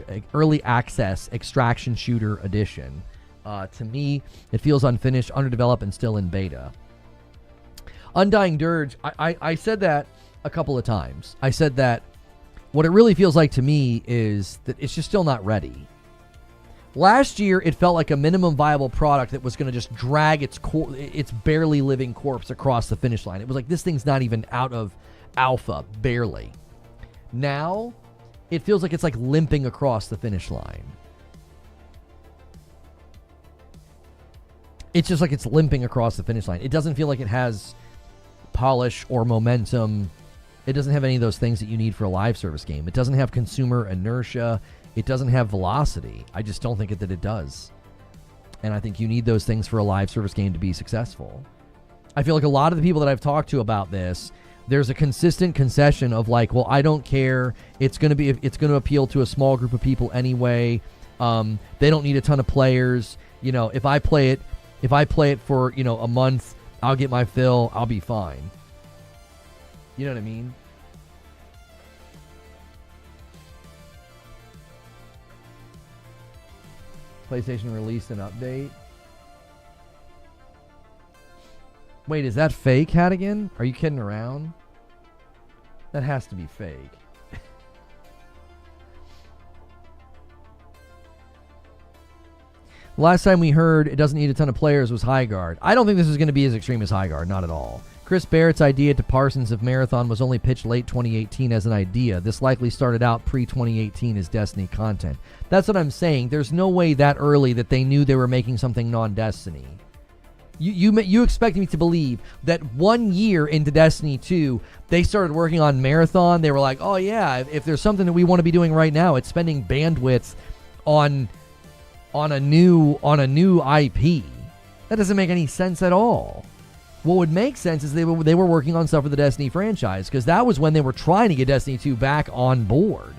edition. To me, it feels unfinished, underdeveloped, and still in beta. Undying Dirge, I said that a couple of times. I said that what it really feels like to me is that it's just still not ready. Last year, it felt like a minimum viable product that was going to just drag its barely living corpse across the finish line. It was like, this thing's not even out of alpha, barely. Now, it feels like it's like limping across the finish line. It's just like it's limping across the finish line. It doesn't feel like it has polish or momentum. It doesn't have any of those things that you need for a live service game. It doesn't have consumer inertia. It doesn't have velocity. I just don't think that it does. And I think you need those things for a live service game to be successful. I feel like a lot of the people that I've talked to about this, there's a consistent concession of like, well, I don't care. It's going to appeal to a small group of people anyway. They don't need a ton of players. You know, if I play it for, you know, a month, I'll get my fill. I'll be fine. You know what I mean? PlayStation released an update. Wait, is that fake, Hattigan? Are you kidding around? That has to be fake. Last time we heard it doesn't need a ton of players was High Guard. I don't think this is going to be as extreme as High Guard, not at all. Chris Barrett's idea to Parsons of Marathon was only pitched late 2018 as an idea. This likely started out pre-2018 as Destiny content. That's what I'm saying. There's no way that early that they knew they were making something non-Destiny. You expect me to believe that 1 year into Destiny 2, they started working on Marathon. They were like, oh yeah, if there's something that we want to be doing right now, it's spending bandwidth on a new IP. That doesn't make any sense at all. What would make sense is they were working on stuff for the Destiny franchise, because that was when they were trying to get Destiny 2 back on board.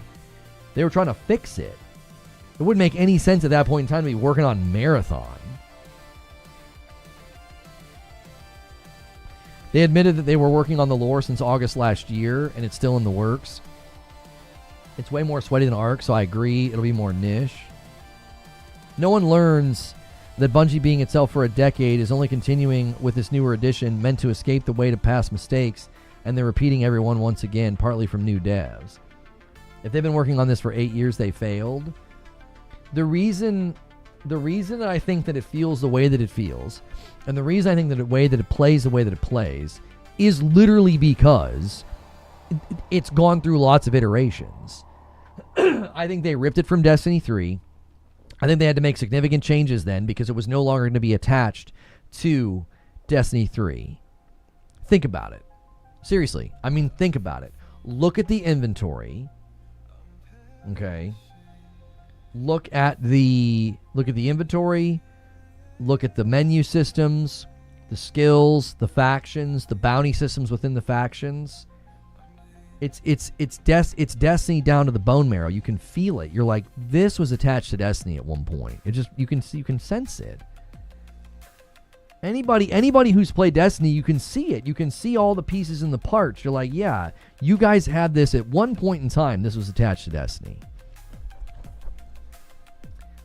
They were trying to fix it. It wouldn't make any sense at that point in time to be working on Marathon. They admitted that they were working on the lore since August last year, and it's still in the works. It's way more sweaty than Ark, so I agree. It'll be more niche. No one learns that Bungie being itself for a decade is only continuing with this newer edition meant to escape the weight of past mistakes, and they're repeating everyone once again, partly from new devs. If they've been working on this for 8 years, they failed. The reason that I think that it feels the way that it feels, and the reason I think that it plays the way that it plays, is literally because it's gone through lots of iterations. I think they ripped it from Destiny 3. I think they had to make significant changes then because it was no longer going to be attached to Destiny 3. Think about it. Seriously. I mean, think about it. Look at the inventory. Okay. look at the inventory, look at the menu systems, the skills, the factions, the bounty systems within the factions. It's Destiny down to the bone marrow. You can feel it. You're like, this was attached to Destiny at one point. It just you can sense it. Anybody who's played Destiny, you can see it. You can see all the pieces and the parts. You're like, yeah, you guys had this at one point in time. This was attached to Destiny.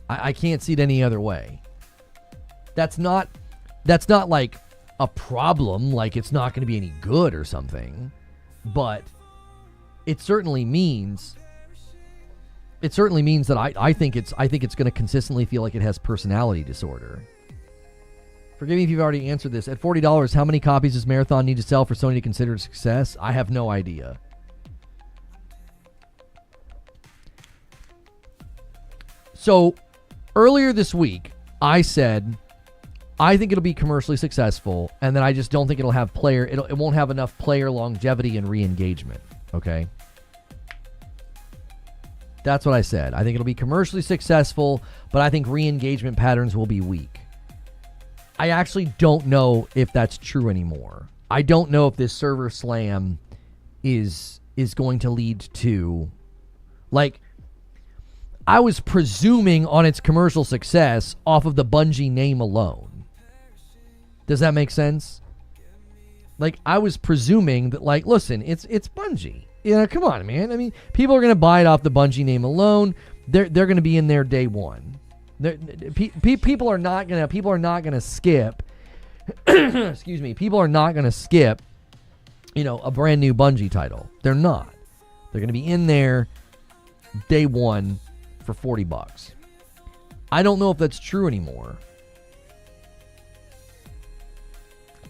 I can't see it any other way. That's not like a problem, like it's not going to be any good or something, but it certainly means that I think it's going to consistently feel like it has personality disorder. Forgive me if you've already answered this. At $40, how many copies does Marathon need to sell for Sony to consider a success? I have no idea. So earlier this week, I said I think it'll be commercially successful, and then I just don't think it'll have it won't have enough player longevity and re-engagement. Okay? That's what I said. I think it'll be commercially successful, but I think re-engagement patterns will be weak. I actually don't know if that's true anymore. I don't know if this server slam is going to lead to, like, I was presuming on its commercial success off of the Bungie name alone. Does that make sense? Like, I was presuming that, like, listen, it's Bungie. You know, come on, man. I mean, people are going to buy it off the Bungie name alone. They're going to be in there day one. People are not going to skip. Excuse me. People are not going to skip, a brand new Bungie title. They're not. They're going to be in there day one for $40. I don't know if that's true anymore.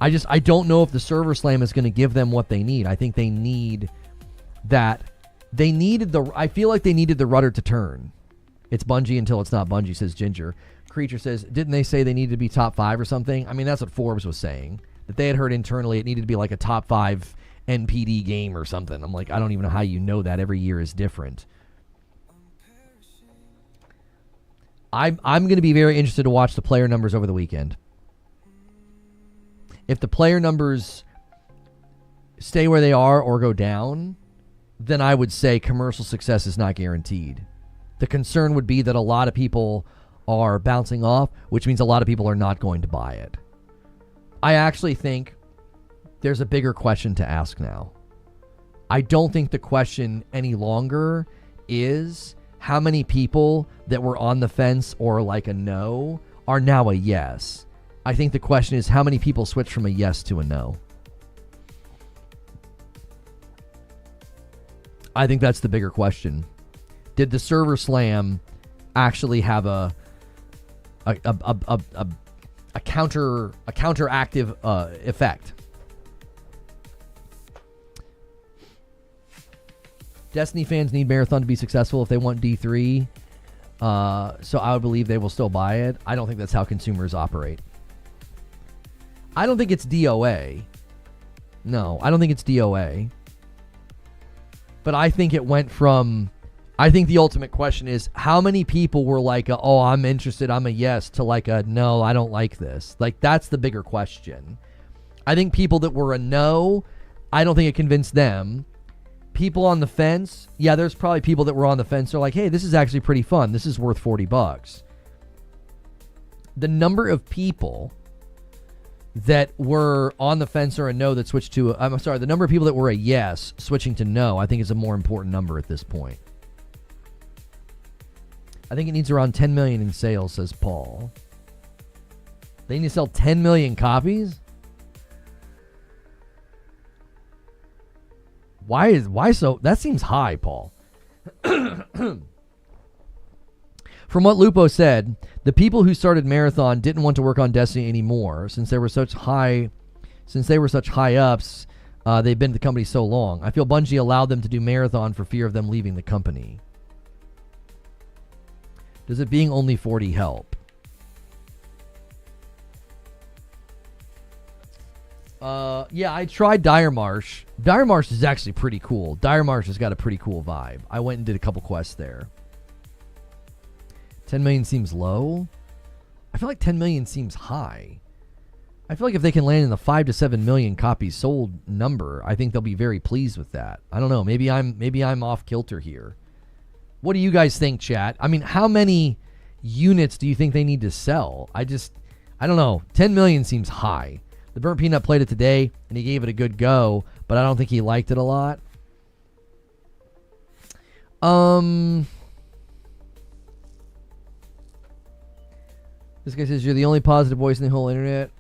I don't know if the server slam is going to give them what they need. I think they need that. I feel like they needed the rudder to turn. It's Bungie until it's not Bungie, says Ginger. Creature says, didn't they say they needed to be top 5 or something? I mean, that's what Forbes was saying. That they had heard internally it needed to be like a top 5 NPD game or something. I'm like, I don't even know how you know that. Every year is different. I'm going to be very interested to watch the player numbers over the weekend. If the player numbers stay where they are or go down, then I would say commercial success is not guaranteed. The concern would be that a lot of people are bouncing off, which means a lot of people are not going to buy it. I actually think there's a bigger question to ask now. I don't think the question any longer is how many people that were on the fence or like a no are now a yes. I think the question is how many people switch from a yes to a no. I think that's the bigger question. Did the server slam actually have a counteractive effect? Destiny fans need Marathon to be successful if they want D3. So I would believe they will still buy it. I don't think that's how consumers operate. I don't think it's DOA. No, I don't think it's DOA. But I think it went from... I think the ultimate question is how many people were like, oh, I'm interested, I'm a yes, to like a no, I don't like this. Like, that's the bigger question. I think people that were a no, I don't think it convinced them. People on the fence, yeah, there's probably people that were on the fence. They're like, hey, this is actually pretty fun. This is worth $40. The number of people that were on the fence or a no that switched to, the number of people that were a yes switching to no, I think is a more important number at this point. I think it needs around 10 million in sales, says Paul. They need to sell 10 million copies? Why so? That seems high, Paul. From what Lupo said, the people who started Marathon didn't want to work on Destiny anymore since they were such high ups. They've been at the company so long. I feel Bungie allowed them to do Marathon for fear of them leaving the company. Does it being only 40 help? Yeah, I tried Dire Marsh. Dire Marsh is actually pretty cool. Dire Marsh has got a pretty cool vibe. I went and did a couple quests there. 10 million seems low. I feel like 10 million seems high. I feel like if they can land in the 5 to 7 million copies sold number, I think they'll be very pleased with that. I don't know. Maybe I'm off kilter here. What do you guys think, chat? I mean, how many units do you think they need to sell? I don't know. 10 million seems high. The Burnt Peanut played it today, and he gave it a good go, but I don't think he liked it a lot. This guy says, you're the only positive voice in the whole internet.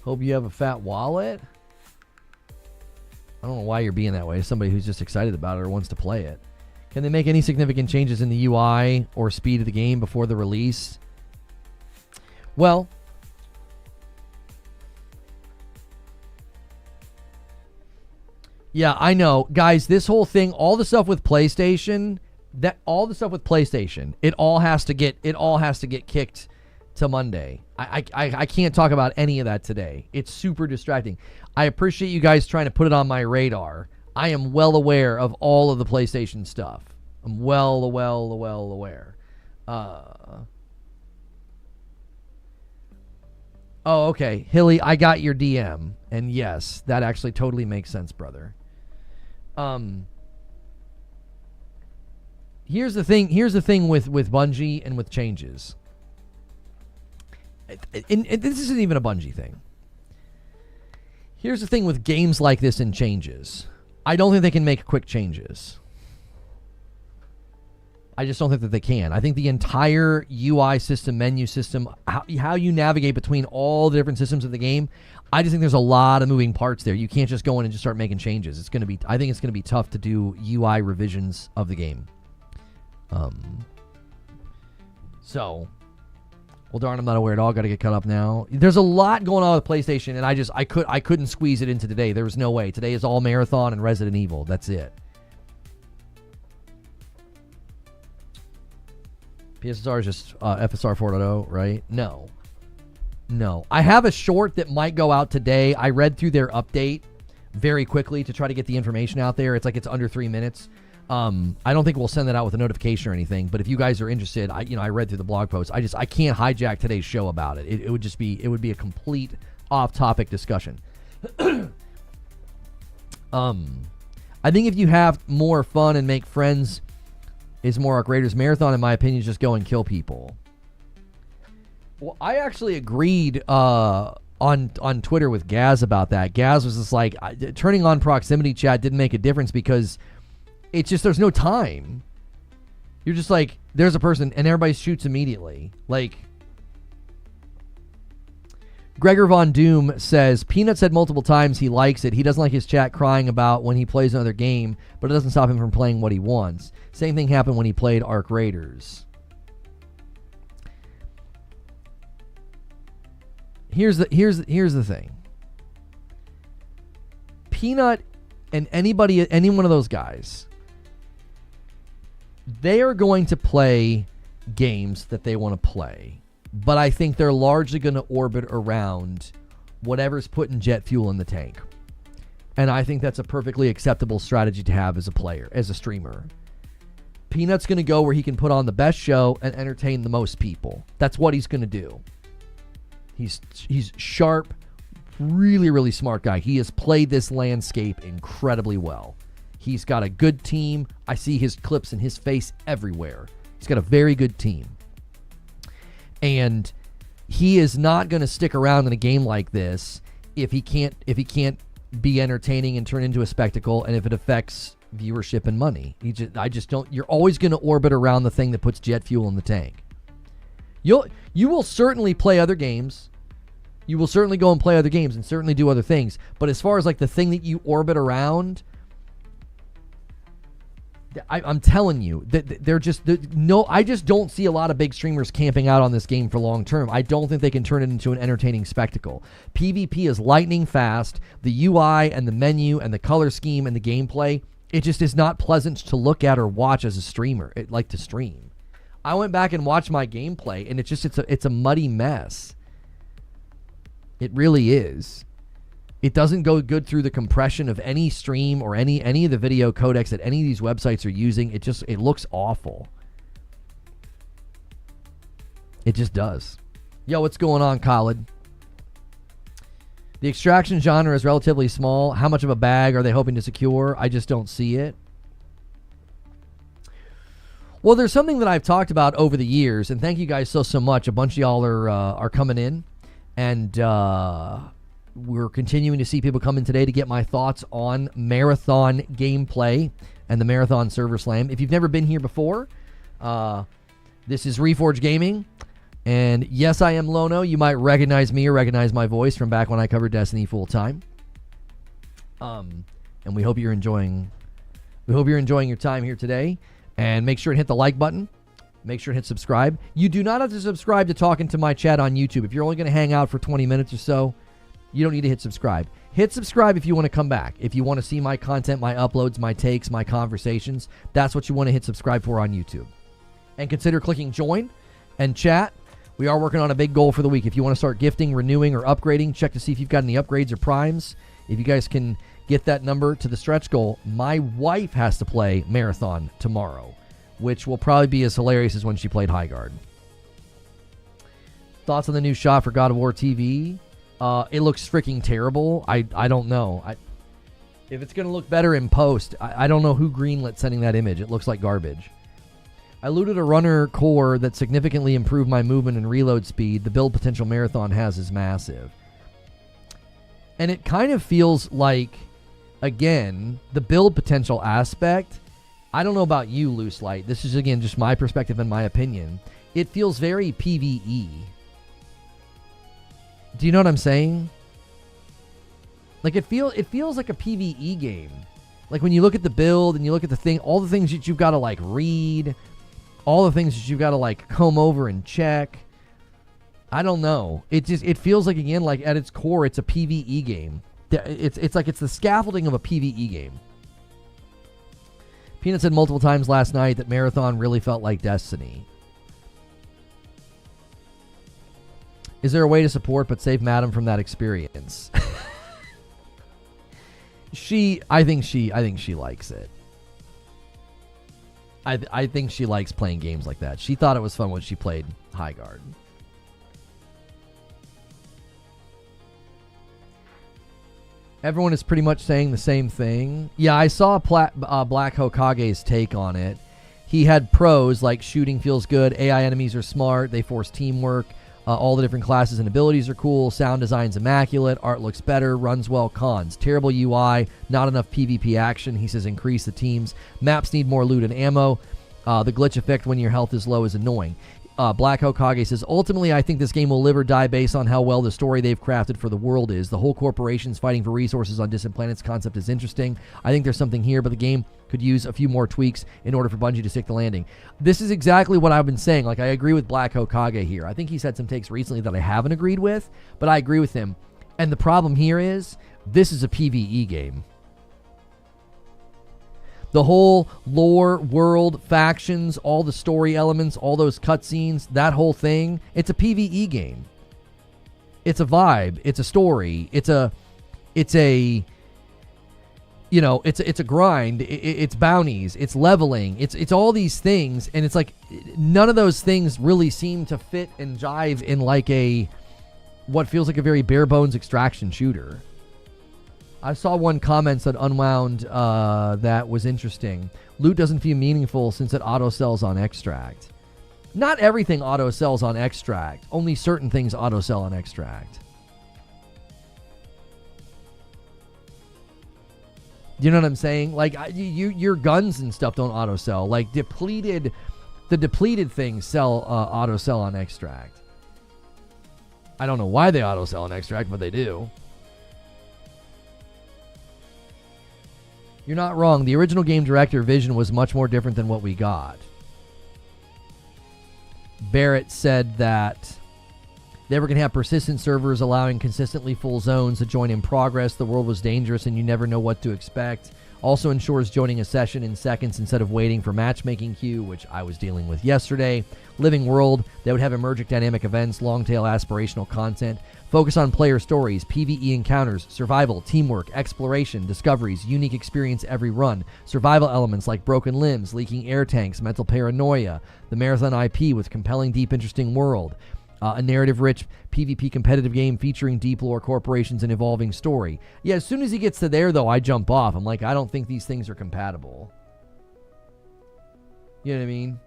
Hope you have a fat wallet. I don't know why you're being that way. Somebody who's just excited about it or wants to play it. Can they make any significant changes in the UI or speed of the game before the release? Well, yeah, I know. Guys, this whole thing, all the stuff with PlayStation, it all has to get kicked to Monday. I can't talk about any of that today. It's super distracting. I appreciate you guys trying to put it on my radar. I am well aware of all of the PlayStation stuff. I'm well aware. Oh, okay. Hilly, I got your DM. And yes, that actually totally makes sense, brother. Here's the thing with Bungie and with changes. And this isn't even a Bungie thing. Here's the thing with games like this and changes. I don't think they can make quick changes. I just don't think that they can. I think the entire UI system, menu system, how you navigate between all the different systems of the game, I just think there's a lot of moving parts there. You can't just go in and just start making changes. I think it's going to be tough to do UI revisions of the game. Well, darn, I'm not aware at all. Got to get cut up now. There's a lot going on with PlayStation, and I couldn't squeeze it into today. There was no way. Today is all Marathon and Resident Evil. That's it. PSSR is just FSR 4.0, right? No. I have a short that might go out today. I read through their update very quickly to try to get the information out there. It's under 3 minutes. I don't think we'll send that out with a notification or anything, but if you guys are interested, I read through the blog post. I can't hijack today's show about it. It would be a complete off-topic discussion. I think if you have more fun and make friends is more Arc Raiders Marathon, in my opinion, is just go and kill people. Well, I actually agreed on Twitter with Gaz about that. Gaz was just like, turning on proximity chat didn't make a difference because it's just there's no time. You're just like, there's a person, and everybody shoots immediately. Like, Gregor Von Doom says, Peanut said multiple times he likes it. He doesn't like his chat crying about when he plays another game, but it doesn't stop him from playing what he wants. Same thing happened when he played Arc Raiders. Here's the thing. Peanut and any one of those guys, they are going to play games that they want to play, but I think they're largely going to orbit around whatever's putting jet fuel in the tank. And I think that's a perfectly acceptable strategy to have as a player, as a streamer. Peanut's going to go where he can put on the best show and entertain the most people. That's what he's going to do. He's sharp, really, really smart guy. He has played this landscape incredibly well. He's got a good team. I see his clips and his face everywhere. He's got a very good team. And he is not going to stick around in a game like this if he can't be entertaining and turn into a spectacle, and if it affects viewership and money. I just don't. You're always going to orbit around the thing that puts jet fuel in the tank. You will certainly play other games. You will certainly go and play other games and certainly do other things. But as far as like the thing that you orbit around, I'm telling you that I just don't see a lot of big streamers camping out on this game for long term. I don't think they can turn it into an entertaining spectacle. PvP is lightning fast. The UI and the menu and the color scheme and the gameplay, it just is not pleasant to look at or watch as a streamer. To stream. I went back and watched my gameplay, and it's a muddy mess. It really is. It doesn't go good through the compression of any stream or any of the video codecs that any of these websites are using. It looks awful. It just does. Yo, what's going on, Khalid? The extraction genre is relatively small. How much of a bag are they hoping to secure? I just don't see it. Well, there's something that I've talked about over the years, and thank you guys so much. A bunch of y'all are coming in, and we're continuing to see people come in today to get my thoughts on Marathon gameplay and the Marathon Server Slam. If you've never been here before, this is Reforge Gaming. And yes, I am Lono. You might recognize me or recognize my voice from back when I covered Destiny full time. And we hope you're enjoying. We hope you're enjoying your time here today. And make sure and hit the like button. Make sure and hit subscribe. You do not have to subscribe to talk into my chat on YouTube. If you're only going to hang out for 20 minutes or so, you don't need to hit subscribe. Hit subscribe if you want to come back. If you want to see my content, my uploads, my takes, my conversations, that's what you want to hit subscribe for on YouTube. And consider clicking join and chat. We are working on a big goal for the week. If you want to start gifting, renewing, or upgrading, check to see if you've got any upgrades or primes. If you guys can get that number to the stretch goal, my wife has to play Marathon tomorrow, which will probably be as hilarious as when she played High Guard. Thoughts on the new shot for God of War TV? It looks freaking terrible. I don't know. If it's going to look better in post, I don't know who greenlit sending that image. It looks like garbage. I looted a runner core that significantly improved my movement and reload speed. The build potential Marathon has is massive. And it kind of feels like, again, the build potential aspect, I don't know about you, Loose Light. This is, again, just my perspective and my opinion. It feels very PvE. Do you know what I'm saying? Like, it feels like a PvE game. Like, when you look at the build and you look at the thing, all the things that you've got to, like, read, all the things that you've got to, like, comb over and check. I don't know. It feels like, again, like, at its core, it's a PvE game. It's like it's the scaffolding of a PvE game. Peanut said multiple times last night that Marathon really felt like Destiny. Is there a way to support but save Madam from that experience? I think she likes it. I think she likes playing games like that. She thought it was fun when she played High Guard. Everyone is pretty much saying the same thing. Yeah, I saw Black Hokage's take on it. He had pros like shooting feels good, AI enemies are smart, they force teamwork, all the different classes and abilities are cool, sound design's immaculate, art looks better, runs well. Cons: terrible UI, not enough PvP action. He says increase the teams. Maps need more loot and ammo. The glitch effect when your health is low is annoying. Black Hokage says, ultimately, I think this game will live or die based on how well the story they've crafted for the world is. The whole corporations fighting for resources on distant planets concept is interesting. I think there's something here, but the game could use a few more tweaks in order for Bungie to stick the landing. This is exactly what I've been saying. Like, I agree with Black Hokage here. I think he's had some takes recently that I haven't agreed with, but I agree with him. And the problem here is, this is a PvE game. The whole lore, world, factions, all the story elements, all those cutscenes, that whole thing, it's a PvE game. It's a vibe. It's a story. It's a grind. It's bounties. It's leveling. It's all these things, and it's like none of those things really seem to fit and jive in like what feels like a very bare bones extraction shooter. I saw one comment that Unwound that was interesting. Loot doesn't feel meaningful since it auto-sells on Extract. Not everything auto-sells on Extract. Only certain things auto-sell on Extract. Do you know what I'm saying? Like, your guns and stuff don't auto-sell. Like, the depleted things sell auto-sell on Extract. I don't know why they auto-sell on Extract, but they do. You're not wrong. The original game director vision was much more different than what we got. Barrett said that they were going to have persistent servers allowing consistently full zones to join in progress. The world was dangerous and you never know what to expect. Also ensures joining a session in seconds instead of waiting for matchmaking queue, which I was dealing with yesterday. Living world that would have emergent dynamic events, long-tail aspirational content. Focus on player stories, PvE encounters, survival, teamwork, exploration, discoveries, unique experience every run. Survival elements like broken limbs, leaking air tanks, mental paranoia. The Marathon IP with compelling, deep, interesting world. A narrative-rich PvP competitive game featuring deep lore, corporations, and evolving story. Yeah, as soon as he gets to there, though, I jump off. I'm like, I don't think these things are compatible. You know what I mean?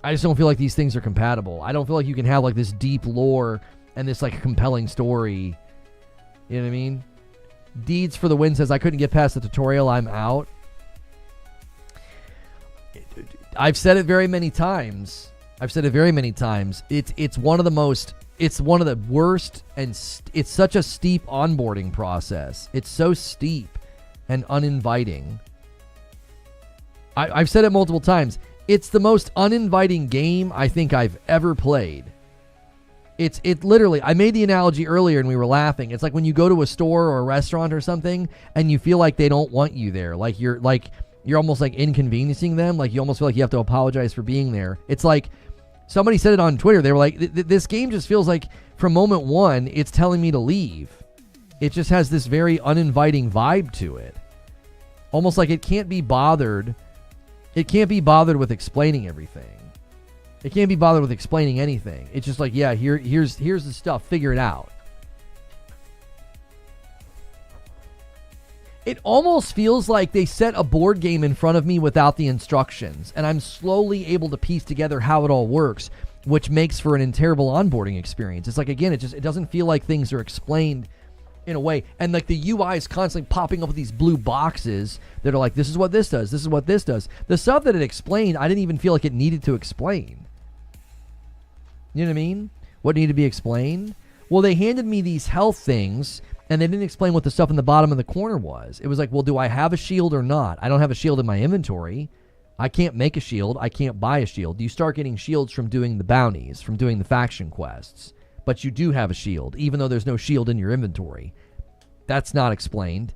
I just don't feel like these things are compatible. I don't feel like you can have, like, this deep lore and this, like, compelling story. You know what I mean? Deeds for the win says, I couldn't get past the tutorial. I'm out. I've said it very many times. It's one of the worst, and it's such a steep onboarding process. It's so steep and uninviting. I've said it multiple times. It's the most uninviting game I think I've ever played. It literally, I made the analogy earlier and we were laughing. It's like when you go to a store or a restaurant or something and you feel like they don't want you there. Like you're almost like inconveniencing them. Like you almost feel like you have to apologize for being there. It's like, somebody said it on Twitter. They were like, this game just feels like from moment one, it's telling me to leave. It just has this very uninviting vibe to it. Almost like it can't be bothered. It can't be bothered with explaining everything. It can't be bothered with explaining anything. It's just like, yeah, here's the stuff. Figure it out. It almost feels like they set a board game in front of me without the instructions, and I'm slowly able to piece together how it all works, which makes for an terrible onboarding experience. It's like, again, it doesn't feel like things are explained in a way, and like the UI is constantly popping up with these blue boxes that are like, this is what this does, this is what this does. The stuff that it explained, I didn't even feel like it needed to explain. You know what I mean? What needed to be explained? Well, they handed me these health things, and they didn't explain what the stuff in the bottom of the corner was. It was like, well, do I have a shield or not? I don't have a shield in my inventory. I can't make a shield. I can't buy a shield. You start getting shields from doing the bounties, from doing the faction quests. But you do have a shield, even though there's no shield in your inventory. That's not explained.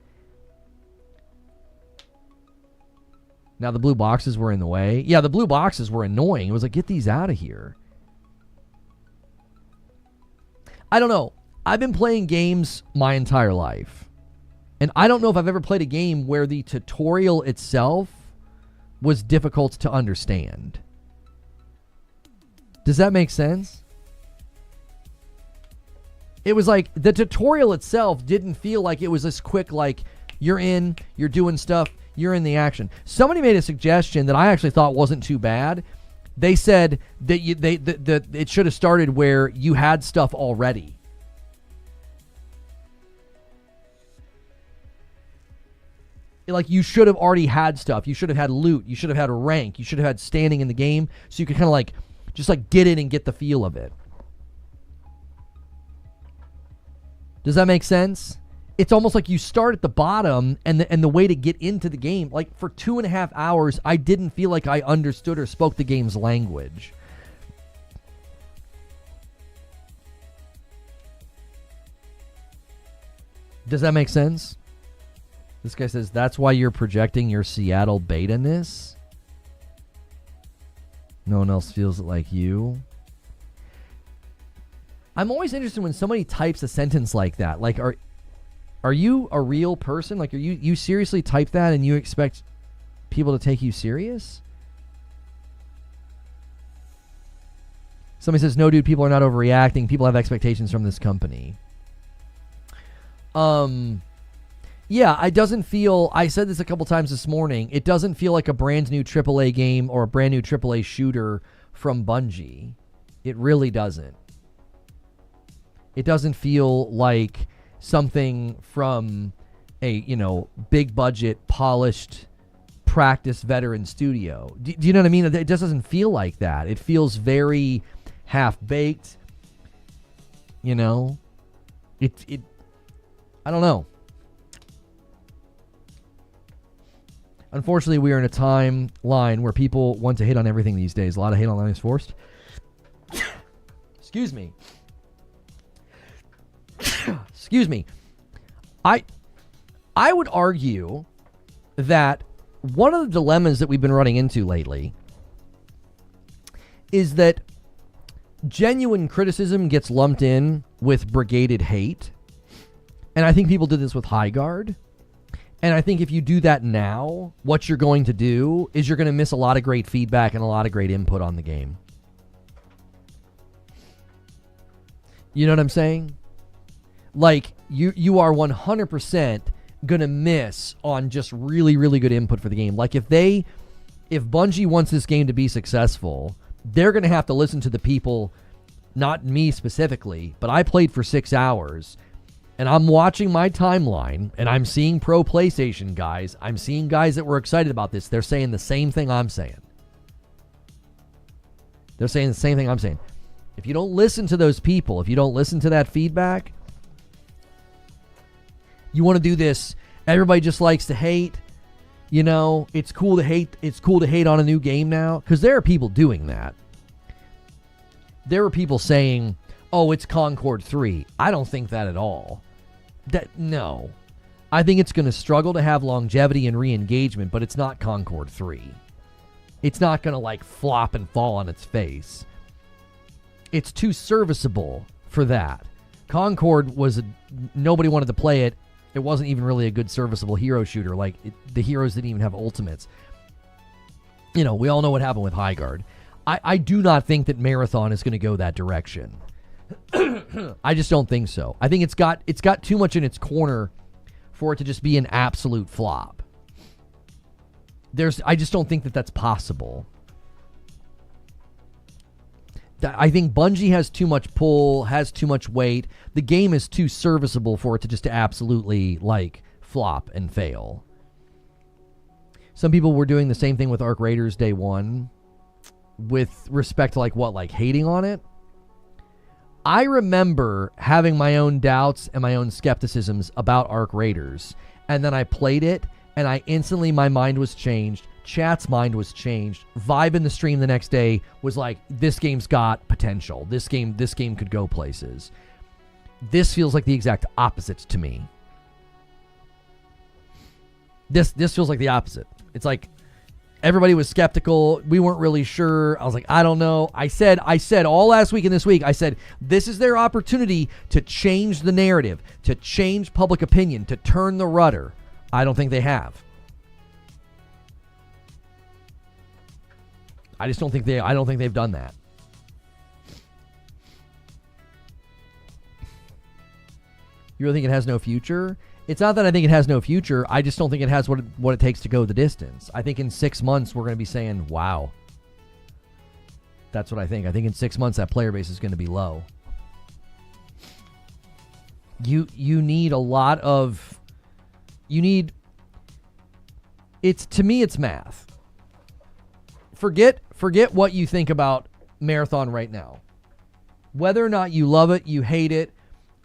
Now, the blue boxes were in the way. Yeah, the blue boxes were annoying. It was like, get these out of here. I don't know. I've been playing games my entire life. And I don't know if I've ever played a game where the tutorial itself was difficult to understand. Does that make sense? It was like the tutorial itself didn't feel like it was this quick, like, you're in, you're doing stuff, you're in the action. Somebody made a suggestion that I actually thought wasn't too bad. They said that it should have started where you had stuff already. Like, you should have already had stuff. You should have had loot. You should have had a rank. You should have had standing in the game, so you could kind of like, just like get in and get the feel of it. Does that make sense? It's almost like you start at the bottom, and the way to get into the game, like for 2.5 hours, I didn't feel like I understood or spoke the game's language. Does that make sense? This guy says, that's why you're projecting your Seattle beta-ness? No one else feels it like you. I'm always interested when somebody types a sentence like that. Like, are you a real person? Like, are you seriously type that and you expect people to take you serious? Somebody says, no, dude, people are not overreacting. People have expectations from this company. Yeah, it doesn't feel, I said this a couple times this morning, it doesn't feel like a brand new AAA game or a brand new AAA shooter from Bungie. It really doesn't. It doesn't feel like something from a, big budget, polished, practiced veteran studio. Do you know what I mean? It just doesn't feel like that. It feels very half-baked, It I don't know. Unfortunately, we are in a timeline where people want to hate on everything these days. A lot of hate online is forced. Excuse me. Excuse me. I would argue that one of the dilemmas that we've been running into lately is that genuine criticism gets lumped in with brigaded hate. And I think people did this with High Guard. And I think if you do that now, what you're going to do is you're going to miss a lot of great feedback and a lot of great input on the game. You know what I'm saying? Like, you are 100% going to miss on just really, really good input for the game. Like, if Bungie wants this game to be successful, they're going to have to listen to the people, not me specifically, but I played for 6 hours. And I'm watching my timeline, and I'm seeing pro PlayStation guys. I'm seeing guys that were excited about this. They're saying the same thing I'm saying. They're saying the same thing I'm saying. If you don't listen to those people, if you don't listen to that feedback, you want to do this. Everybody just likes to hate. You know, it's cool to hate. It's cool to hate on a new game now. Because there are people doing that. There are people saying, oh, it's Concord 3. I don't think that at all. No. I think it's going to struggle to have longevity and re-engagement, but it's not Concord 3. It's not going to like flop and fall on its face. It's too serviceable for that. Concord was nobody wanted to play it. It wasn't even really a good serviceable hero shooter. Like the heroes didn't even have ultimates. You know, we all know what happened with High Guard. I do not think that Marathon is going to go that direction. I just don't think so. I think it's got too much in its corner for it to just be an absolute flop. I just don't think that that's possible. I think Bungie has too much pull, has too much weight. The game is too serviceable for it to just absolutely like flop and fail. Some people were doing the same thing with Arc Raiders Day 1 with respect to like hating on it. I remember having my own doubts and my own skepticisms about Arc Raiders, and then I played it, and my mind was changed. Chat's mind was changed. Vibe in the stream the next day was like, this game's got potential. This game could go places. This feels like the exact opposite to me. This feels like the opposite. It's like everybody was skeptical. We weren't really sure. I was like, I don't know. I said all last week and this week, I said, this is their opportunity to change the narrative, to change public opinion, to turn the rudder. I don't think they have. I don't think they've done that. You really think it has no future? It's not that I think it has no future. I just don't think it has what it takes to go the distance. I think in 6 months, we're going to be saying, wow. That's what I think. I think in 6 months, that player base is going to be low. You need a lot of... To me, it's math. Forget what you think about Marathon right now. Whether or not you love it, you hate it,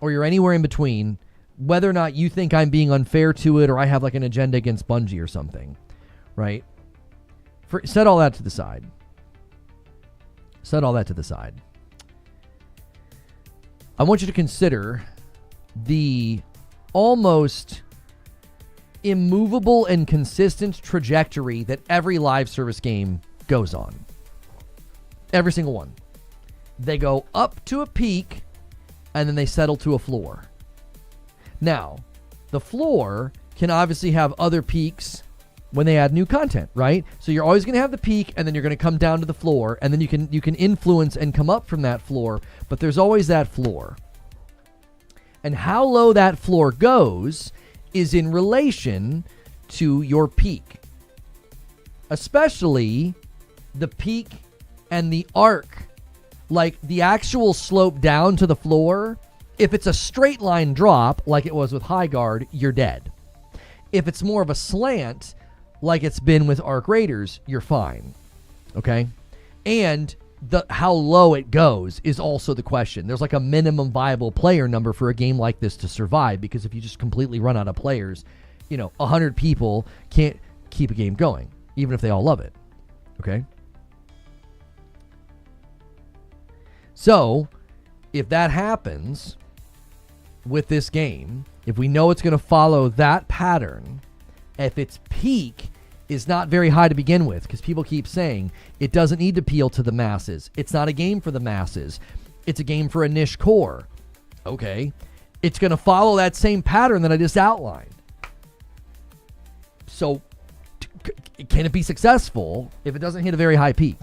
or you're anywhere in between... Whether or not you think I'm being unfair to it or I have like an agenda against Bungie or something, right? Set all that to the side. Set all that to the side. I want you to consider the almost immovable and consistent trajectory that every live service game goes on. Every single one. They go up to a peak and then they settle to a floor. Now, the floor can obviously have other peaks when they add new content, right? So you're always going to have the peak, and then you're going to come down to the floor, and then you can influence and come up from that floor, but there's always that floor. And how low that floor goes is in relation to your peak. Especially the peak and the arc, like the actual slope down to the floor. If it's a straight line drop, like it was with High Guard, you're dead. If it's more of a slant, like it's been with Arc Raiders, you're fine. Okay? And how low it goes is also the question. There's like a minimum viable player number for a game like this to survive, because if you just completely run out of players, 100 people can't keep a game going, even if they all love it. Okay? So, if that happens with this game, if we know it's going to follow that pattern, if its peak is not very high to begin with, because people keep saying it doesn't need to appeal to the masses. It's not a game for the masses. It's a game for a niche core. Okay. It's going to follow that same pattern that I just outlined. So can it be successful if it doesn't hit a very high peak?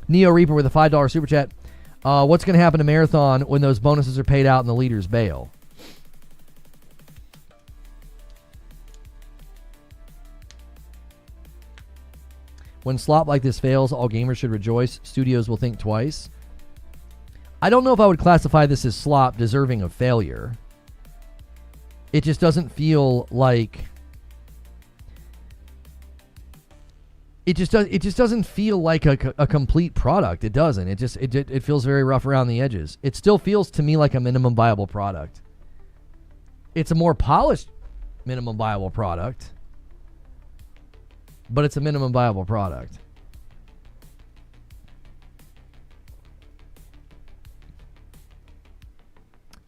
Neo Reaper with a $5 super chat. What's going to happen to Marathon when those bonuses are paid out and the leaders bail? When slop like this fails, all gamers should rejoice. Studios will think twice. I don't know if I would classify this as slop deserving of failure. It just doesn't feel like... It just doesn't feel like a complete product. It doesn't. It feels very rough around the edges. It still feels to me like a minimum viable product. It's a more polished minimum viable product, but it's a minimum viable product.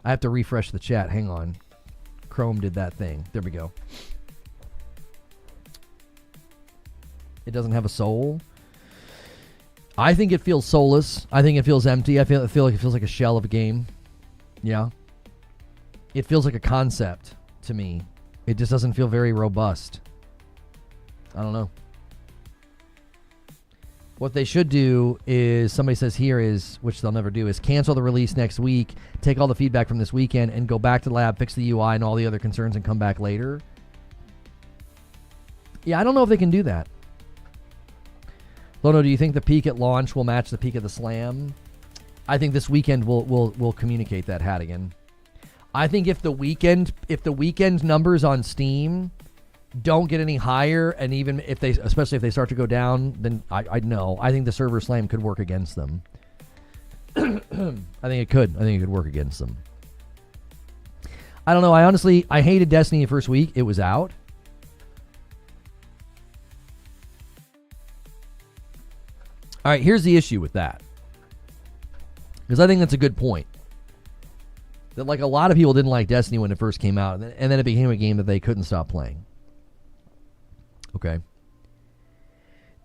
I have to refresh the chat. Hang on. Chrome did that thing. There we go. It doesn't have a soul. I think it feels soulless. I think it feels empty. I feel like it feels like a shell of a game. Yeah. It feels like a concept to me. It just doesn't feel very robust. I don't know. What they should do is, somebody says here is, which they'll never do, is cancel the release next week, take all the feedback from this weekend, and go back to the lab, fix the UI and all the other concerns, and come back later. Yeah, I don't know if they can do that. Lono, do you think the peak at launch will match the peak of the slam? I think this weekend will communicate that, Hattigan. I think if the weekend numbers on Steam don't get any higher, and even if they, especially if they start to go down, then I know. I think the server slam could work against them. I think it could. I think it could work against them. I don't know. I hated Destiny the first week it was out. All right, here's the issue with that. Because I think that's a good point. That like a lot of people didn't like Destiny when it first came out, and then it became a game that they couldn't stop playing. Okay.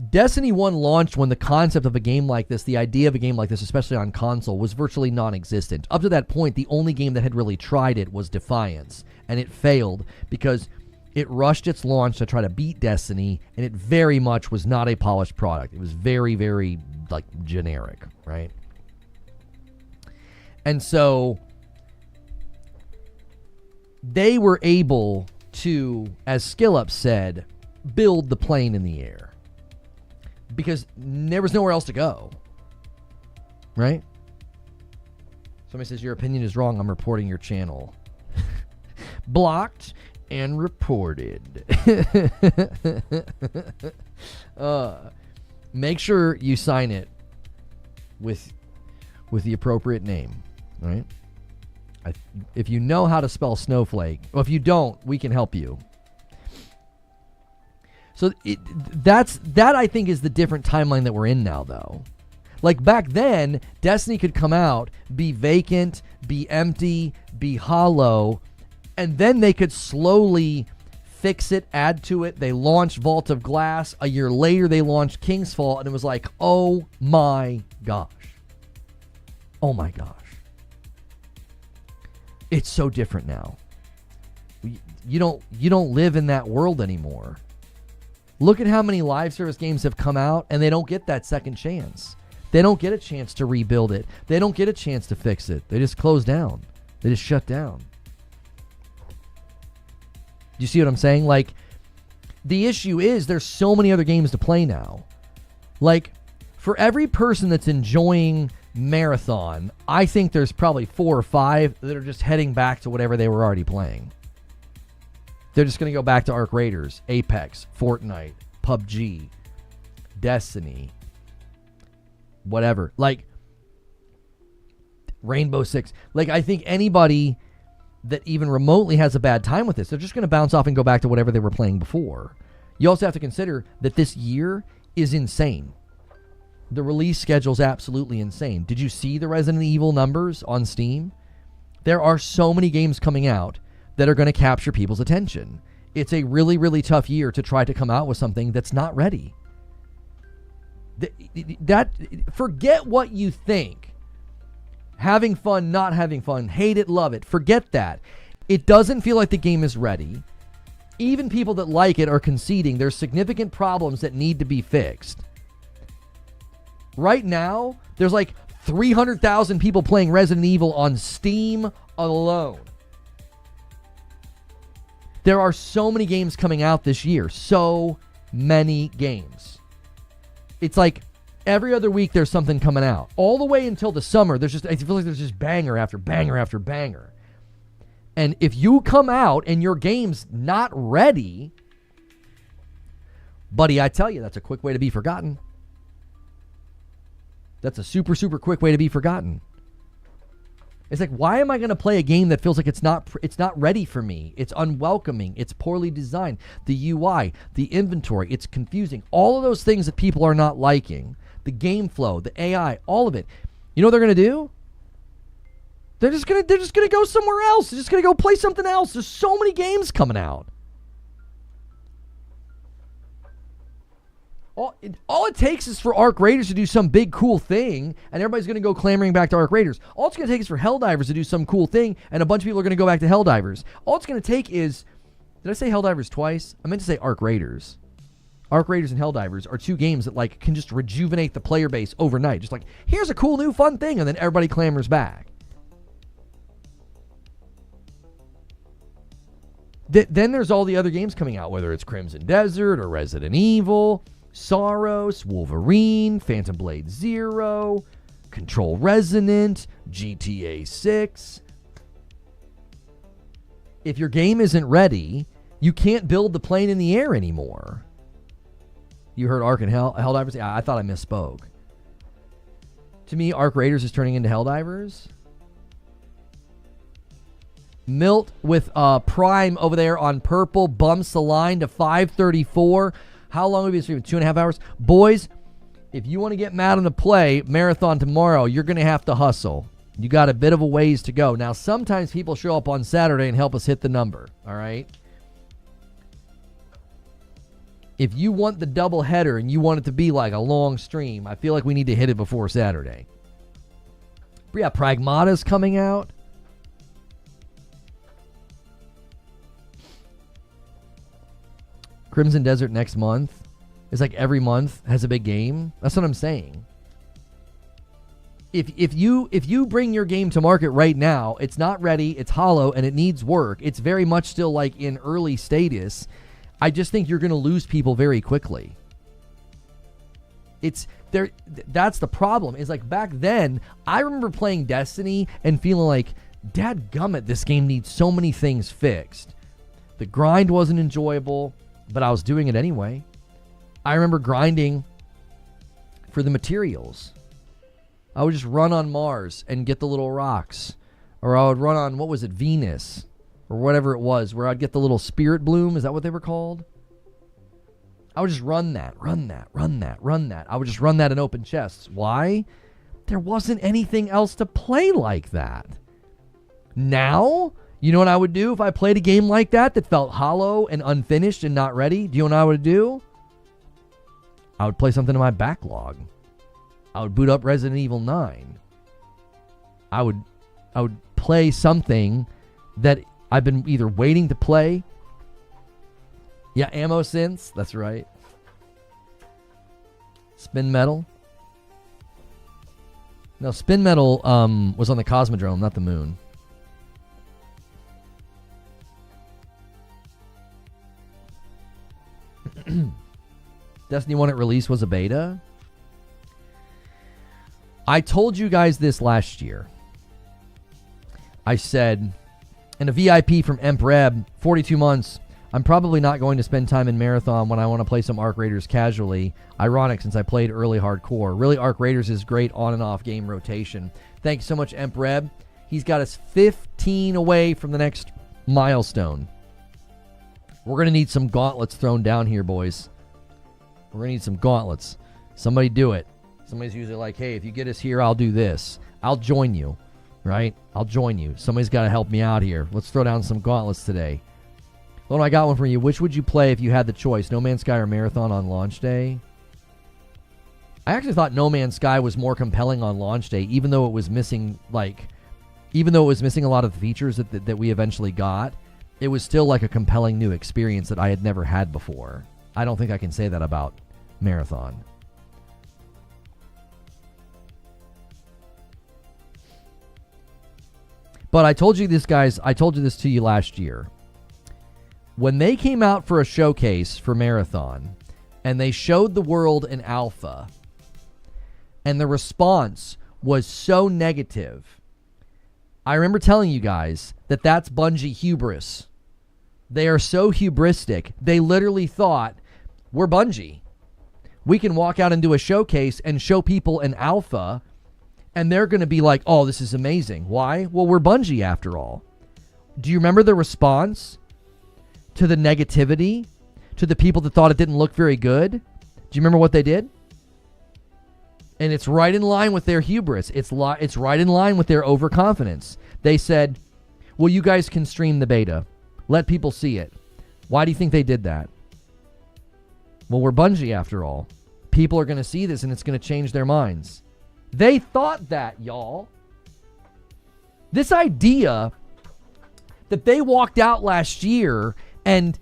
Destiny 1 launched when the concept of a game like this, the idea of a game like this, especially on console, was virtually non-existent. Up to that point, the only game that had really tried it was Defiance, and it failed because it rushed its launch to try to beat Destiny, and it very much was not a polished product. It was very, very, like, generic, right? And so they were able to, as SkillUp said, build the plane in the air because there was nowhere else to go, right? Somebody says, your opinion is wrong. I'm reporting your channel. Blocked and reported. Make sure you sign it with the appropriate name, right? If you know how to spell snowflake, well, if you don't, we can help you. So that I think is the different timeline that we're in now, though. Like back then, Destiny could come out, be vacant, be empty, be hollow, and then they could slowly fix it, add to it. They launched Vault of Glass. A year later, they launched King's Fall, and it was like, oh my gosh. Oh my gosh. It's so different now. You don't live in that world anymore. Look at how many live service games have come out, and they don't get that second chance. They don't get a chance to rebuild it. They don't get a chance to fix it. They just close down. They just shut down. Do you see what I'm saying? Like, the issue is there's so many other games to play now. Like, for every person that's enjoying Marathon, I think there's probably 4 or 5 that are just heading back to whatever they were already playing. They're just going to go back to Arc Raiders, Apex, Fortnite, PUBG, Destiny, whatever. Like, Rainbow Six. Like, I think anybody that even remotely has a bad time with this, they're just going to bounce off and go back to whatever they were playing before. You also have to consider that this year is insane. The release schedule is absolutely insane. Did you see the Resident Evil numbers on Steam? There are so many games coming out that are going to capture people's attention. it's a really, really tough year to try to come out with something that's not ready. That forget what you think. Having fun, not having fun, hate it, love it. Forget that. It doesn't feel like the game is ready. Even people that like it are conceding there's significant problems that need to be fixed. Right now, there's like 300,000 people playing Resident Evil on Steam alone. There are so many games coming out this year. So many games. It's like every other week there's something coming out. All the way until the summer, I feel like there's just banger after banger after banger. And if you come out and your game's not ready, buddy, I tell you, that's a quick way to be forgotten. That's a super, super quick way to be forgotten. It's like, why am I going to play a game that feels like it's not ready for me? It's unwelcoming. It's poorly designed. The UI, the inventory, it's confusing. All of those things that people are not liking. The game flow, the AI, all of it. You know what they're going to do? They're just going to go somewhere else. They're just going to go play something else. There's so many games coming out. All it takes is for Arc Raiders to do some big cool thing, and everybody's going to go clamoring back to Arc Raiders. All it's going to take is for Helldivers to do some cool thing, and a bunch of people are going to go back to Helldivers. All it's going to take is... Did I say Helldivers twice? I meant to say Arc Raiders. Arc Raiders and Helldivers are two games that like can just rejuvenate the player base overnight. Just like, here's a cool new fun thing, and then everybody clamors back. Then there's all the other games coming out, whether it's Crimson Desert or Resident Evil... Soros, Wolverine, Phantom Blade Zero, Control Resonant, GTA 6. If your game isn't ready, you can't build the plane in the air anymore. You heard Ark and Helldivers? Yeah, I thought I misspoke. To me, Arc Raiders is turning into Helldivers. Milt with Prime over there on purple bumps the line to 534. How long have you been streaming? 2.5 hours? Boys, if you want to get mad on the play marathon tomorrow, you're going to have to hustle. You got a bit of a ways to go. Now, sometimes people show up on Saturday and help us hit the number, all right? If you want the double header and you want it to be like a long stream, I feel like we need to hit it before Saturday. But yeah, Pragmata's coming out. Crimson Desert next month. It's like every month has a big game. That's what I'm saying. If you bring your game to market right now, it's not ready, it's hollow, and it needs work. It's very much still like in early status. I just think you're going to lose people very quickly. It's there. That's the problem. Is like back then, I remember playing Destiny and feeling like, dadgummit, this game needs so many things fixed. The grind wasn't enjoyable, but I was doing it anyway. I remember grinding for the materials. I would just run on Mars and get the little rocks. Or I would run on, what was it, Venus? Or whatever it was, where I'd get the little spirit bloom. Is that what they were called? I would just run that. I would just run that in open chests. Why? There wasn't anything else to play like that. Now, you know what I would do if I played a game like that felt hollow and unfinished and not ready? Do you know what I would do? I would play something in my backlog. I would boot up Resident Evil 9. I would play something that I've been either waiting to play. Yeah, Ammo Synths, that's right. Spin Metal. No, Spin Metal was on the Cosmodrome, not the moon. Destiny 1 at release was a beta. I told you guys this last year. I said, and a VIP from Empreb, 42 months, I'm probably not going to spend time in Marathon when I want to play some Arc Raiders casually. Ironic since I played early hardcore. Really, Arc Raiders is great on and off game rotation. Thanks so much, Empreb. He's got us 15 away from the next milestone. We're going to need some gauntlets thrown down here, boys. We're going to need some gauntlets. Somebody do it. Somebody's usually like, hey, if you get us here, I'll do this. I'll join you, right? I'll join you. Somebody's got to help me out here. Let's throw down some gauntlets today. Hold on, I got one for you. Which would you play if you had the choice, No Man's Sky or Marathon on launch day? I actually thought No Man's Sky was more compelling on launch day, even though it was missing a lot of the features that we eventually got. It was still like a compelling new experience that I had never had before. I don't think I can say that about Marathon. But I told you this, guys. I told you this to you last year. When they came out for a showcase for Marathon, and they showed the world an alpha, and the response was so negative, I remember telling you guys that that's Bungie hubris. They are so hubristic. They literally thought, we're Bungie. We can walk out and do a showcase and show people an alpha, and they're going to be like, oh, this is amazing. Why? Well, we're Bungie after all. Do you remember the response to the negativity, to the people that thought it didn't look very good? Do you remember what they did? And it's right in line with their hubris. It's right in line with their overconfidence. They said, well, you guys can stream the beta. Let people see it. Why do you think they did that? Well, we're Bungie after all. People are going to see this and it's going to change their minds. They thought that, y'all. This idea that they walked out last year and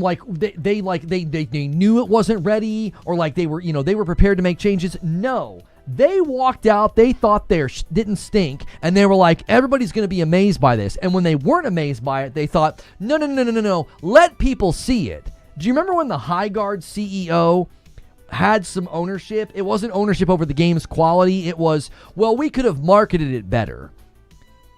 like they knew it wasn't ready, or like they were prepared to make changes. No, they walked out. They thought they didn't stink, and they were like, everybody's going to be amazed by this. And when they weren't amazed by it, they thought, no, let people see it. Do you remember when the High Guard CEO had some ownership? It wasn't ownership over the game's quality. It was, well, we could have marketed it better.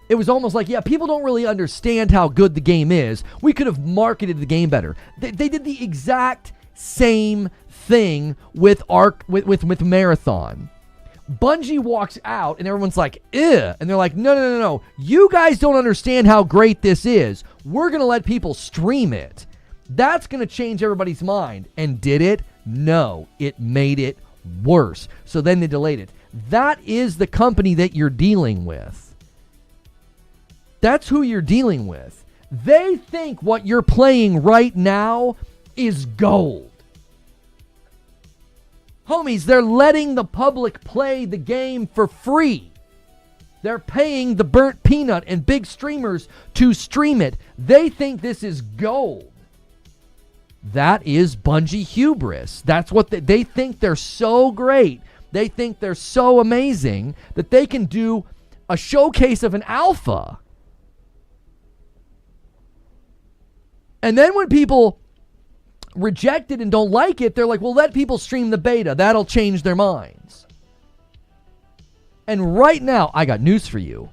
It was almost like, yeah, people don't really understand how good the game is. We could have marketed the game better. They did the exact same thing with Marathon. Bungie walks out and everyone's like, ew. And they're like, no. You guys don't understand how great this is. We're going to let people stream it. That's going to change everybody's mind. And did it? No. It made it worse. So then they delayed it. That is the company that you're dealing with. That's who you're dealing with. They think what you're playing right now is gold. Homies, they're letting the public play the game for free. They're paying the burnt peanut and big streamers to stream it. They think this is gold. That is Bungie hubris. That's what they think. They're so great. They think they're so amazing that they can do a showcase of an alpha. And then when people reject it and don't like it, they're like, well, let people stream the beta. That'll change their minds. And right now, I got news for you.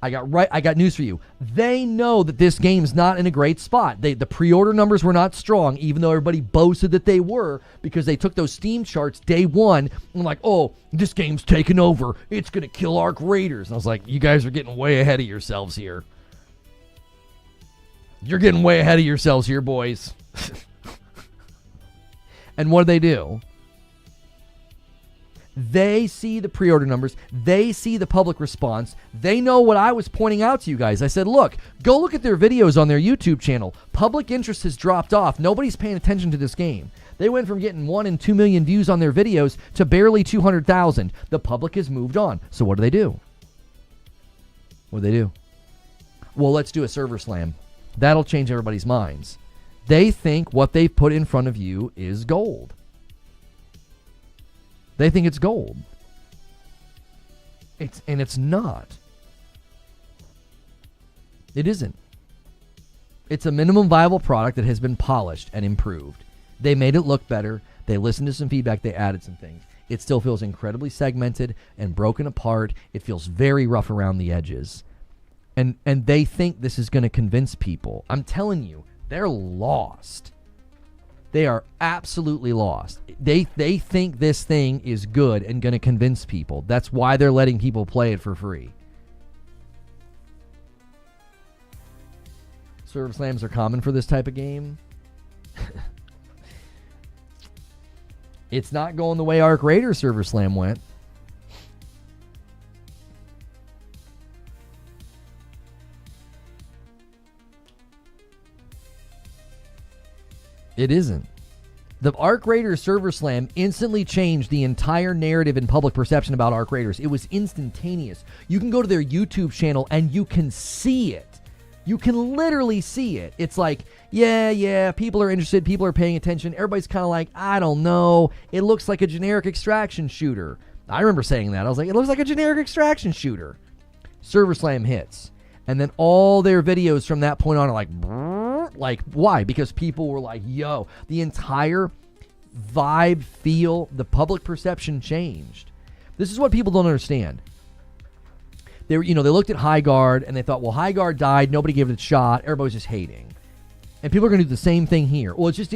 I got news for you. They know that this game's not in a great spot. The pre-order numbers were not strong, even though everybody boasted that they were, because they took those Steam charts day one and like, oh, this game's taken over. It's going to kill Arc Raiders. And I was like, you guys are getting way ahead of yourselves here. You're getting way ahead of yourselves here, boys. And what do? They see the pre-order numbers. They see the public response. They know what I was pointing out to you guys. I said, look, go look at their videos on their YouTube channel. Public interest has dropped off. Nobody's paying attention to this game. They went from getting 1 and 2 million views on their videos to barely 200,000. The public has moved on. So what do? Well, let's do a server slam. That'll change everybody's minds. They think what they've put in front of you is gold. They think it's gold. It's not. It isn't. It's a minimum viable product that has been polished and improved. They made it look better. They listened to some feedback. They added some things. It still feels incredibly segmented and broken apart. It feels very rough around the edges. And they think this is going to convince people. I'm telling you, they're lost. They are absolutely lost. They think this thing is good and going to convince people. That's why they're letting people play it for free. Server slams are common for this type of game. It's not going the way Arc Raider server slam went. It isn't. The Arc Raiders server slam instantly changed the entire narrative and public perception about Arc Raiders. It was instantaneous. You can go to their YouTube channel and you can see it. You can literally see it. It's like, yeah, people are interested. People are paying attention. Everybody's kind of like, I don't know. It looks like a generic extraction shooter. I remember saying that. I was like, it looks like a generic extraction shooter. Server slam hits. And then all their videos from that point on are like, why? Because people were like, yo, the entire vibe, feel, the public perception changed. This is what people don't understand. They looked at High Guard and they thought, well, High Guard died, nobody gave it a shot, everybody was just hating. And people are going to do the same thing here. Well, it's just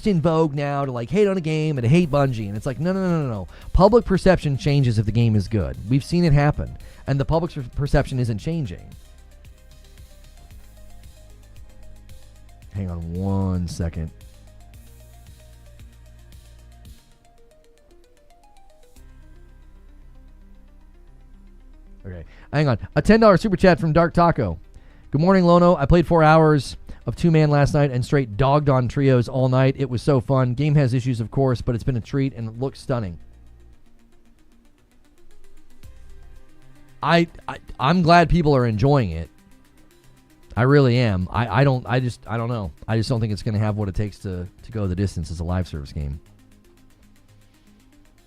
in vogue now to like hate on a game and to hate Bungie. And it's like, no. Public perception changes if the game is good. We've seen it happen. And the public perception isn't changing. Hang on 1 second. Okay, hang on. A $10 super chat from Dark Taco. Good morning, Lono. I played 4 hours of two-man last night and straight dogged on trios all night. It was so fun. Game has issues, of course, but it's been a treat and it looks stunning. I'm glad people are enjoying it. I really am. I don't know. I just don't think it's going to have what it takes to go the distance as a live service game.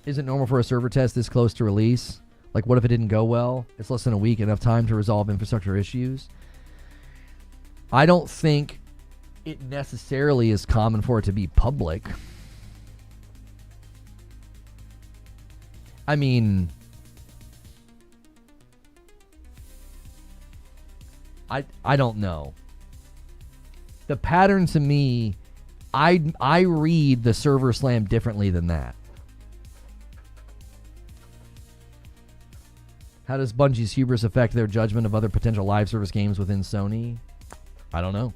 Is it normal for a server test this close to release? Like, what if it didn't go well? It's less than a week, enough time to resolve infrastructure issues. I don't think it necessarily is common for it to be public. I mean, I don't know. The pattern to me, I read the server slam differently than that. How does Bungie's hubris affect their judgment of other potential live service games within Sony? I don't know.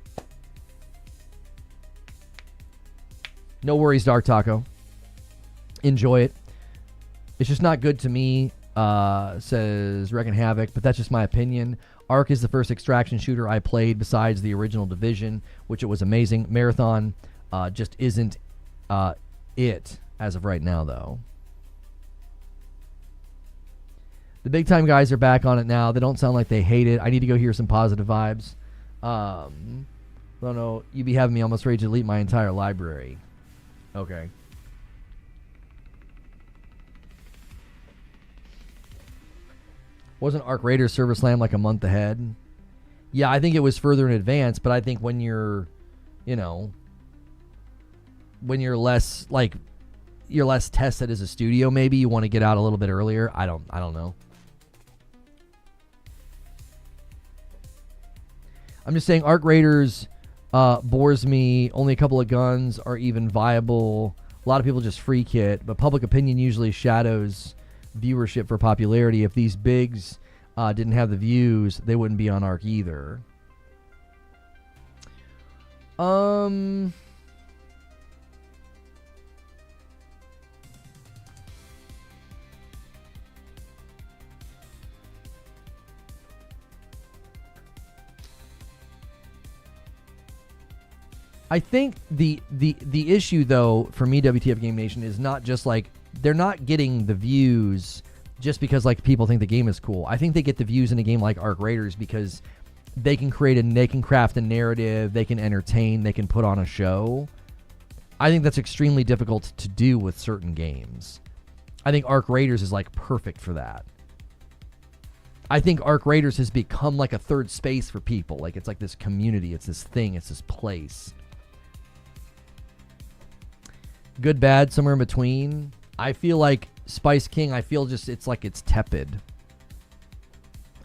No worries, Dark Taco. Enjoy it. It's just not good to me, says Wreckin' Havoc, but that's just my opinion. Ark is the first extraction shooter I played besides the original Division, which it was amazing. Marathon just isn't it as of right now, though. The big time guys are back on it now. They don't sound like they hate it. I need to go hear some positive vibes. Don't know. You be having me almost ready to delete my entire library. Okay. Wasn't Arc Raiders server slam like a month ahead? Yeah, I think it was further in advance, but I think when you're, when you're less tested as a studio, maybe you want to get out a little bit earlier. I don't know. I'm just saying Arc Raiders bores me. Only a couple of guns are even viable. A lot of people just free kit, but public opinion usually shadows viewership for popularity. If these bigs didn't have the views, they wouldn't be on Arc either. I think the issue, though, for me, WTF Game Nation, is not just like they're not getting the views just because like people think the game is cool. I think they get the views in a game like Arc Raiders because they can craft a narrative, they can entertain, they can put on a show. I think that's extremely difficult to do with certain games. I think Arc Raiders is like perfect for that. I think Arc Raiders has become like a third space for people. Like it's like this community, it's this thing, it's this place. Good, bad, somewhere in between. I feel like Spice King, it's like it's tepid.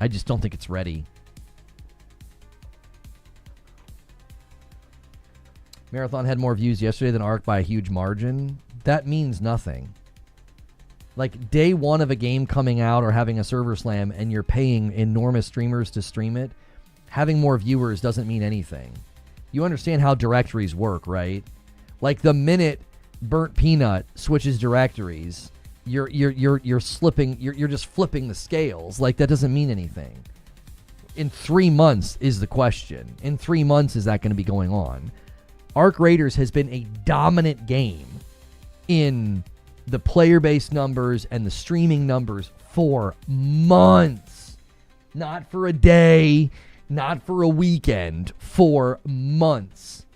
I just don't think it's ready. Marathon had more views yesterday than Arc by a huge margin. That means nothing. Like day one of a game coming out or having a server slam and you're paying enormous streamers to stream it, having more viewers doesn't mean anything. You understand how directories work, right? Like the minute Burnt Peanut switches directories, you're slipping, you're just flipping the scales. Like that doesn't mean anything. In 3 months is the question. In 3 months is that going to be going on? Arc Raiders has been a dominant game in the player-based numbers and the streaming numbers for months. Not for a day, not for a weekend, for months.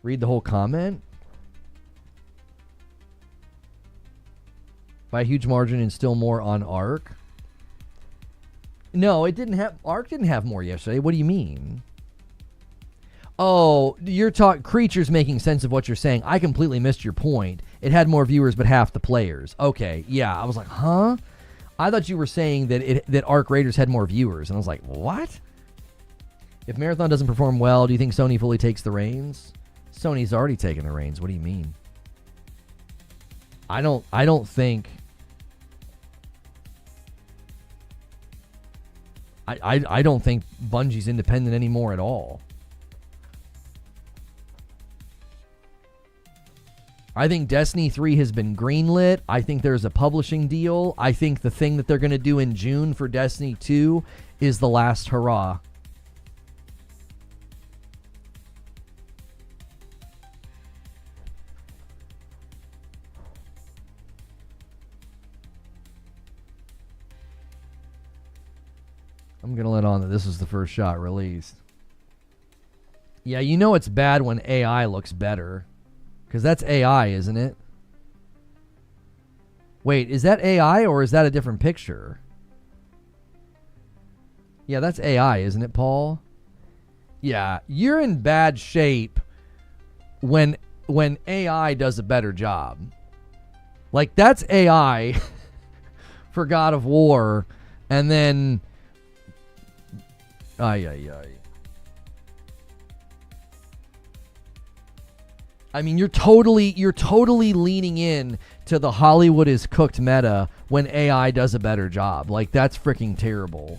Read the whole comment. By a huge margin and still more on Arc. No, it didn't have. Arc didn't have more yesterday. What do you mean? Oh, you're talking creatures making sense of what you're saying. I completely missed your point. It had more viewers, but half the players. Okay, yeah. I was like, huh? I thought you were saying that Arc Raiders had more viewers, and I was like, what? If Marathon doesn't perform well, do you think Sony fully takes the reins? Sony's already taken the reins. What do you mean? I don't think. I don't think Bungie's independent anymore at all. I think Destiny 3 has been greenlit. I think there's a publishing deal. I think the thing that they're going to do in June for Destiny 2 is the last hurrah. I'm going to let on that this was the first shot released. Yeah, you know it's bad when AI looks better. Because that's AI, isn't it? Wait, is that AI or is that a different picture? Yeah, that's AI, isn't it, Paul? Yeah, you're in bad shape when AI does a better job. Like, that's AI for God of War, and then... Ay. I mean, you're totally leaning in to the Hollywood is cooked meta when AI does a better job. Like, that's freaking terrible.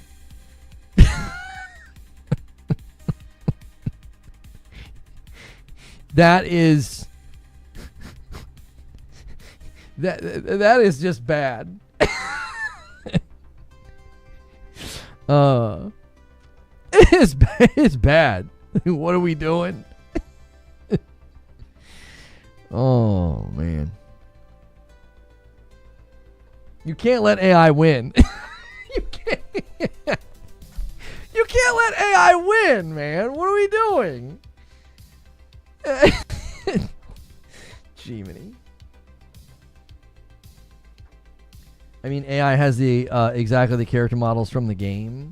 That is that is just bad. It's bad. What are we doing? Oh, man. You can't let AI win. You can't let AI win, man. What are we doing? Jiminy. I mean, AI has the exactly the character models from the game.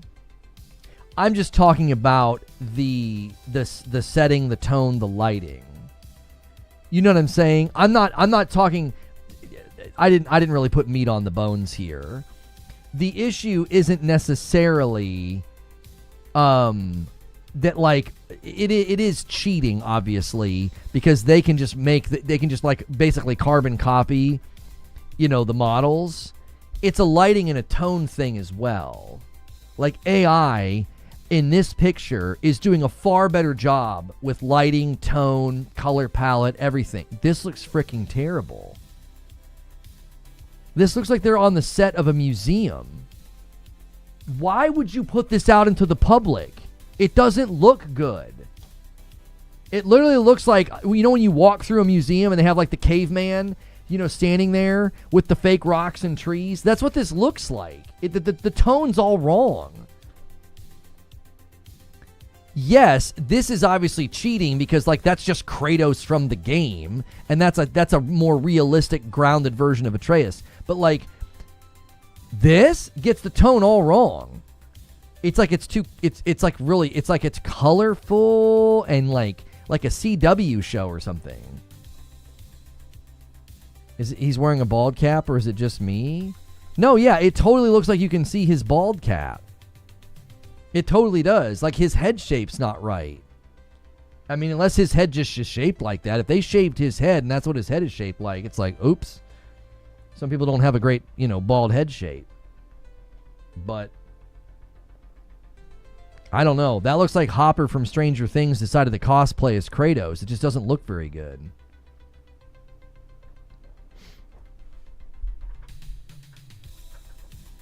I'm just talking about the setting, the tone, the lighting. You know what I'm saying? I'm not talking. I didn't really put meat on the bones here. The issue isn't necessarily that, like, it is cheating, obviously, because they can just like basically carbon copy, you know, the models. It's a lighting and a tone thing as well. Like, AI in this picture is doing a far better job with lighting, tone, color palette, everything. This looks freaking terrible. This looks like they're on the set of a museum. Why would you put this out into the public? It doesn't look good. It literally looks like, you know, when you walk through a museum and they have like the caveman, you know, standing there with the fake rocks and trees. That's what this looks like. The tone's all wrong. Yes, this is obviously cheating because, like, that's just Kratos from the game, and that's a more realistic, grounded version of Atreus. But, like, this gets the tone all wrong. It's like it's like really, it's like it's colorful and like a CW show or something. He's wearing a bald cap, or is it just me? No, yeah, it totally looks like you can see his bald cap. It totally does. Like, his head shape's not right. I mean, unless his head just is shaped like that. If they shaved his head and that's what his head is shaped like, it's like, oops. Some people don't have a great, you know, bald head shape. But I don't know. That looks like Hopper from Stranger Things decided to cosplay as Kratos. It just doesn't look very good.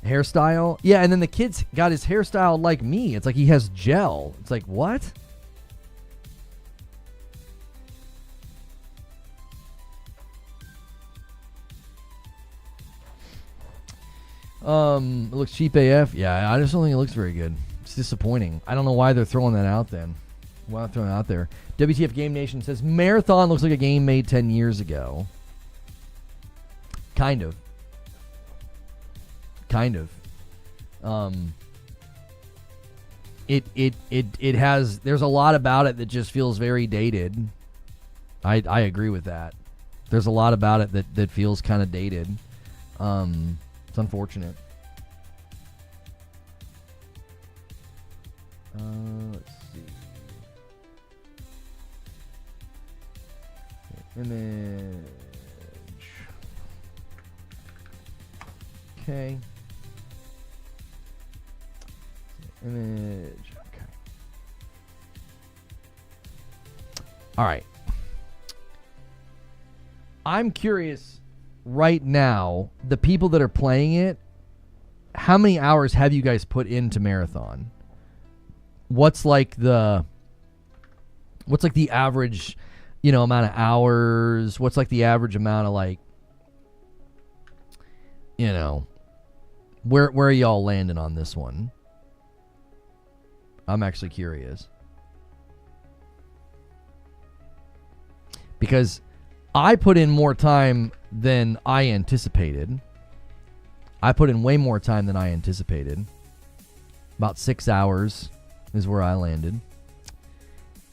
Hairstyle? Yeah, and then the kid's got his hairstyle like me. It's like he has gel. It's like, what? It looks cheap AF. Yeah, I just don't think it looks very good. It's disappointing. I don't know why they're throwing that out then. Why they're throwing it out there. WTF Game Nation says, Marathon looks like a game made 10 years ago. Kind of. It has, there's a lot about it that just feels very dated. I agree with that. There's a lot about it that feels kind of dated. It's unfortunate. Let's see. Image. Okay. Image. Okay. All right. I'm curious right now, the people that are playing it, how many hours have you guys put into Marathon? What's like the average, amount of hours? What's like the average amount of where are y'all landing on this one? I'm actually curious. Because I put in more time than I anticipated. I put in way more time than I anticipated. About 6 hours is where I landed.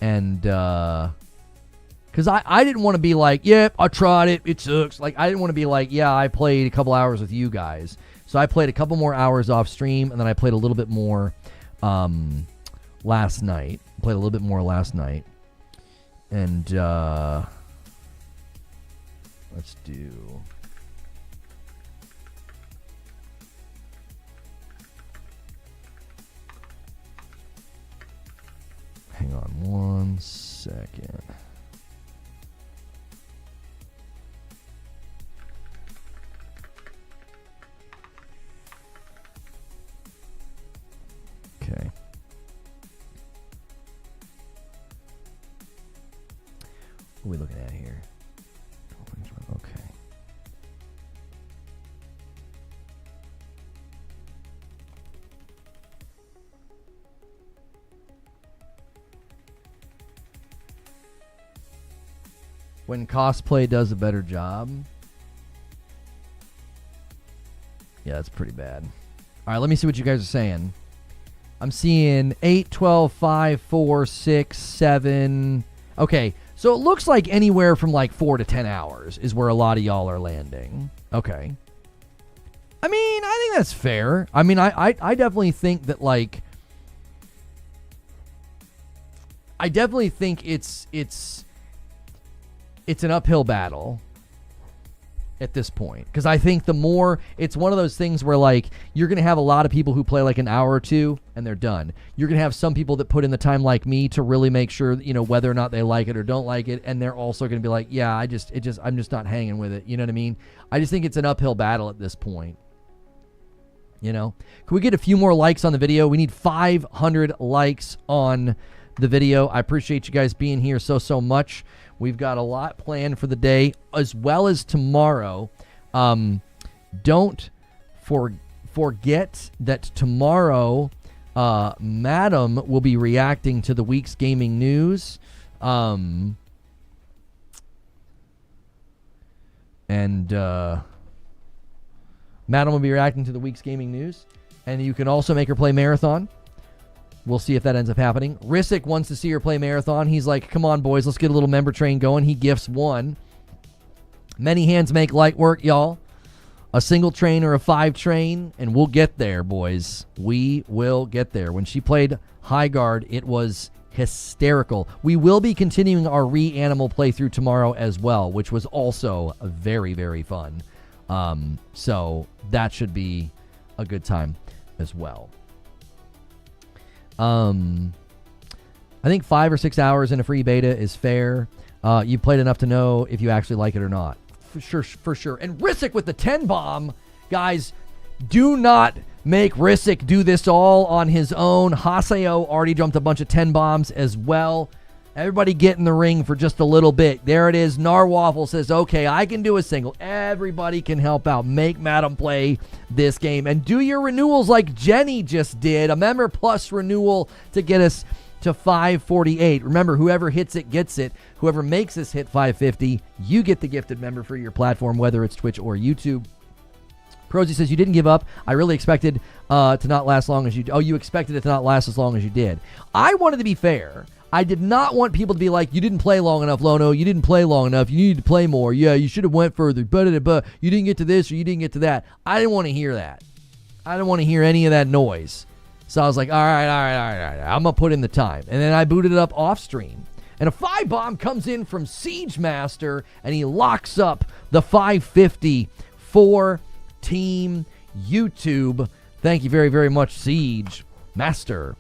And, because I didn't want to be like, yep, I tried it, it sucks. Like, I didn't want to be like, yeah, I played a couple hours with you guys. So I played a couple more hours off stream, and then I played a little bit more last night. Played a little bit more last night. And, let's do... Hang on 1 second. Okay. What are we looking at here? Okay. When cosplay does a better job. Yeah, that's pretty bad. All right, let me see what you guys are saying. I'm seeing 8, 12, 5, 4, 6, 7. Okay, so it looks like anywhere from like 4 to 10 hours is where a lot of y'all are landing. Okay. I mean, I think that's fair. I mean, I definitely think that like... I definitely think it's an uphill battle at this point. Because I think the more, it's one of those things where like, you're going to have a lot of people who play like an hour or two and they're done. You're going to have some people that put in the time like me to really make sure, whether or not they like it or don't like it. And they're also going to be like, yeah, I'm just not hanging with it. You know what I mean? I just think it's an uphill battle at this point. Can we get a few more likes on the video? We need 500 likes on the video. I appreciate you guys being here so much. We've got a lot planned for the day as well as tomorrow. Don't forget that tomorrow, Madam will be reacting to the week's gaming news. Madam will be reacting to the week's gaming news. And you can also make her play Marathon. We'll see if that ends up happening. Risick wants to see her play Marathon. He's like, come on, boys, let's get a little member train going. He gifts 1. Many hands make light work, y'all. A single train or a 5 train, and we'll get there, boys. We will get there. When she played High Guard, it was hysterical. We will be continuing our Reanimal playthrough tomorrow as well, which was also very, very fun. So that should be a good time as well. I think 5 or 6 hours in a free beta is fair. You've played enough to know if you actually like it or not. For sure. And Risick with the 10 bomb. Guys, do not make Risick do this all on his own. Haseo already jumped a bunch of 10 bombs as well. Everybody get in the ring for just a little bit. There it is. Narwaffle says, okay, I can do a single. Everybody can help out. Make Madam play this game. And do your renewals like Jenny just did. A member plus renewal to get us to 548. Remember, whoever hits it gets it. Whoever makes us hit 550, you get the gifted member for your platform, whether it's Twitch or YouTube. Prosy says, you didn't give up. I really expected to not last long as you... Oh, you expected it to not last as long as you did. I wanted to be fair. I did not want people to be like, you didn't play long enough, Lono. You didn't play long enough. You needed to play more. Yeah, you should have went further. But you didn't get to this or you didn't get to that. I didn't want to hear that. I didn't want to hear any of that noise. So I was like, all right. I'm going to put in the time. And then I booted it up off stream. And a 5-bomb comes in from Siege Master, and he locks up the 550 for Team YouTube. Thank you very, very much, Siege Master.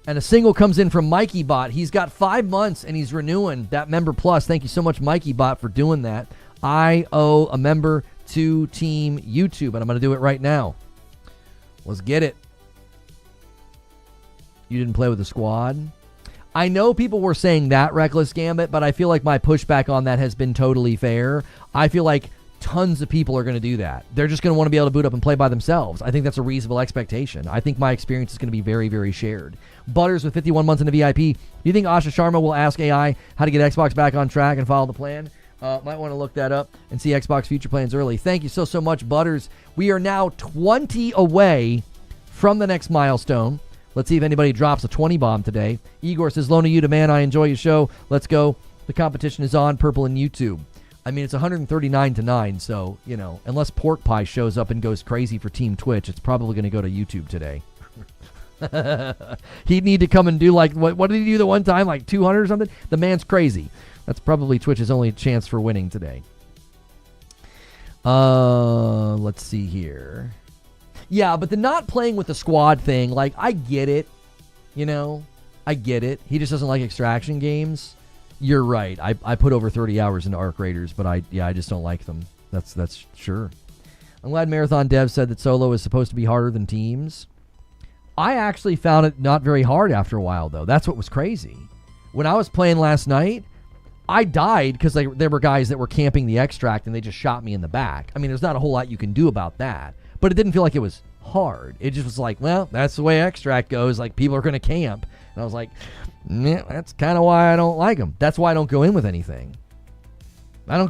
And a single comes in from Mikey Bot. He's got 5 months, and he's renewing that member plus. Thank you so much, Mikey Bot, for doing that. I owe a member to Team YouTube, and I'm going to do it right now. Let's get it. You didn't play with the squad? I know people were saying that, Reckless Gambit, but I feel like my pushback on that has been totally fair. I feel like tons of people are going to do that. They're just going to want to be able to boot up and play by themselves. I think that's a reasonable expectation. I think my experience is going to be very, very shared. Butters with 51 months in the VIP. Do you think Asha Sharma will ask AI how to get Xbox back on track and follow the plan? Might want to look that up and see Xbox future plans early. Thank you so much, Butters. We are now 20 away from the next milestone. Let's see if anybody drops a 20 bomb today. Igor says, Lona Yuta, man, I enjoy your show. Let's go. The competition is on, Purple and YouTube. I mean, it's 139-9, so, you know, unless Pork Pie shows up and goes crazy for Team Twitch, it's probably going to go to YouTube today. He'd need to come and do, like, what did he do the one time? Like 200 or something? The man's crazy. That's probably Twitch's only chance for winning today. Let's see here. Yeah, but the not playing with the squad thing, like, I get it. You know? I get it. He just doesn't like extraction games. You're right. I put over 30 hours into Arc Raiders, but I just don't like them. That's sure. I'm glad Marathon Dev said that solo is supposed to be harder than teams. I actually found it not very hard after a while, though. That's what was crazy. When I was playing last night, I died because there were guys that were camping the extract and they just shot me in the back. I mean, there's not a whole lot you can do about that. But it didn't feel like it was hard. It just was like, well, that's the way extract goes. Like, people are going to camp. And I was like, yeah, that's kind of why I don't like them. That's why I don't go in with anything. I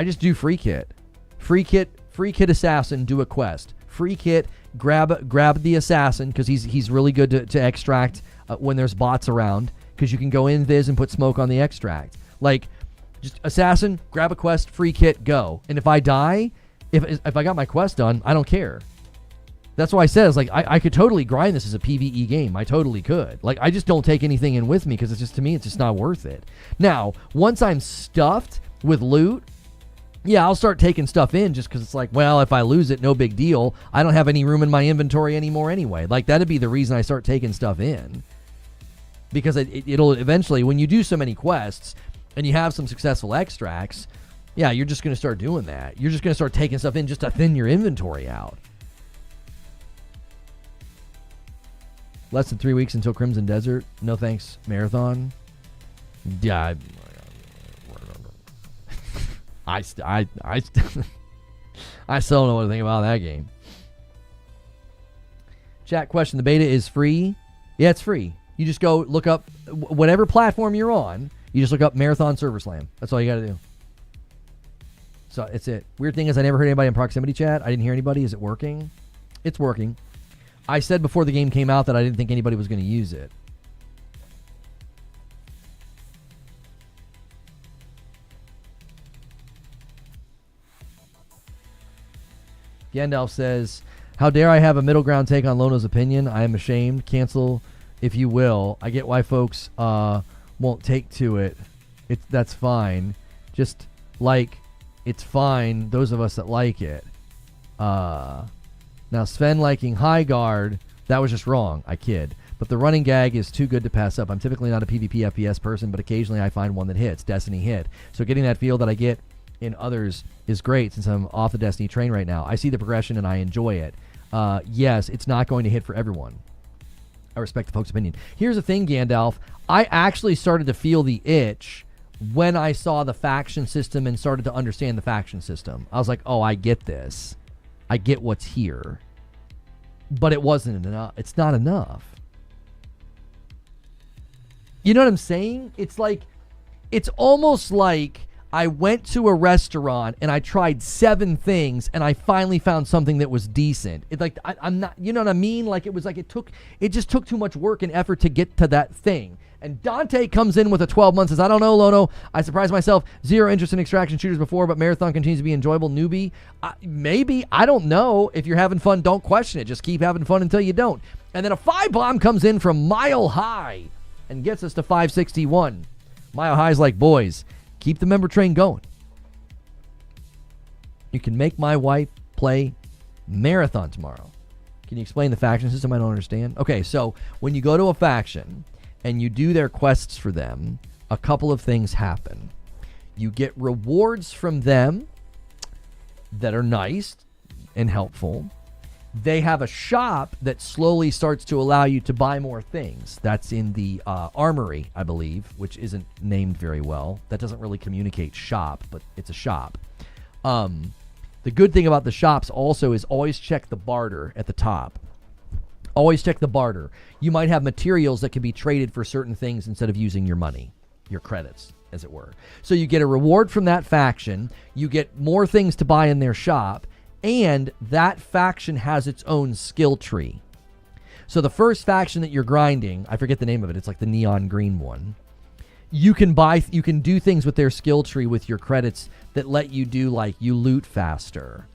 just do free kit. Free kit assassin, do a quest. Free kit, grab the assassin, because he's really good to extract when there's bots around, because you can go in Viz and put smoke on the extract. Like, just assassin, grab a quest, free kit, go. And if I die, if I got my quest done, I don't care. That's why I said, it's like, I could totally grind this as a PvE game. I totally could. Like, I just don't take anything in with me because it's just, to me, it's just not worth it. Now, once I'm stuffed with loot, yeah, I'll start taking stuff in just because it's like, well, if I lose it, no big deal. I don't have any room in my inventory anymore anyway. Like, that'd be the reason I start taking stuff in. Because it'll eventually, when you do so many quests and you have some successful extracts, yeah, you're just going to start doing that. You're just going to start taking stuff in just to thin your inventory out. Less than 3 weeks until Crimson Desert. No thanks, Marathon. Yeah, I still don't know what to think about that game. Chat question: the beta is free? Yeah, it's free. You just go look up whatever platform you're on. You just look up Marathon Server Slam. That's all you got to do. So it's it. Weird thing is, I never heard anybody in proximity chat. I didn't hear anybody. Is it working? It's working. I said before the game came out that I didn't think anybody was going to use it. Gandalf says, how dare I have a middle ground take on Lono's opinion? I am ashamed. Cancel if you will. I get why folks won't take to it. That's fine. Just like it's fine, those of us that like it. Now, Sven liking High Guard, that was just wrong. I kid. But the running gag is too good to pass up. I'm typically not a PvP FPS person, but occasionally I find one that hits. Destiny hit. So getting that feel that I get in others is great since I'm off the Destiny train right now. I see the progression and I enjoy it. Yes, it's not going to hit for everyone. I respect the folks' opinion. Here's the thing, Gandalf. I actually started to feel the itch when I saw the faction system and started to understand the faction system. I was like, oh, I get this. I get what's here. But it wasn't enough. It's not enough. You know what I'm saying? It's like, it's almost like I went to a restaurant and I tried 7 things and I finally found something that was decent. It's like, I'm not, you know what I mean? Like, it was like, it just took too much work and effort to get to that thing. And Dante comes in with a 12 months, says, I don't know, Lono. I surprised myself. 0 interest in extraction shooters before, but Marathon continues to be enjoyable. Newbie. Maybe. I don't know. If you're having fun, don't question it. Just keep having fun until you don't. And then a 5-bomb comes in from Mile High and gets us to 561. Mile High's like, boys, keep the member train going. You can make my wife play Marathon tomorrow. Can you explain the faction system? I don't understand. Okay, so when you go to a faction and you do their quests for them, a couple of things happen. You get rewards from them that are nice and helpful. They have a shop that slowly starts to allow you to buy more things. That's in the armory, I believe, which isn't named very well. That doesn't really communicate shop, but it's a shop. The good thing about the shops also is always check the barter at the top. Always check the barter. You might have materials that can be traded for certain things instead of using your money, your credits, as it were. So you get a reward from that faction. You get more things to buy in their shop. And that faction has its own skill tree. So the first faction that you're grinding, I forget the name of it. It's like the neon green one. You can do things with their skill tree with your credits that let you do, like, you loot faster.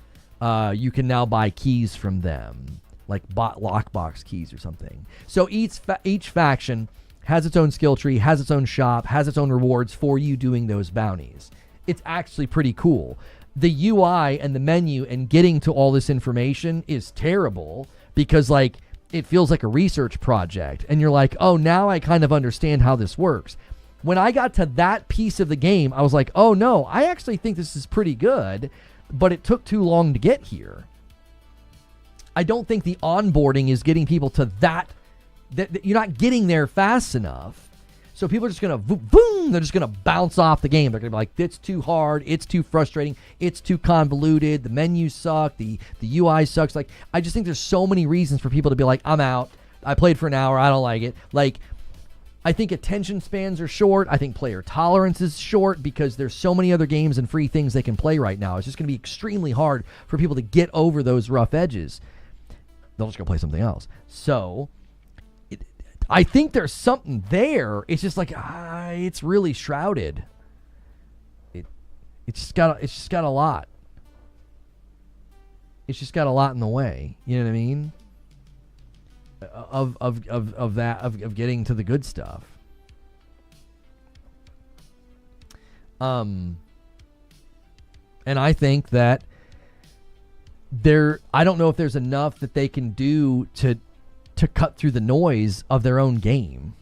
You can now buy keys from them, like lockbox keys or something. So each faction has its own skill tree, has its own shop, has its own rewards for you doing those bounties. It's actually pretty cool. The UI and the menu and getting to all this information is terrible because, like, it feels like a research project. And you're like, oh, now I kind of understand how this works. When I got to that piece of the game, I was like, oh, no, I actually think this is pretty good, but it took too long to get here. I don't think the onboarding is getting people to that you're not getting there fast enough. So people are just going to, boom, they're just going to bounce off the game. They're going to be like, it's too hard. It's too frustrating. It's too convoluted. The menus suck. The UI sucks. Like, I just think there's so many reasons for people to be like, I'm out. I played for an hour. I don't like it. Like, I think attention spans are short. I think player tolerance is short because there's so many other games and free things they can play right now. It's just going to be extremely hard for people to get over those rough edges. They'll just go play something else. So I think there's something there. It's just like, it's really shrouded. It's just got a lot. It's just got a lot in the way. You know what I mean? Of getting to the good stuff. And I think that I don't know if there's enough that they can do to cut through the noise of their own game.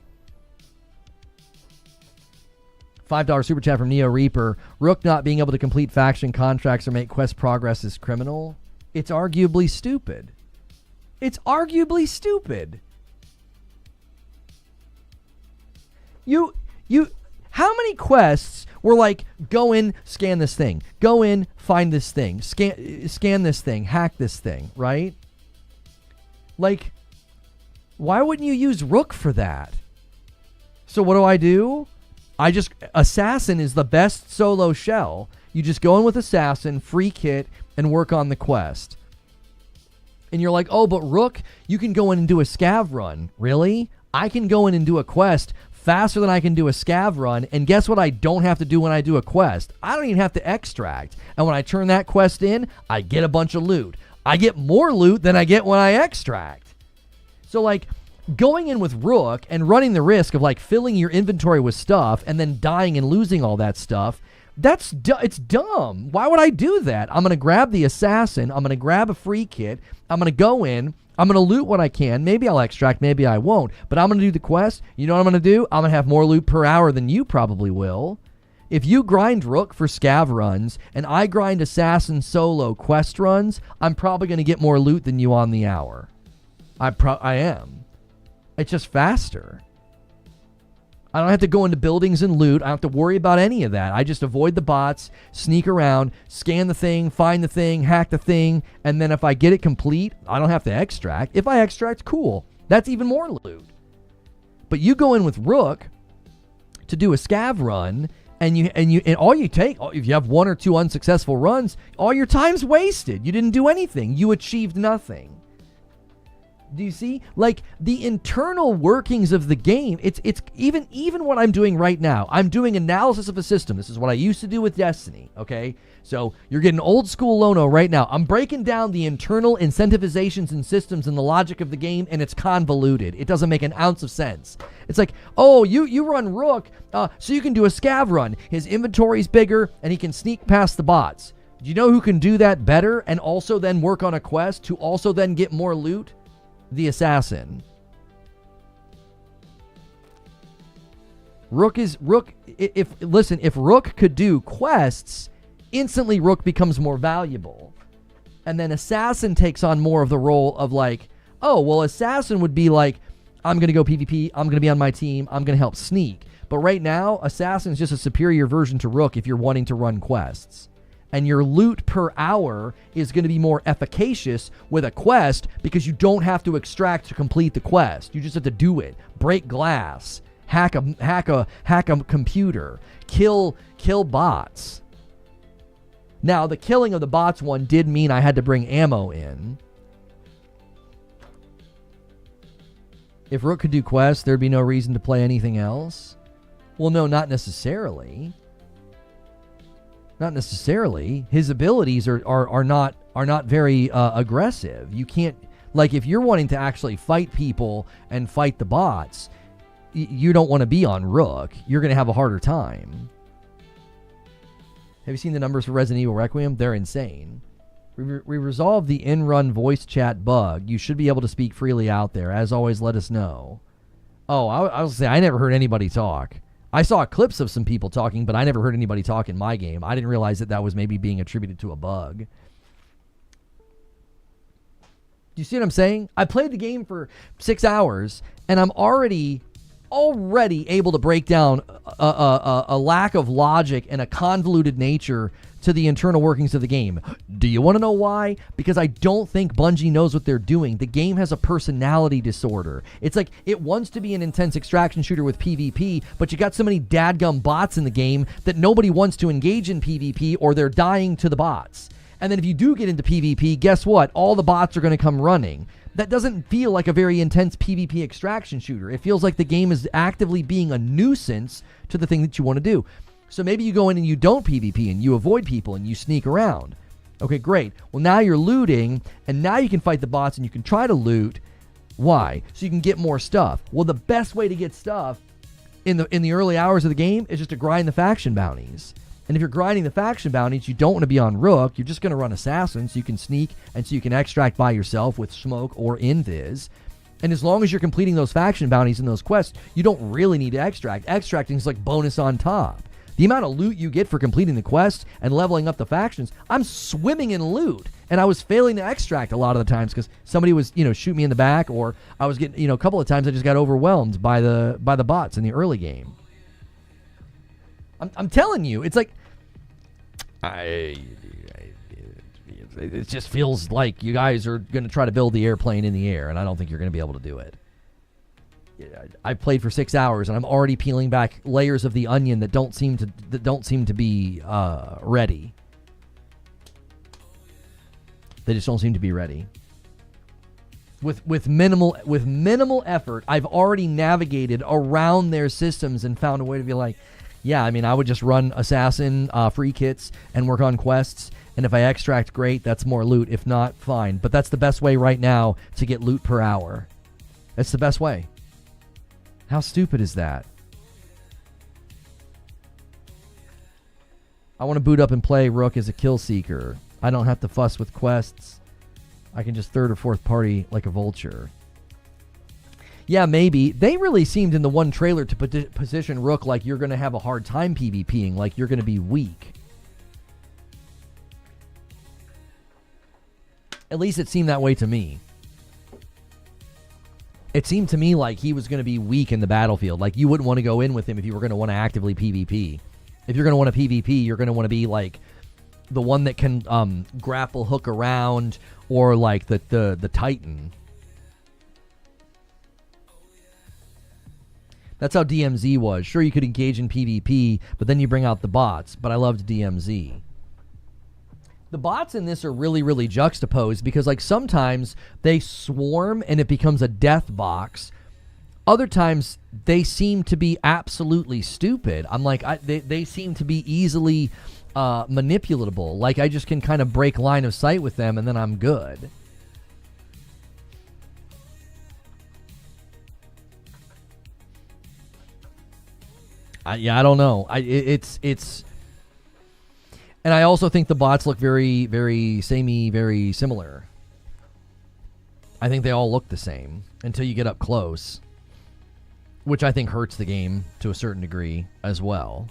$5 super chat from Neo Reaper. Rook not being able to complete faction contracts or make quest progress is criminal. It's arguably stupid. It's arguably stupid. How many quests were like, go in, scan this thing. Go in, find this thing. Scan this thing. Hack this thing, right? Like, why wouldn't you use Rook for that? So what do? Assassin is the best solo shell. You just go in with Assassin, free kit, and work on the quest. And you're like, oh, but Rook, you can go in and do a scav run. Really? I can go in and do a quest faster than I can do a scav run. And guess what I don't have to do when I do a quest? I don't even have to extract. And when I turn that quest in, I get a bunch of loot. I get more loot than I get when I extract. So, like, going in with Rook and running the risk of, like, filling your inventory with stuff and then dying and losing all that stuff, it's dumb. Why would I do that? I'm going to grab the Assassin. I'm going to grab a free kit. I'm going to go in. I'm going to loot what I can. Maybe I'll extract. Maybe I won't. But I'm going to do the quest. You know what I'm going to do? I'm going to have more loot per hour than you probably will. If you grind Rook for scav runs and I grind Assassin solo quest runs, I'm probably going to get more loot than you on the hour. I am. It's just faster. I don't have to go into buildings and loot. I don't have to worry about any of that. I just avoid the bots, sneak around, scan the thing, find the thing, hack the thing, and then if I get it complete, I don't have to extract. If I extract, cool. That's even more loot. But you go in with Rook to do a scav run, and all you take, if you have 1 or 2 unsuccessful runs, all your time's wasted. You didn't do anything. You achieved nothing. Do you see? Like, the internal workings of the game, it's even what I'm doing right now. I'm doing analysis of a system. This is what I used to do with Destiny, okay? So you're getting old school Lono right now. I'm breaking down the internal incentivizations and systems and the logic of the game, and it's convoluted. It doesn't make an ounce of sense. It's like, oh, you run Rook, so you can do a scav run. His inventory's bigger, and he can sneak past the bots. Do you know who can do that better and also then work on a quest to also then get more loot? The assassin. If Rook could do quests, instantly Rook becomes more valuable. And then assassin takes on more of the role of like, oh, well, assassin would be like, I'm going to go PvP, I'm going to be on my team, I'm going to help sneak. But right now, assassin is just a superior version to Rook if you're wanting to run quests. And your loot per hour is going to be more efficacious with a quest because you don't have to extract to complete the quest. You just have to do it. Break glass, hack a computer, kill bots. Now, the killing of the bots one did mean I had to bring ammo in. If Rook could do quests, there'd be no reason to play anything else. Well, no, not necessarily. Not necessarily. His abilities are not very aggressive. You can't, like, if you're wanting to actually fight people and fight the bots, you don't want to be on Rook. You're going to have a harder time. Have you seen the numbers for Resident Evil Requiem? They're insane. We resolved the in-run voice chat bug. You should be able to speak freely out there. As always, let us know. Oh, I was saying, I never heard anybody talk. I saw clips of some people talking, but I never heard anybody talk in my game. I didn't realize that was maybe being attributed to a bug. Do you see what I'm saying? I played the game for 6 hours, and I'm already able to break down a lack of logic and a convoluted nature to the internal workings of the game. Do you want to know why? Because I don't think Bungie knows what they're doing. The game has a personality disorder. It's like it wants to be an intense extraction shooter with PvP, but you got so many dadgum bots in the game that nobody wants to engage in PvP or they're dying to the bots. And then if you do get into PvP, guess what? All the bots are going to come running. That doesn't feel like a very intense PvP extraction shooter. It feels like the game is actively being a nuisance to the thing that you want to do. So maybe you go in and you don't PvP and you avoid people and you sneak around. Okay, great. Well, now you're looting and now you can fight the bots and you can try to loot. Why? So you can get more stuff. Well, the best way to get stuff in the early hours of the game is just to grind the faction bounties. And if you're grinding the faction bounties, you don't want to be on Rook. You're just going to run Assassin so you can sneak and so you can extract by yourself with smoke or invis. And as long as you're completing those faction bounties and those quests, you don't really need to extract. Extracting is like bonus on top. The amount of loot you get for completing the quest and leveling up the factions, I'm swimming in loot. And I was failing to extract a lot of the times because somebody was, shoot me in the back, or I was getting, a couple of times I just got overwhelmed by the bots in the early game. I'm telling you, it's like, it just feels like you guys are going to try to build the airplane in the air, and I don't think you're going to be able to do it. I played for 6 hours, and I'm already peeling back layers of the onion that don't seem to be ready. They just don't seem to be ready. With minimal effort, I've already navigated around their systems and found a way to be like, yeah, I mean, I would just run Assassin free kits and work on quests, and if I extract, great, that's more loot. If not, fine. But that's the best way right now to get loot per hour. That's the best way. How stupid is that? I want to boot up and play Rook as a kill seeker. I don't have to fuss with quests. I can just third or fourth party like a vulture. Yeah, maybe. They really seemed in the one trailer to position Rook like you're going to have a hard time PvPing, like you're going to be weak. At least it seemed that way to me. It seemed to me like he was going to be weak in the battlefield. Like, you wouldn't want to go in with him if you were going to want to actively PvP. If you're going to want to PvP, you're going to want to be like the one that can grapple hook around, or like the Titan. That's how DMZ was. Sure, you could engage in PvP, but then you bring out the bots. But I loved DMZ. The bots in this are really, really juxtaposed because, like, sometimes they swarm and it becomes a death box. Other times they seem to be absolutely stupid. I'm like, they seem to be easily manipulatable. Like, I just can kind of break line of sight with them and then I'm good. I don't know. It's and I also think the bots look very, very samey, very similar. I think they all look the same until you get up close, which I think hurts the game to a certain degree as well.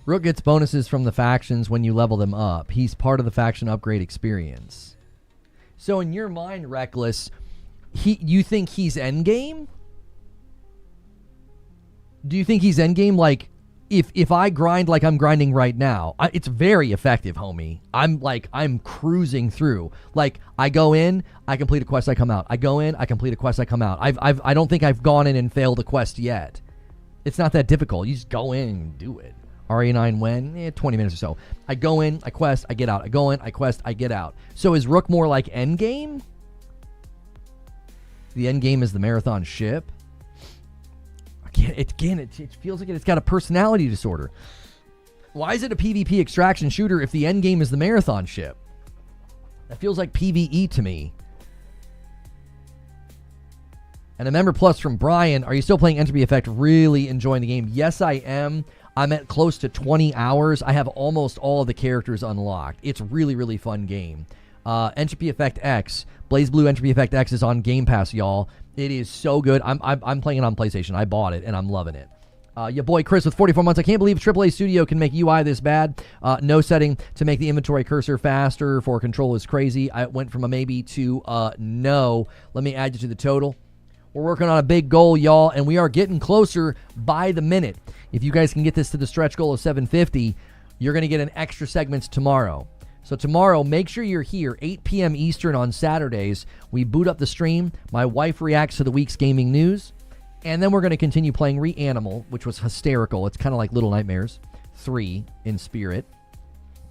Rook gets bonuses from the factions when you level them up. He's part of the faction upgrade experience. So in your mind, Reckless, you think he's endgame? Do you think he's endgame? Like, if I grind like I'm grinding right now, it's very effective, homie. I'm cruising through. Like, I go in, I complete a quest, I come out. I go in, I complete a quest, I come out. I don't think I've gone in and failed a quest yet. It's not that difficult. You just go in and do it. RE9 when? 20 minutes or so. I go in, I quest, I get out. I go in, I quest, I get out. So is Rook more like endgame? The endgame is the marathon ship? It feels like it's got a personality disorder. Why is it a PvP extraction shooter if the endgame is the marathon ship? That feels like PvE to me. And a member plus from Brian, are you still playing Entropy Effect? Really enjoying the game? Yes, I am. I'm at close to 20 hours. I have almost all of the characters unlocked. It's really, really fun game. Entropy Effect X, BlazBlue Entropy Effect X is on Game Pass, y'all. It is so good. I'm playing it on PlayStation. I bought it, and I'm loving it. Your boy Chris with 44 months. I can't believe AAA Studio can make UI this bad. No setting to make the inventory cursor faster for control is crazy. I went from a maybe to no. Let me add you to the total. We're working on a big goal, y'all, and we are getting closer by the minute. If you guys can get this to the stretch goal of 750, you're going to get an extra segments tomorrow. So tomorrow, make sure you're here, 8 p.m. Eastern on Saturdays. We boot up the stream. My wife reacts to the week's gaming news. And then we're going to continue playing Reanimal, which was hysterical. It's kind of like Little Nightmares 3 in spirit.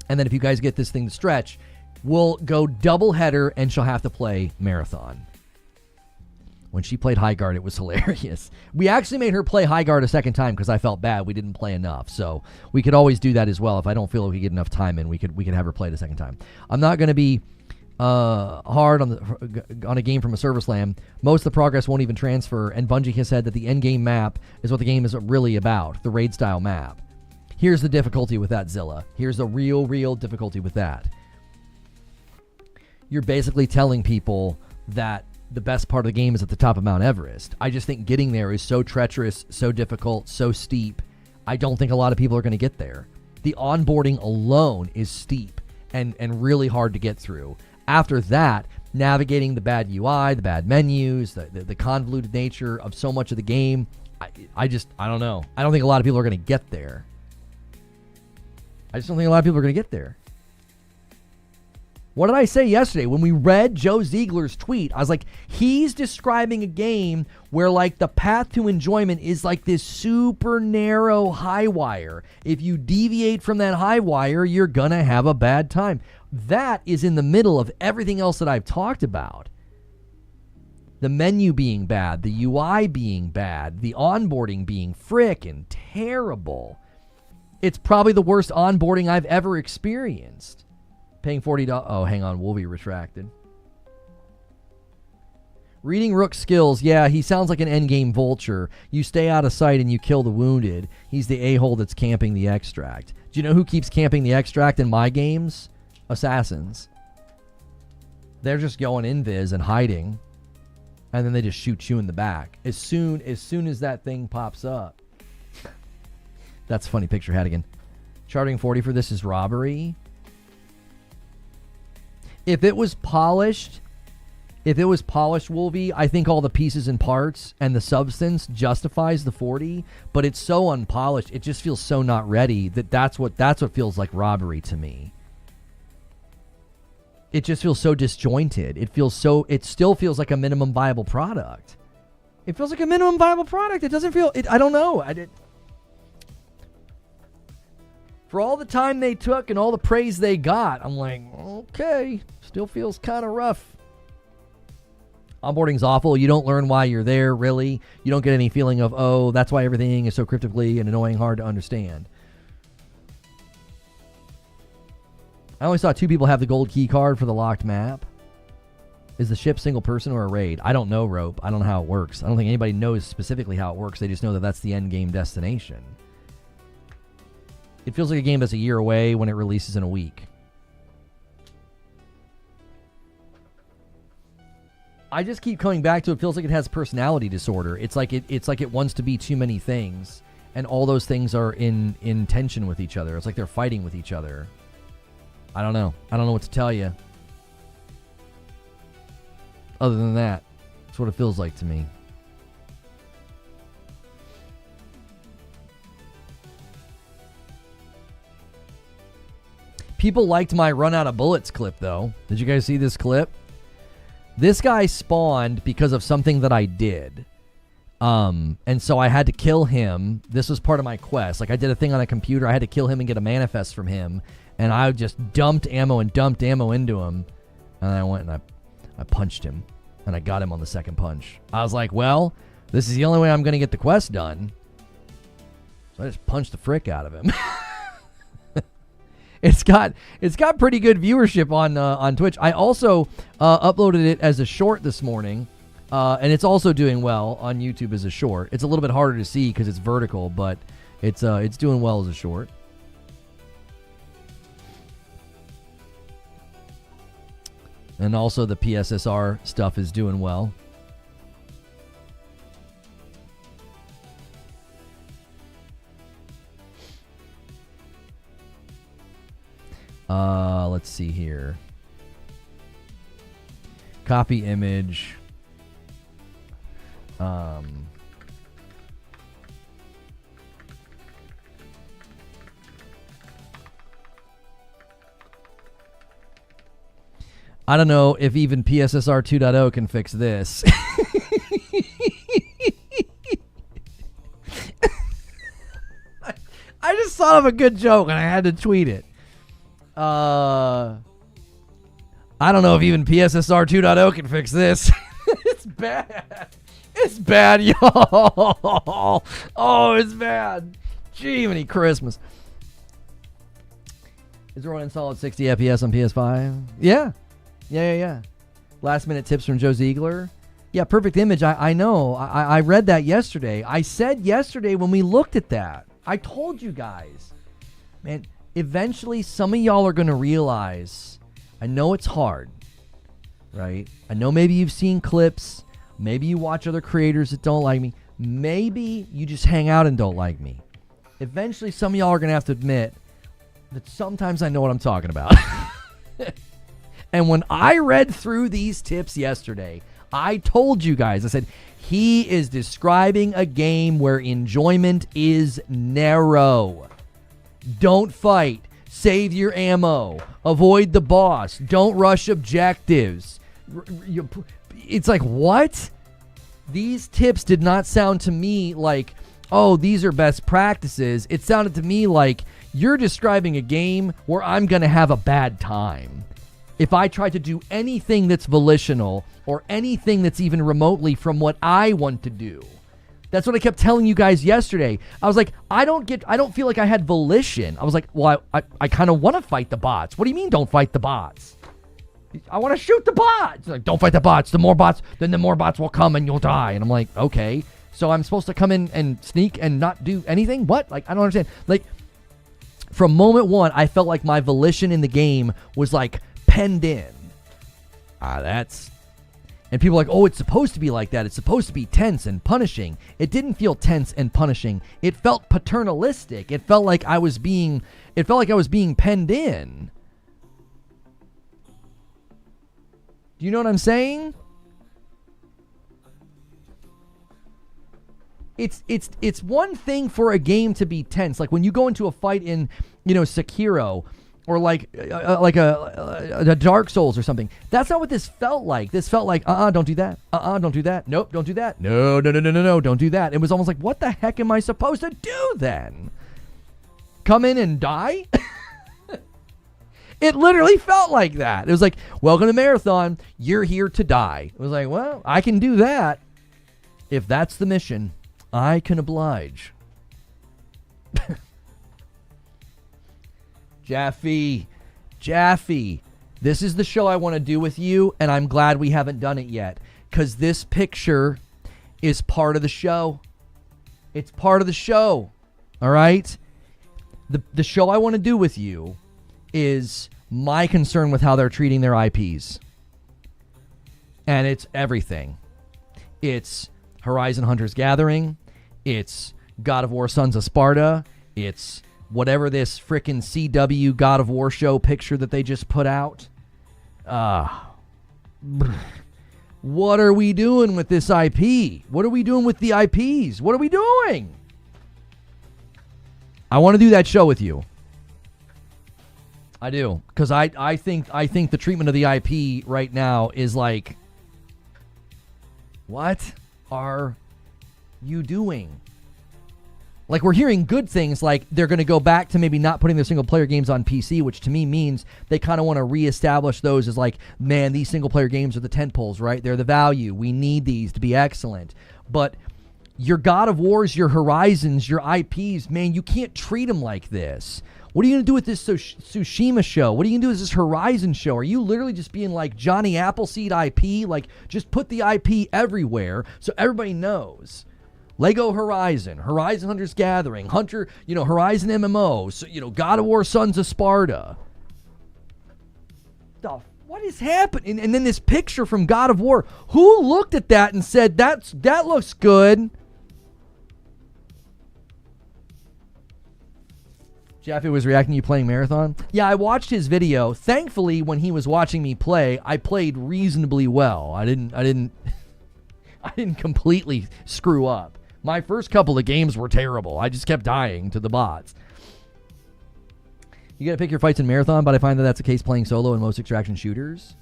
And then if you guys get this thing to stretch, we'll go double header and she'll have to play Marathon. When she played High Guard, it was hilarious. We actually made her play High Guard a second time because I felt bad. We didn't play enough. So we could always do that as well. If I don't feel like we get enough time in, we could have her play it a second time. I'm not going to be hard on a game from a server slam. Most of the progress won't even transfer, and Bungie has said that the end game map is what the game is really about, the raid style map. Here's the difficulty with that, Zilla. Here's the real difficulty with that. You're basically telling people that the best part of the game is at the top of Mount Everest. I just think getting there is so treacherous, so difficult, so steep. I don't think a lot of people are going to get there. The onboarding alone is steep and really hard to get through. After that, navigating the bad UI, the bad menus, the convoluted nature of so much of the game, I don't know. I don't think a lot of people are going to get there. I just don't think a lot of people are going to get there. What did I say yesterday? When we read Joe Ziegler's tweet, I was like, he's describing a game where, like, the path to enjoyment is like this super narrow high wire. If you deviate from that high wire, you're going to have a bad time. That is in the middle of everything else that I've talked about. The menu being bad, the UI being bad, the onboarding being frickin' terrible. It's probably the worst onboarding I've ever experienced. Paying $40. Oh, hang on. We'll be retracted. Reading Rook's skills. Yeah, he sounds like an endgame vulture. You stay out of sight and you kill the wounded. He's the a-hole that's camping the extract. Do you know who keeps camping the extract in my games? Assassins. They're just going invis and hiding. and then they just shoot you in the back as soon as that thing pops up. That's a funny picture, Hadigan. Charging 40 for this is robbery. If it was polished, Wolvie, I think all the pieces and parts and the substance justifies the 40, but it's so unpolished, it just feels so not ready that's what feels like robbery to me. It just feels so disjointed. It still feels like a minimum viable product. It feels like a minimum viable product. It doesn't feel, I don't know. For all the time they took and all the praise they got, I'm like, okay, still feels kind of rough. Onboarding's awful. You don't learn why you're there, really. You don't get any feeling of, oh, that's why everything is so cryptically and annoying, hard to understand. I only saw 2 people have the gold key card for the locked map. Is the ship single person or a raid? I don't know, Rope. I don't know how it works. I don't think anybody knows specifically how it works. They just know that that's the end game destination. It feels like a game that's a year away when it releases in a week. I just keep coming back to it. Feels like it has personality disorder. It's like it wants to be too many things, and all those things are in tension with each other. It's like they're fighting with each other. I don't know. I don't know what to tell you. Other than that, that's what it feels like to me. People liked my run out of bullets clip, though. Did you guys see this clip? This guy spawned because of something that I did. And so I had to kill him. This was part of my quest. Like, I did a thing on a computer. I had to kill him and get a manifest from him. And I just dumped ammo into him. And I went and I punched him. And I got him on the second punch. I was like, well, this is the only way I'm going to get the quest done. So I just punched the frick out of him. It's got pretty good viewership on Twitch. I also uploaded it as a short this morning, and it's also doing well on YouTube as a short. It's a little bit harder to see because it's vertical, but it's doing well as a short. And also the PSSR stuff is doing well. Let's see here. Copy image. I don't know if even PSSR 2.0 can fix this. I just thought of a good joke and I had to tweet it. I don't know if even PSSR 2.0 can fix this. It's bad. It's bad, y'all. Oh, it's bad. Gee, many Christmas. Is it running solid 60 FPS on PS5? Yeah. Last minute tips from Joe Ziegler. Yeah, perfect image. I know. I read that yesterday. I said yesterday when we looked at that. I told you guys. Man, eventually some of y'all are going to realize, I know it's hard, right? I know maybe you've seen clips. Maybe you watch other creators that don't like me. Maybe you just hang out and don't like me. Eventually some of y'all are going to have to admit that sometimes I know what I'm talking about. And when I read through these tips yesterday, I told you guys, I said, he is describing a game where enjoyment is narrow. Don't fight. Save your ammo. Avoid the boss. Don't rush objectives. It's like, what? These tips did not sound to me like, oh, these are best practices. It sounded to me like you're describing a game where I'm going to have a bad time. If I try to do anything that's volitional or anything that's even remotely from what I want to do. That's what I kept telling you guys yesterday. I was like, I don't feel like I had volition. I was like, well, I kind of want to fight the bots. What do you mean don't fight the bots? I want to shoot the bots. Like, don't fight the bots. The more bots will come and you'll die. And I'm like, okay. So I'm supposed to come in and sneak and not do anything? What? Like, I don't understand. Like, from moment one, I felt like my volition in the game was like penned in. And people are like, oh, it's supposed to be like that. It's supposed to be tense and punishing. It didn't feel tense and punishing. It felt paternalistic. It felt like I was being penned in. Do you know what I'm saying? It's one thing for a game to be tense. Like when you go into a fight in, Sekiro, or like a Dark Souls or something. That's not what this felt like. This felt like, don't do that. Don't do that. Nope, don't do that. No, don't do that. It was almost like, what the heck am I supposed to do then? Come in and die? It literally felt like that. It was like, welcome to Marathon. You're here to die. It was like, well, I can do that. If that's the mission, I can oblige. Jaffe, this is the show I want to do with you, and I'm glad we haven't done it yet, because this picture is part of the show. It's part of the show, all right? The show I want to do with you is my concern with how they're treating their IPs. And it's everything. It's Horizon Hunters Gathering. It's God of War Sons of Sparta. It's whatever this frickin' CW God of War show picture that they just put out. What are we doing with this IP? What are we doing with the IPs? What are we doing? I want to do that show with you. I do, because I think the treatment of the IP right now is like, what are you doing? Like, we're hearing good things, like they're going to go back to maybe not putting their single-player games on PC, which to me means they kind of want to reestablish those as like, man, these single-player games are the tentpoles, right? They're the value. We need these to be excellent. But your God of Wars, your Horizons, your IPs, man, you can't treat them like this. What are you going to do with this Tsushima show? What are you going to do with this Horizon show? Are you literally just being like Johnny Appleseed IP? Like, just put the IP everywhere so everybody knows. Lego Horizon, Horizon Hunters Gathering, Horizon MMO, so, God of War Sons of Sparta. What is happening? And then this picture from God of War. Who looked at that and said, that looks good? Jaffe was reacting to you playing Marathon. Yeah, I watched his video. Thankfully, when he was watching me play, I played reasonably well. I didn't completely screw up. My first couple of games were terrible. I just kept dying to the bots. You gotta pick your fights in Marathon, but I find that that's the case playing solo in most extraction shooters.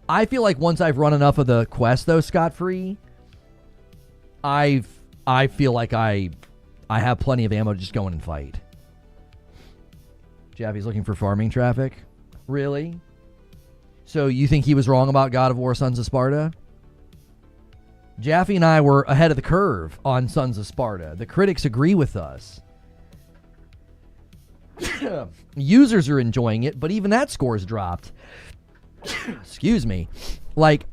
I feel like once I've run enough of the quest, though, scot-free, I feel like I have plenty of ammo to just go in and fight. Jaffe's looking for farming traffic. Really? So you think he was wrong about God of War Sons of Sparta? Jaffe and I were ahead of the curve on Sons of Sparta. The critics agree with us. Users are enjoying it, but even that score's dropped. Excuse me. Like,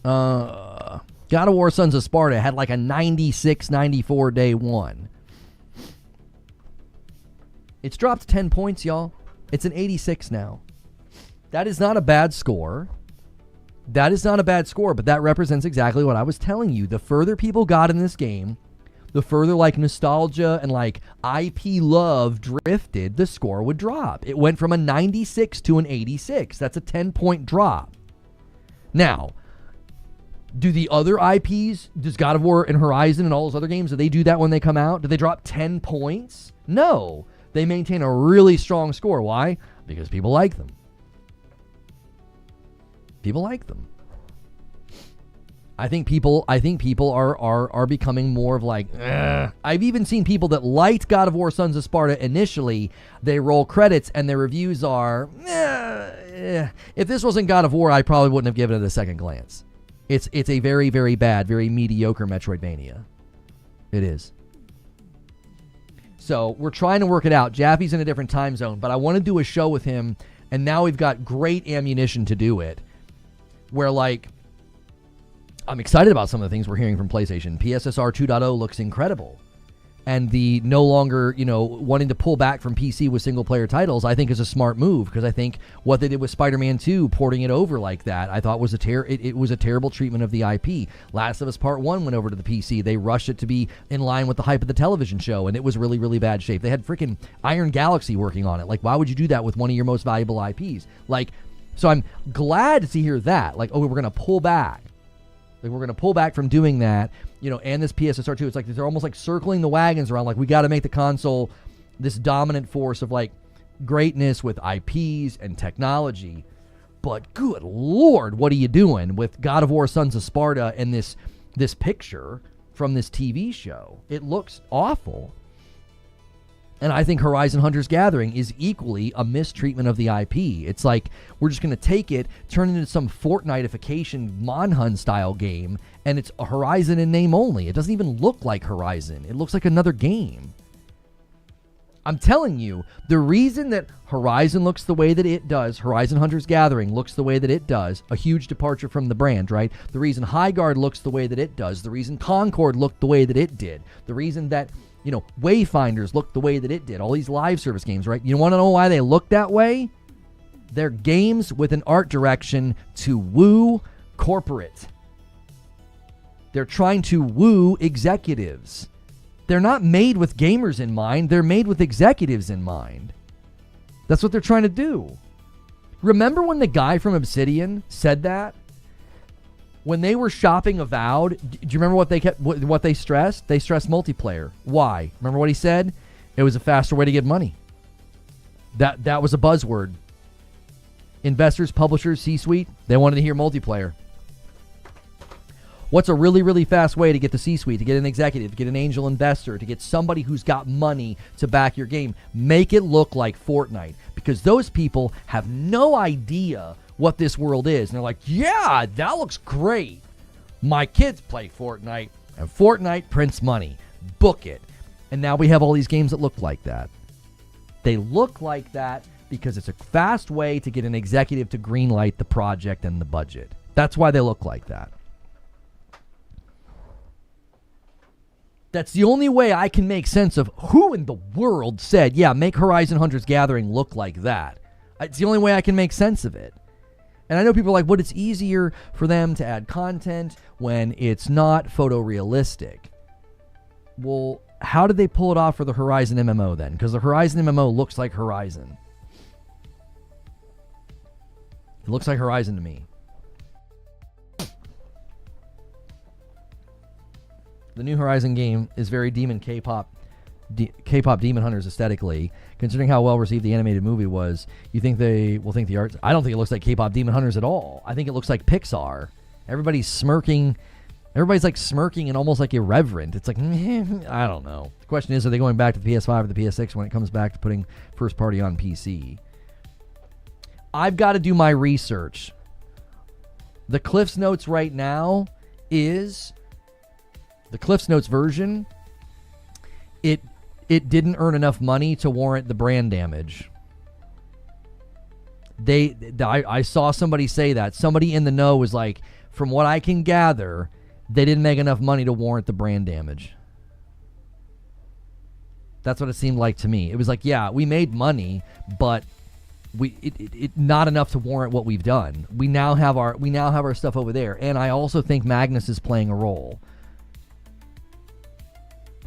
God of War Sons of Sparta had like a 96, 94 day one. It's dropped 10 points, y'all. It's an 86 now. That is not a bad score. That is not a bad score, but that represents exactly what I was telling you. The further people got in this game, the further like nostalgia and like IP love drifted, the score would drop. It went from a 96 to an 86. That's a 10-point drop. Now, do the other IPs, does God of War and Horizon and all those other games, do they do that when they come out? Do they drop 10 points? No. They maintain a really strong score. Why? Because people like them. People like them. I think people are becoming more of like, ugh. I've even seen people that liked God of War Sons of Sparta initially. They roll credits and their reviews are, if this wasn't God of War, I probably wouldn't have given it a second glance. It's a very, very bad, very mediocre Metroidvania. It is. So we're trying to work it out. Jaffe's in a different time zone, but I want to do a show with him, and now we've got great ammunition to do it. Where, like, I'm excited about some of the things we're hearing from PlayStation. PSSR 2.0 looks incredible. and the no longer, wanting to pull back from PC with single-player titles, I think is a smart move, because I think what they did with Spider-Man 2, porting it over like that, I thought was it was a terrible treatment of the IP. Last of Us Part 1 went over to the PC. They rushed it to be in line with the hype of the television show, and it was really, really bad shape. They had freaking Iron Galaxy working on it. Like, why would you do that with one of your most valuable IPs? Like, so I'm glad to hear that. Like, we're going to pull back. Like, we're going to pull back from doing that, and this PSSR 2. It's like they're almost like circling the wagons around. Like, we got to make the console this dominant force of like greatness with IPs and technology. But good Lord, what are you doing with God of War Sons of Sparta and this picture from this TV show? It looks awful. And I think Horizon Hunters Gathering is equally a mistreatment of the IP. It's like we're just going to take it, turn it into some Fortnite-ification Monhun style game, and it's a Horizon in name only. It doesn't even look like Horizon. It looks like another game. I'm telling you, the reason that Horizon looks the way that it does, Horizon Hunters Gathering looks the way that it does, a huge departure from the brand, right? The reason Highguard looks the way that it does, the reason Concord looked the way that it did, the reason that Wayfinders looked the way that it did. All these live service games, right? You want to know why they look that way? They're games with an art direction to woo corporate. They're trying to woo executives. They're not made with gamers in mind. They're made with executives in mind. That's what they're trying to do. Remember when the guy from Obsidian said that? When they were shopping Avowed, do you remember what they stressed? They stressed multiplayer. Why? Remember what he said? It was a faster way to get money. That was a buzzword. Investors, publishers, C-suite, they wanted to hear multiplayer. What's a really, really fast way to get the C-suite, to get an executive, to get an angel investor, to get somebody who's got money to back your game? Make it look like Fortnite, because those people have no idea what this world is. And they're like, yeah, that looks great. My kids play Fortnite, and Fortnite prints money. Book it. And now we have all these games that look like that. They look like that because it's a fast way to get an executive to greenlight the project and the budget. That's why they look like that. That's the only way I can make sense of who in the world said, yeah, make Horizon Hunters Gathering look like that. It's the only way I can make sense of it. And I know people are like, well, it's easier for them to add content when it's not photorealistic. Well, how did they pull it off for the Horizon MMO then? Because the Horizon MMO looks like Horizon. It looks like Horizon to me. The new Horizon game is very K-pop Demon Hunters aesthetically. Considering how well received the animated movie was, you think they will think the art? I don't think it looks like K-pop Demon Hunters at all. I think it looks like Pixar. Everybody's smirking. Everybody's like smirking and almost like irreverent. It's like, I don't know. The question is, are they going back to the PS5 or the PS6 when it comes back to putting first party on PC? I've got to do my research. The Cliff's Notes right now is the Cliff's Notes version. It didn't earn enough money to warrant the brand damage. I saw somebody say that. Somebody in the know was like, from what I can gather, they didn't make enough money to warrant the brand damage. That's what it seemed like to me. It was like, yeah, we made money, but it not enough to warrant what we've done. We now have our stuff over there, and I also think Magnus is playing a role.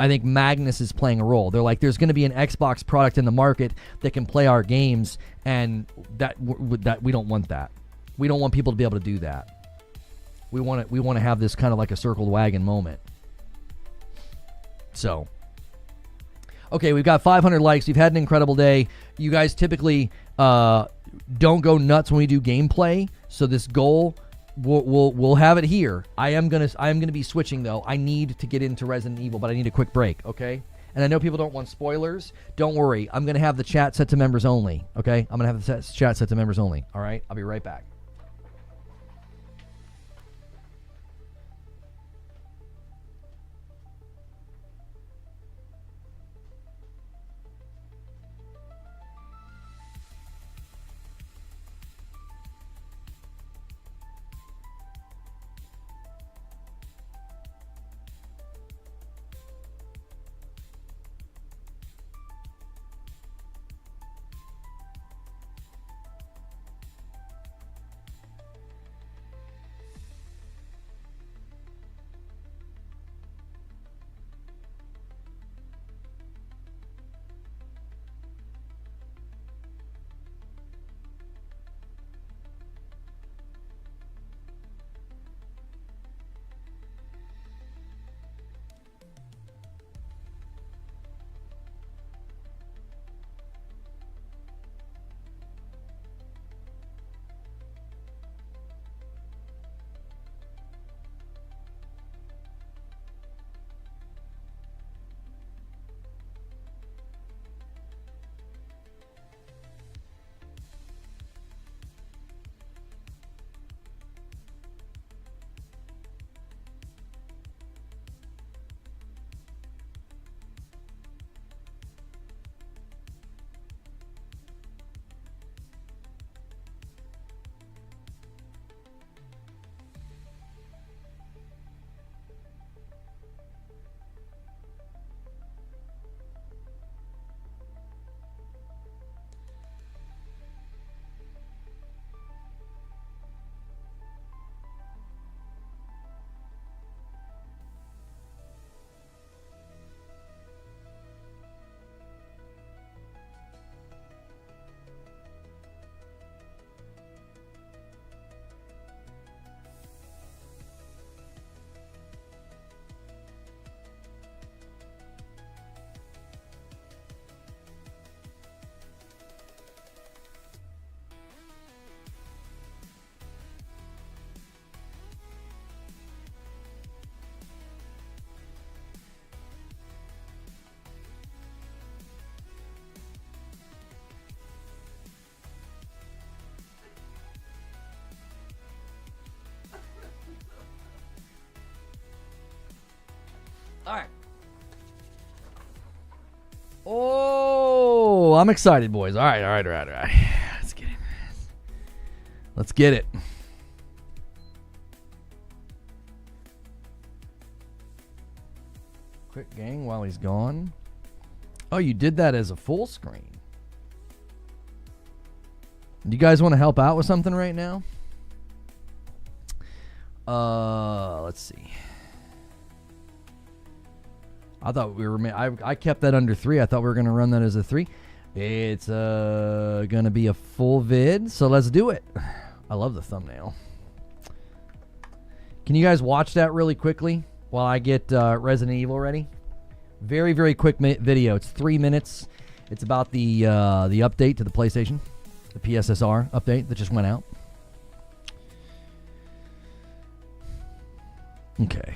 I think Magnus is playing a role. They're like, there's going to be an Xbox product in the market that can play our games, and that we don't want that. We don't want people to be able to do that. We want to have this kind of like a circled wagon moment. So, okay, we've got 500 likes. We've had an incredible day. You guys typically don't go nuts when we do gameplay. So this goal, we'll have it here. I am gonna be switching though. I need to get into Resident Evil, but I need a quick break, okay? And I know people don't want spoilers. Don't worry. I'm gonna have the chat set to members only, okay? I'm gonna have the chat set to members only. All right? I'll be right back. All right. Oh, I'm excited, boys. All right. Let's get it. Let's get it. Quick gang while he's gone. Oh, you did that as a full screen. Do you guys want to help out with something right now? Let's see. I thought we were. I kept that under 3. I thought we were going to run that as a 3. It's going to be a full vid, so let's do it. I love the thumbnail. Can you guys watch that really quickly while I get Resident Evil ready? Very, very quick video. It's 3 minutes. It's about the update to the PlayStation, the PSSR update that just went out. Okay.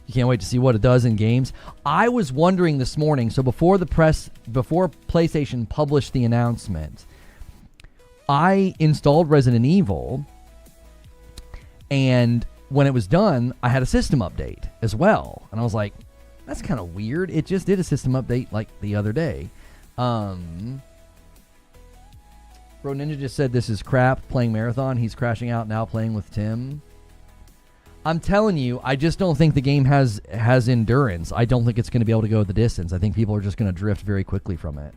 You can't wait to see what it does in games. I was wondering this morning, so before PlayStation published the announcement, I installed Resident Evil, and when it was done, I had a system update as well. And I was like, that's kind of weird. It just did a system update like the other day. Bro Ninja just said this is crap, playing Marathon. He's crashing out now playing with Tim. I'm telling you, I just don't think the game has endurance. I don't think it's going to be able to go the distance. I think people are just going to drift very quickly from it.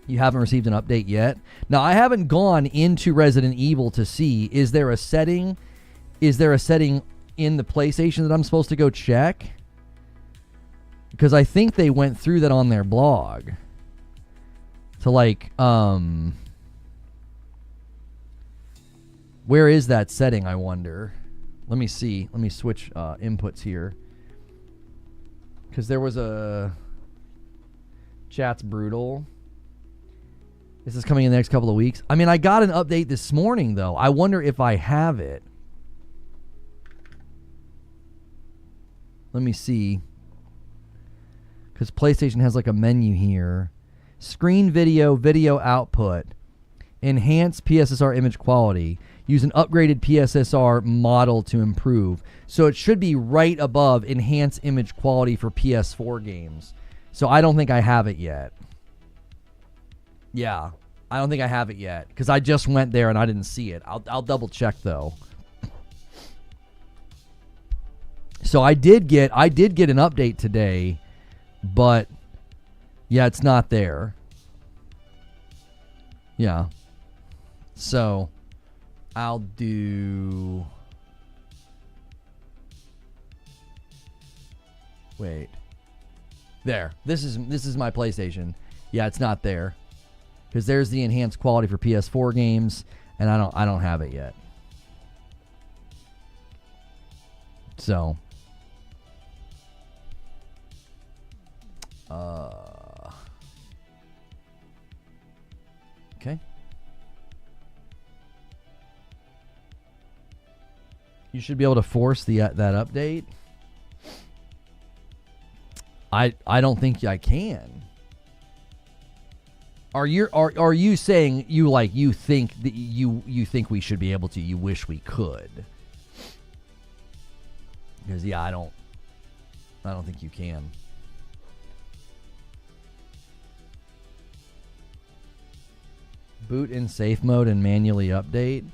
You haven't received an update yet? Now, I haven't gone into Resident Evil to see, is there a setting in the PlayStation that I'm supposed to go check? Because I think they went through that on their blog. To where is that setting, I wonder? Let me see. Let me switch inputs here. Because there was a... Chat's brutal. This is coming in the next couple of weeks. I mean, I got an update this morning, though. I wonder if I have it. Let me see. Because PlayStation has like a menu here. Screen video, video output. Enhance PSSR image quality. Use an upgraded PSSR model to improve. So it should be right above enhance image quality for PS4 games. So I don't think I have it yet. Yeah, I don't think I have it yet. Because I just went there and I didn't see it. I'll double check though. So I did get an update today, but yeah, it's not there. Yeah. So I'll do... Wait. There. This is my PlayStation. Yeah, it's not there. Because there's the enhanced quality for PS4 games, and I don't have it yet. So okay. You should be able to force that update. I don't think I can. Are you saying you think that you think we should be able to? You wish we could? Because yeah, I don't think you can. Boot in safe mode and manually update.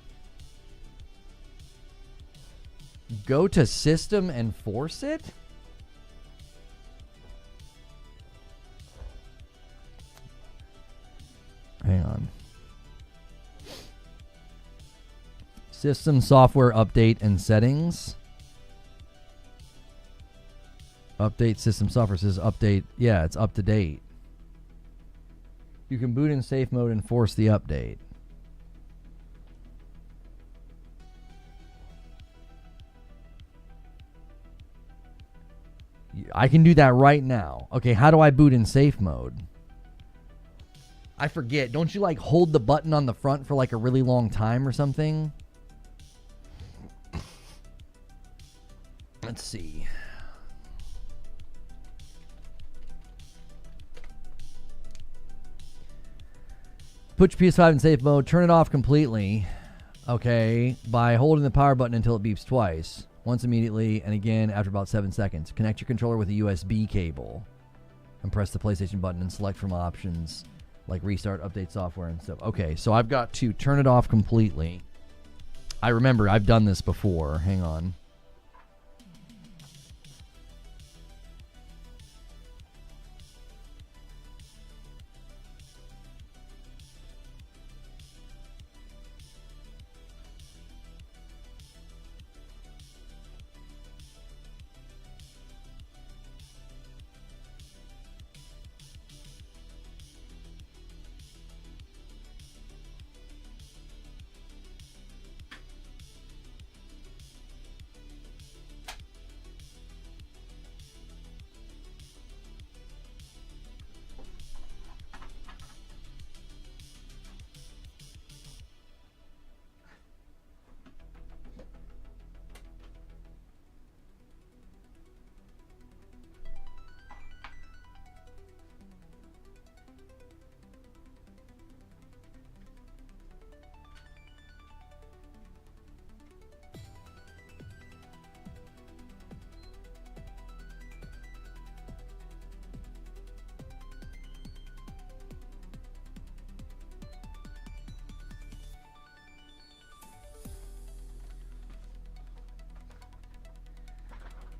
Go to system and force it? Hang on. System software update and settings. Update system software says update. Yeah, it's up to date. You can boot in safe mode and force the update. I can do that right now. Okay, how do I boot in safe mode? I forget. Don't you like hold the button on the front for like a really long time or something? Let's see. Put your PS5 in safe mode. Turn it off completely. Okay, by holding the power button until it beeps twice. Once immediately, and again after about 7 seconds. Connect your controller with a USB cable. And press the PlayStation button and select from options like restart, update software, and stuff. Okay, so I've got to turn it off completely. I remember I've done this before. Hang on.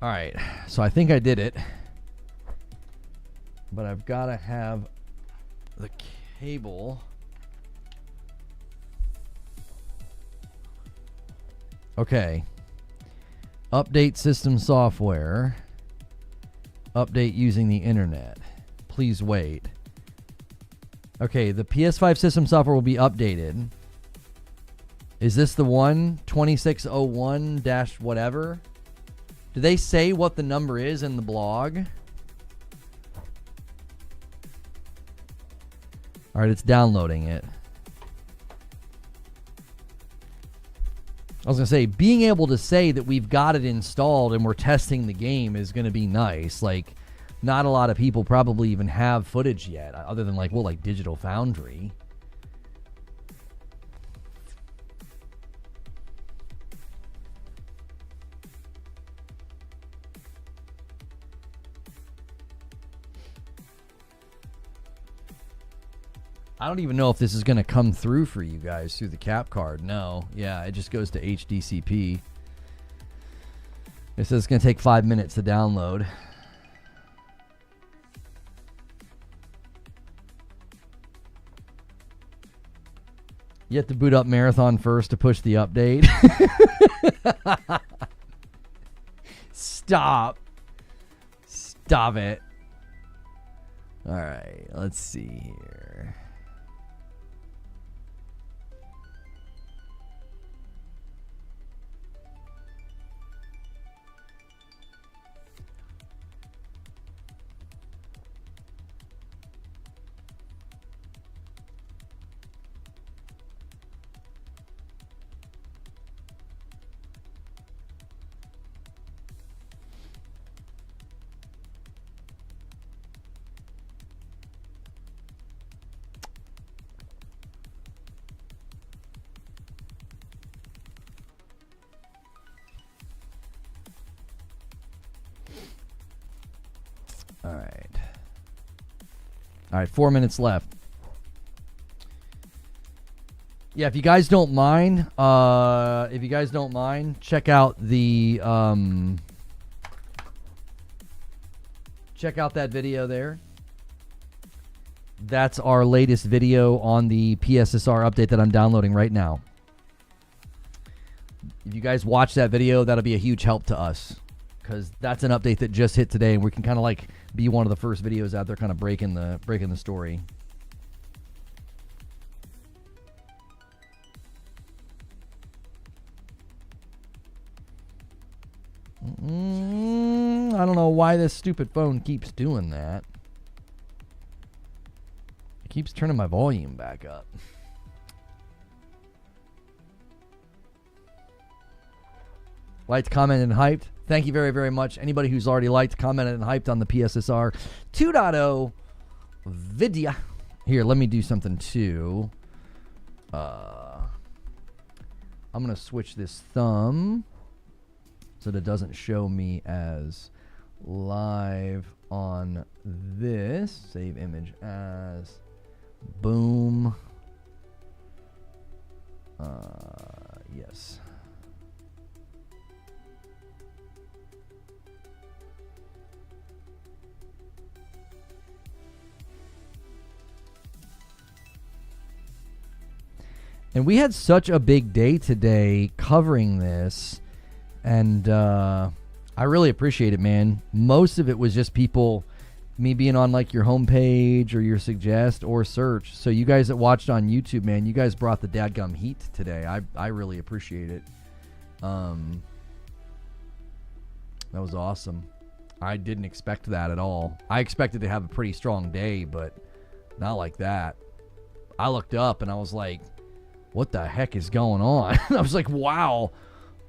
All right, so I think I did it, but I've got to have the cable. Okay. Update system software. Update using the internet. Please wait. Okay, the PS5 system software will be updated. Is this the one? 2601 dash whatever? Do they say what the number is in the blog? All right, it's downloading it. I was going to say, being able to say that we've got it installed and we're testing the game is going to be nice. Like, not a lot of people probably even have footage yet, other than like, well, like Digital Foundry. I don't even know if this is going to come through for you guys through the cap card. No. Yeah, it just goes to HDCP. It says it's going to take 5 minutes to download. You have to boot up Marathon first to push the update. Stop. Stop it. All right, let's see here. All right, 4 minutes left. Yeah, if you guys don't mind, check out the check out that video there. That's our latest video on the PSSR update that I'm downloading right now. If you guys watch that video, that'll be a huge help to us, because that's an update that just hit today, and we can kind of like be one of the first videos out there kind of breaking the story. I don't know why this stupid phone keeps doing that. It keeps turning my volume back up. Liked, commented, and hyped. Thank you very, very much. Anybody who's already liked, commented, and hyped on the PSSR 2.0 video. Here, let me do something too. I'm going to switch this thumb so that it doesn't show me as live on this. Save image as. Boom. Yes. And we had such a big day today covering this, and I really appreciate it, man. Most of it was just people, me being on like your homepage or your suggest or search. So you guys that watched on YouTube, man, you guys brought the dadgum heat today. I really appreciate it. That was awesome. I didn't expect that at all. I expected to have a pretty strong day, but not like that. I looked up and I was like, what the heck is going on? I was like, wow.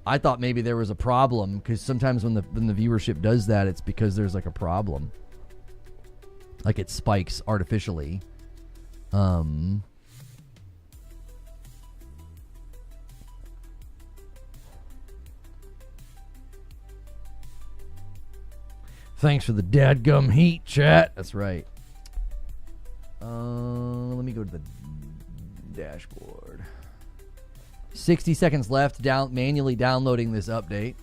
I thought maybe there was a problem, because sometimes when the viewership does that, it's because there's like a problem. Like it spikes artificially. Thanks for the dadgum heat, chat. That's right. Let me go to the dashboard. 60 seconds left. Manually downloading this update.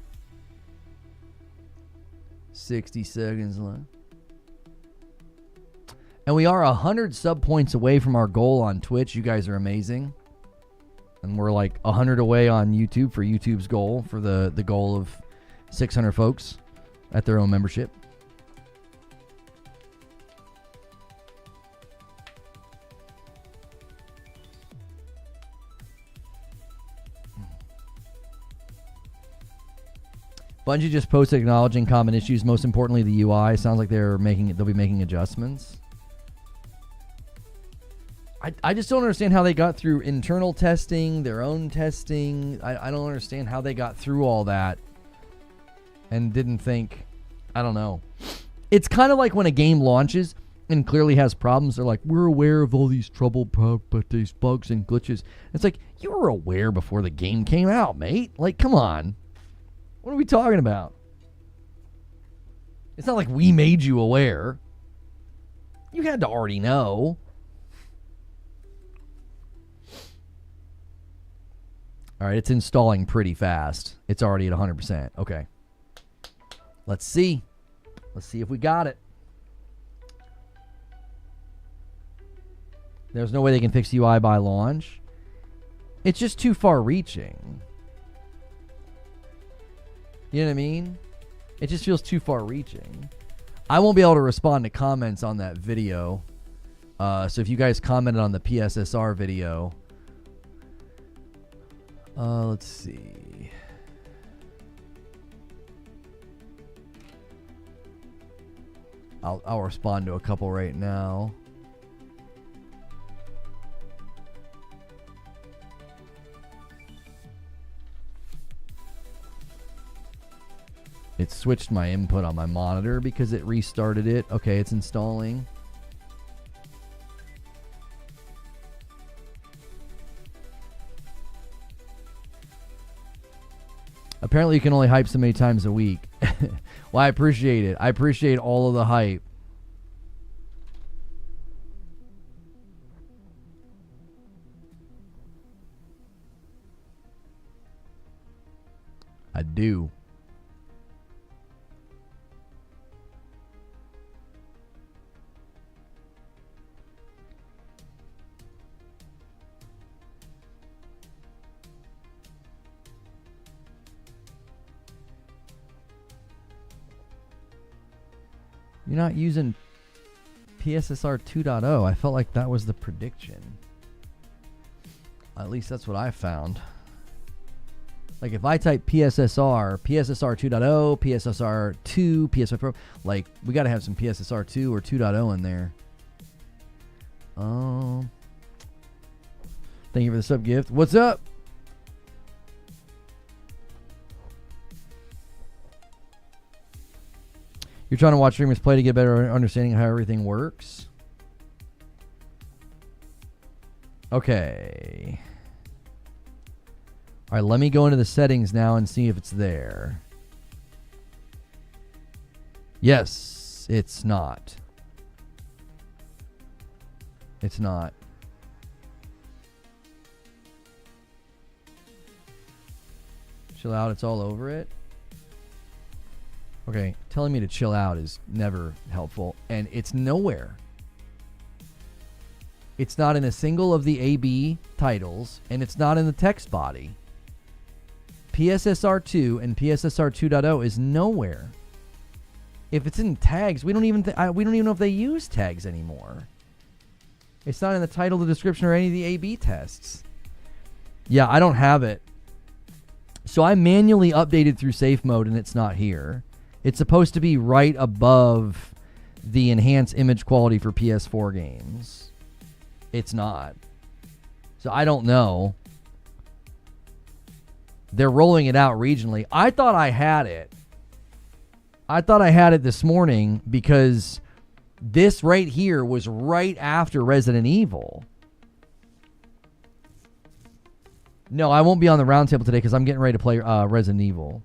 60 seconds left. And we are 100 sub points away from our goal on Twitch. You guys are amazing. And we're like 100 away on YouTube for YouTube's goal, for the goal of 600 folks at their own membership. Bungie just posted acknowledging common issues, most importantly the UI. Sounds like they'll be making adjustments. I just don't understand how they got through internal testing, their own testing. I don't understand how they got through all that and didn't think, I don't know. It's kind of like when a game launches and clearly has problems. They're like, we're aware of all these but these bugs and glitches. It's like, you were aware before the game came out, mate. Like, come on. What are we talking about? It's not like we made you aware. You had to already know. All right, it's installing pretty fast. It's already at 100%. Okay. Let's see. Let's see if we got it. There's no way they can fix UI by launch. It's just too far reaching. You know what I mean? It just feels too far reaching. I won't be able to respond to comments on that video. So if you guys commented on the PSSR video, let's see. I'll respond to a couple right now. It switched my input on my monitor because it restarted it. Okay, it's installing. Apparently you can only hype so many times a week. Well, I appreciate it. I appreciate all of the hype. I do. You're not using PSSR 2.0. I felt like that was the prediction. At least that's what I found. Like if I type PSSR 2.0, PSSR 2, PSSR Pro, like we got to have some PSSR 2 or 2.0 in there. Thank you for the sub gift. What's up? You're trying to watch streamers play to get a better understanding of how everything works. Okay. All right, let me go into the settings now and see if it's there. Yes, it's not. It's not. Chill out, it's all over it. Okay, telling me to chill out is never helpful, and it's nowhere. It's not in a single of the AB titles, and it's not in the text body. PSSR2 and PSSR 2.0 is nowhere. If it's in tags, we don't even know if they use tags anymore. It's not in the title, the description, or any of the AB tests. Yeah, I don't have it. So I manually updated through safe mode, and it's not here. It's supposed to be right above the enhanced image quality for PS4 games. It's not. So I don't know. They're rolling it out regionally. I thought I had it. I thought I had it this morning because this right here was right after Resident Evil. No, I won't be on the roundtable today because I'm getting ready to play Resident Evil.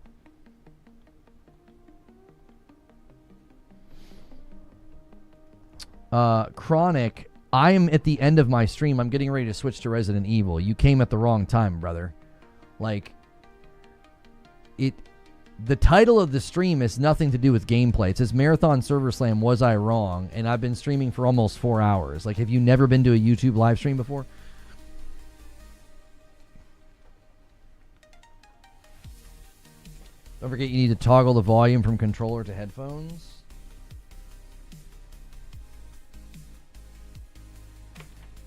Chronic, I am at the end of my stream. I'm getting ready to switch to Resident Evil. You came at the wrong time, brother. Like, the title of the stream has nothing to do with gameplay. It says Marathon Server Slam, was I wrong? And I've been streaming for almost 4 hours. Like, have you never been to a YouTube live stream before? Don't forget you need to toggle the volume from controller to headphones.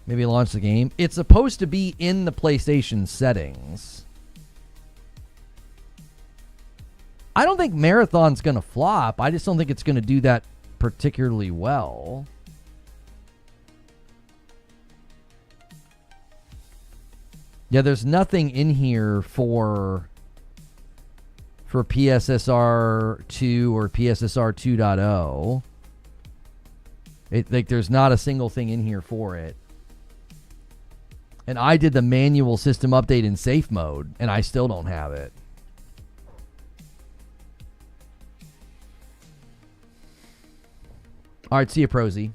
Maybe launch the game. It's supposed to be in the PlayStation settings. I don't think Marathon's going to flop. I just don't think it's going to do that particularly well. Yeah, there's nothing in here for PSSR 2 or PSSR 2.0. Like, there's not a single thing in here for it. And I did the manual system update in safe mode, and I still don't have it. All right, see you, Prosy.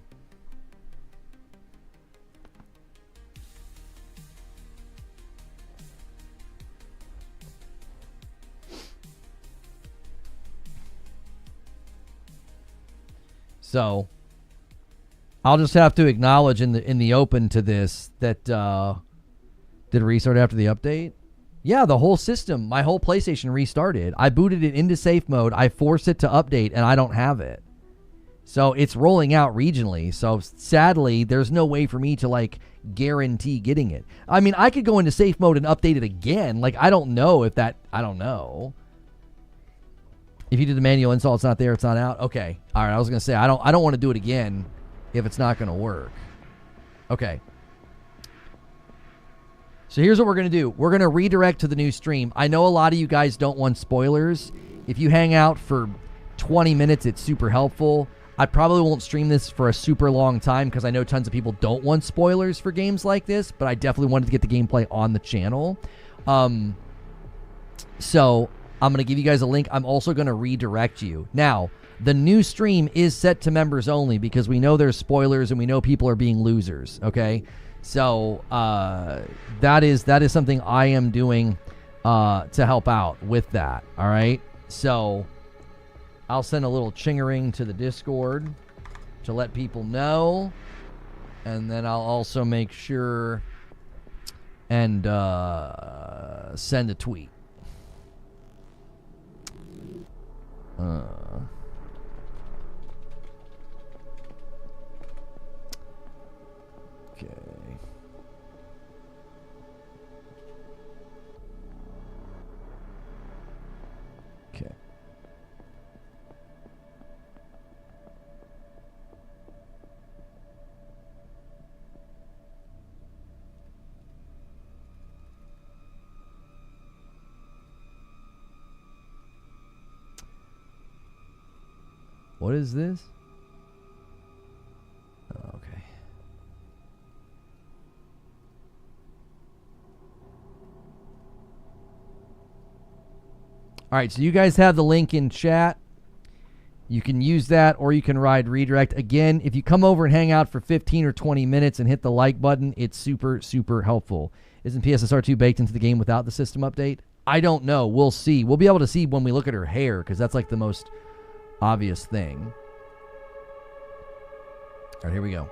So, I'll just have to acknowledge in the open to this that did it restart after the update? Yeah, the whole system, my whole PlayStation restarted. I booted it into safe mode. I forced it to update, and I don't have it. So it's rolling out regionally. So sadly, there's no way for me to like guarantee getting it. I mean, I could go into safe mode and update it again. Like, I don't know if that, I don't know. If you did the manual install, it's not there, it's not out. Okay. All right, I was going to say I don't want to do it again if it's not going to work. Okay. So here's what we're going to do. We're going to redirect to the new stream. I know a lot of you guys don't want spoilers. If you hang out for 20 minutes, it's super helpful. I probably won't stream this for a super long time because I know tons of people don't want spoilers for games like this, but I definitely wanted to get the gameplay on the channel. So I'm going to give you guys a link. I'm also going to redirect you. Now, the new stream is set to members only because we know there's spoilers and we know people are being losers, okay? So that is something I am doing to help out with that, all right? So I'll send a little chingering to the Discord to let people know, and then I'll also make sure and send a tweet. Okay. Okay. What is this? Oh, okay. All right, so you guys have the link in chat. You can use that, or you can ride redirect. Again, if you come over and hang out for 15 or 20 minutes and hit the like button, it's super, super helpful. Isn't PSSR 2 baked into the game without the system update? I don't know. We'll see. We'll be able to see when we look at her hair, because that's like the most obvious thing. All right, here we go.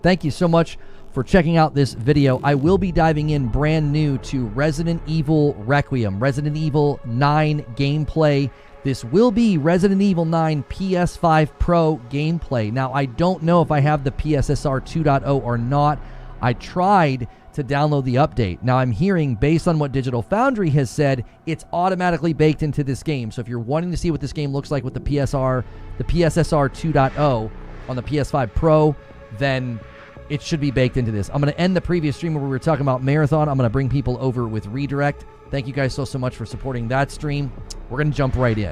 Thank you so much for checking out this video. I will be diving in brand new to Resident Evil Requiem, Resident Evil 9 gameplay. This will be Resident Evil 9 PS5 Pro gameplay. Now, I don't know if I have the PSSR 2.0 or not. I tried to download the update. Now, I'm hearing, based on what Digital Foundry has said, it's automatically baked into this game. So if you're wanting to see what this game looks like with the PSSR 2.0 on the PS5 Pro, then it should be baked into this. I'm going to end the previous stream where we were talking about Marathon. I'm going to bring people over with Redirect. Thank you guys so much for supporting that stream. We're going to jump right in.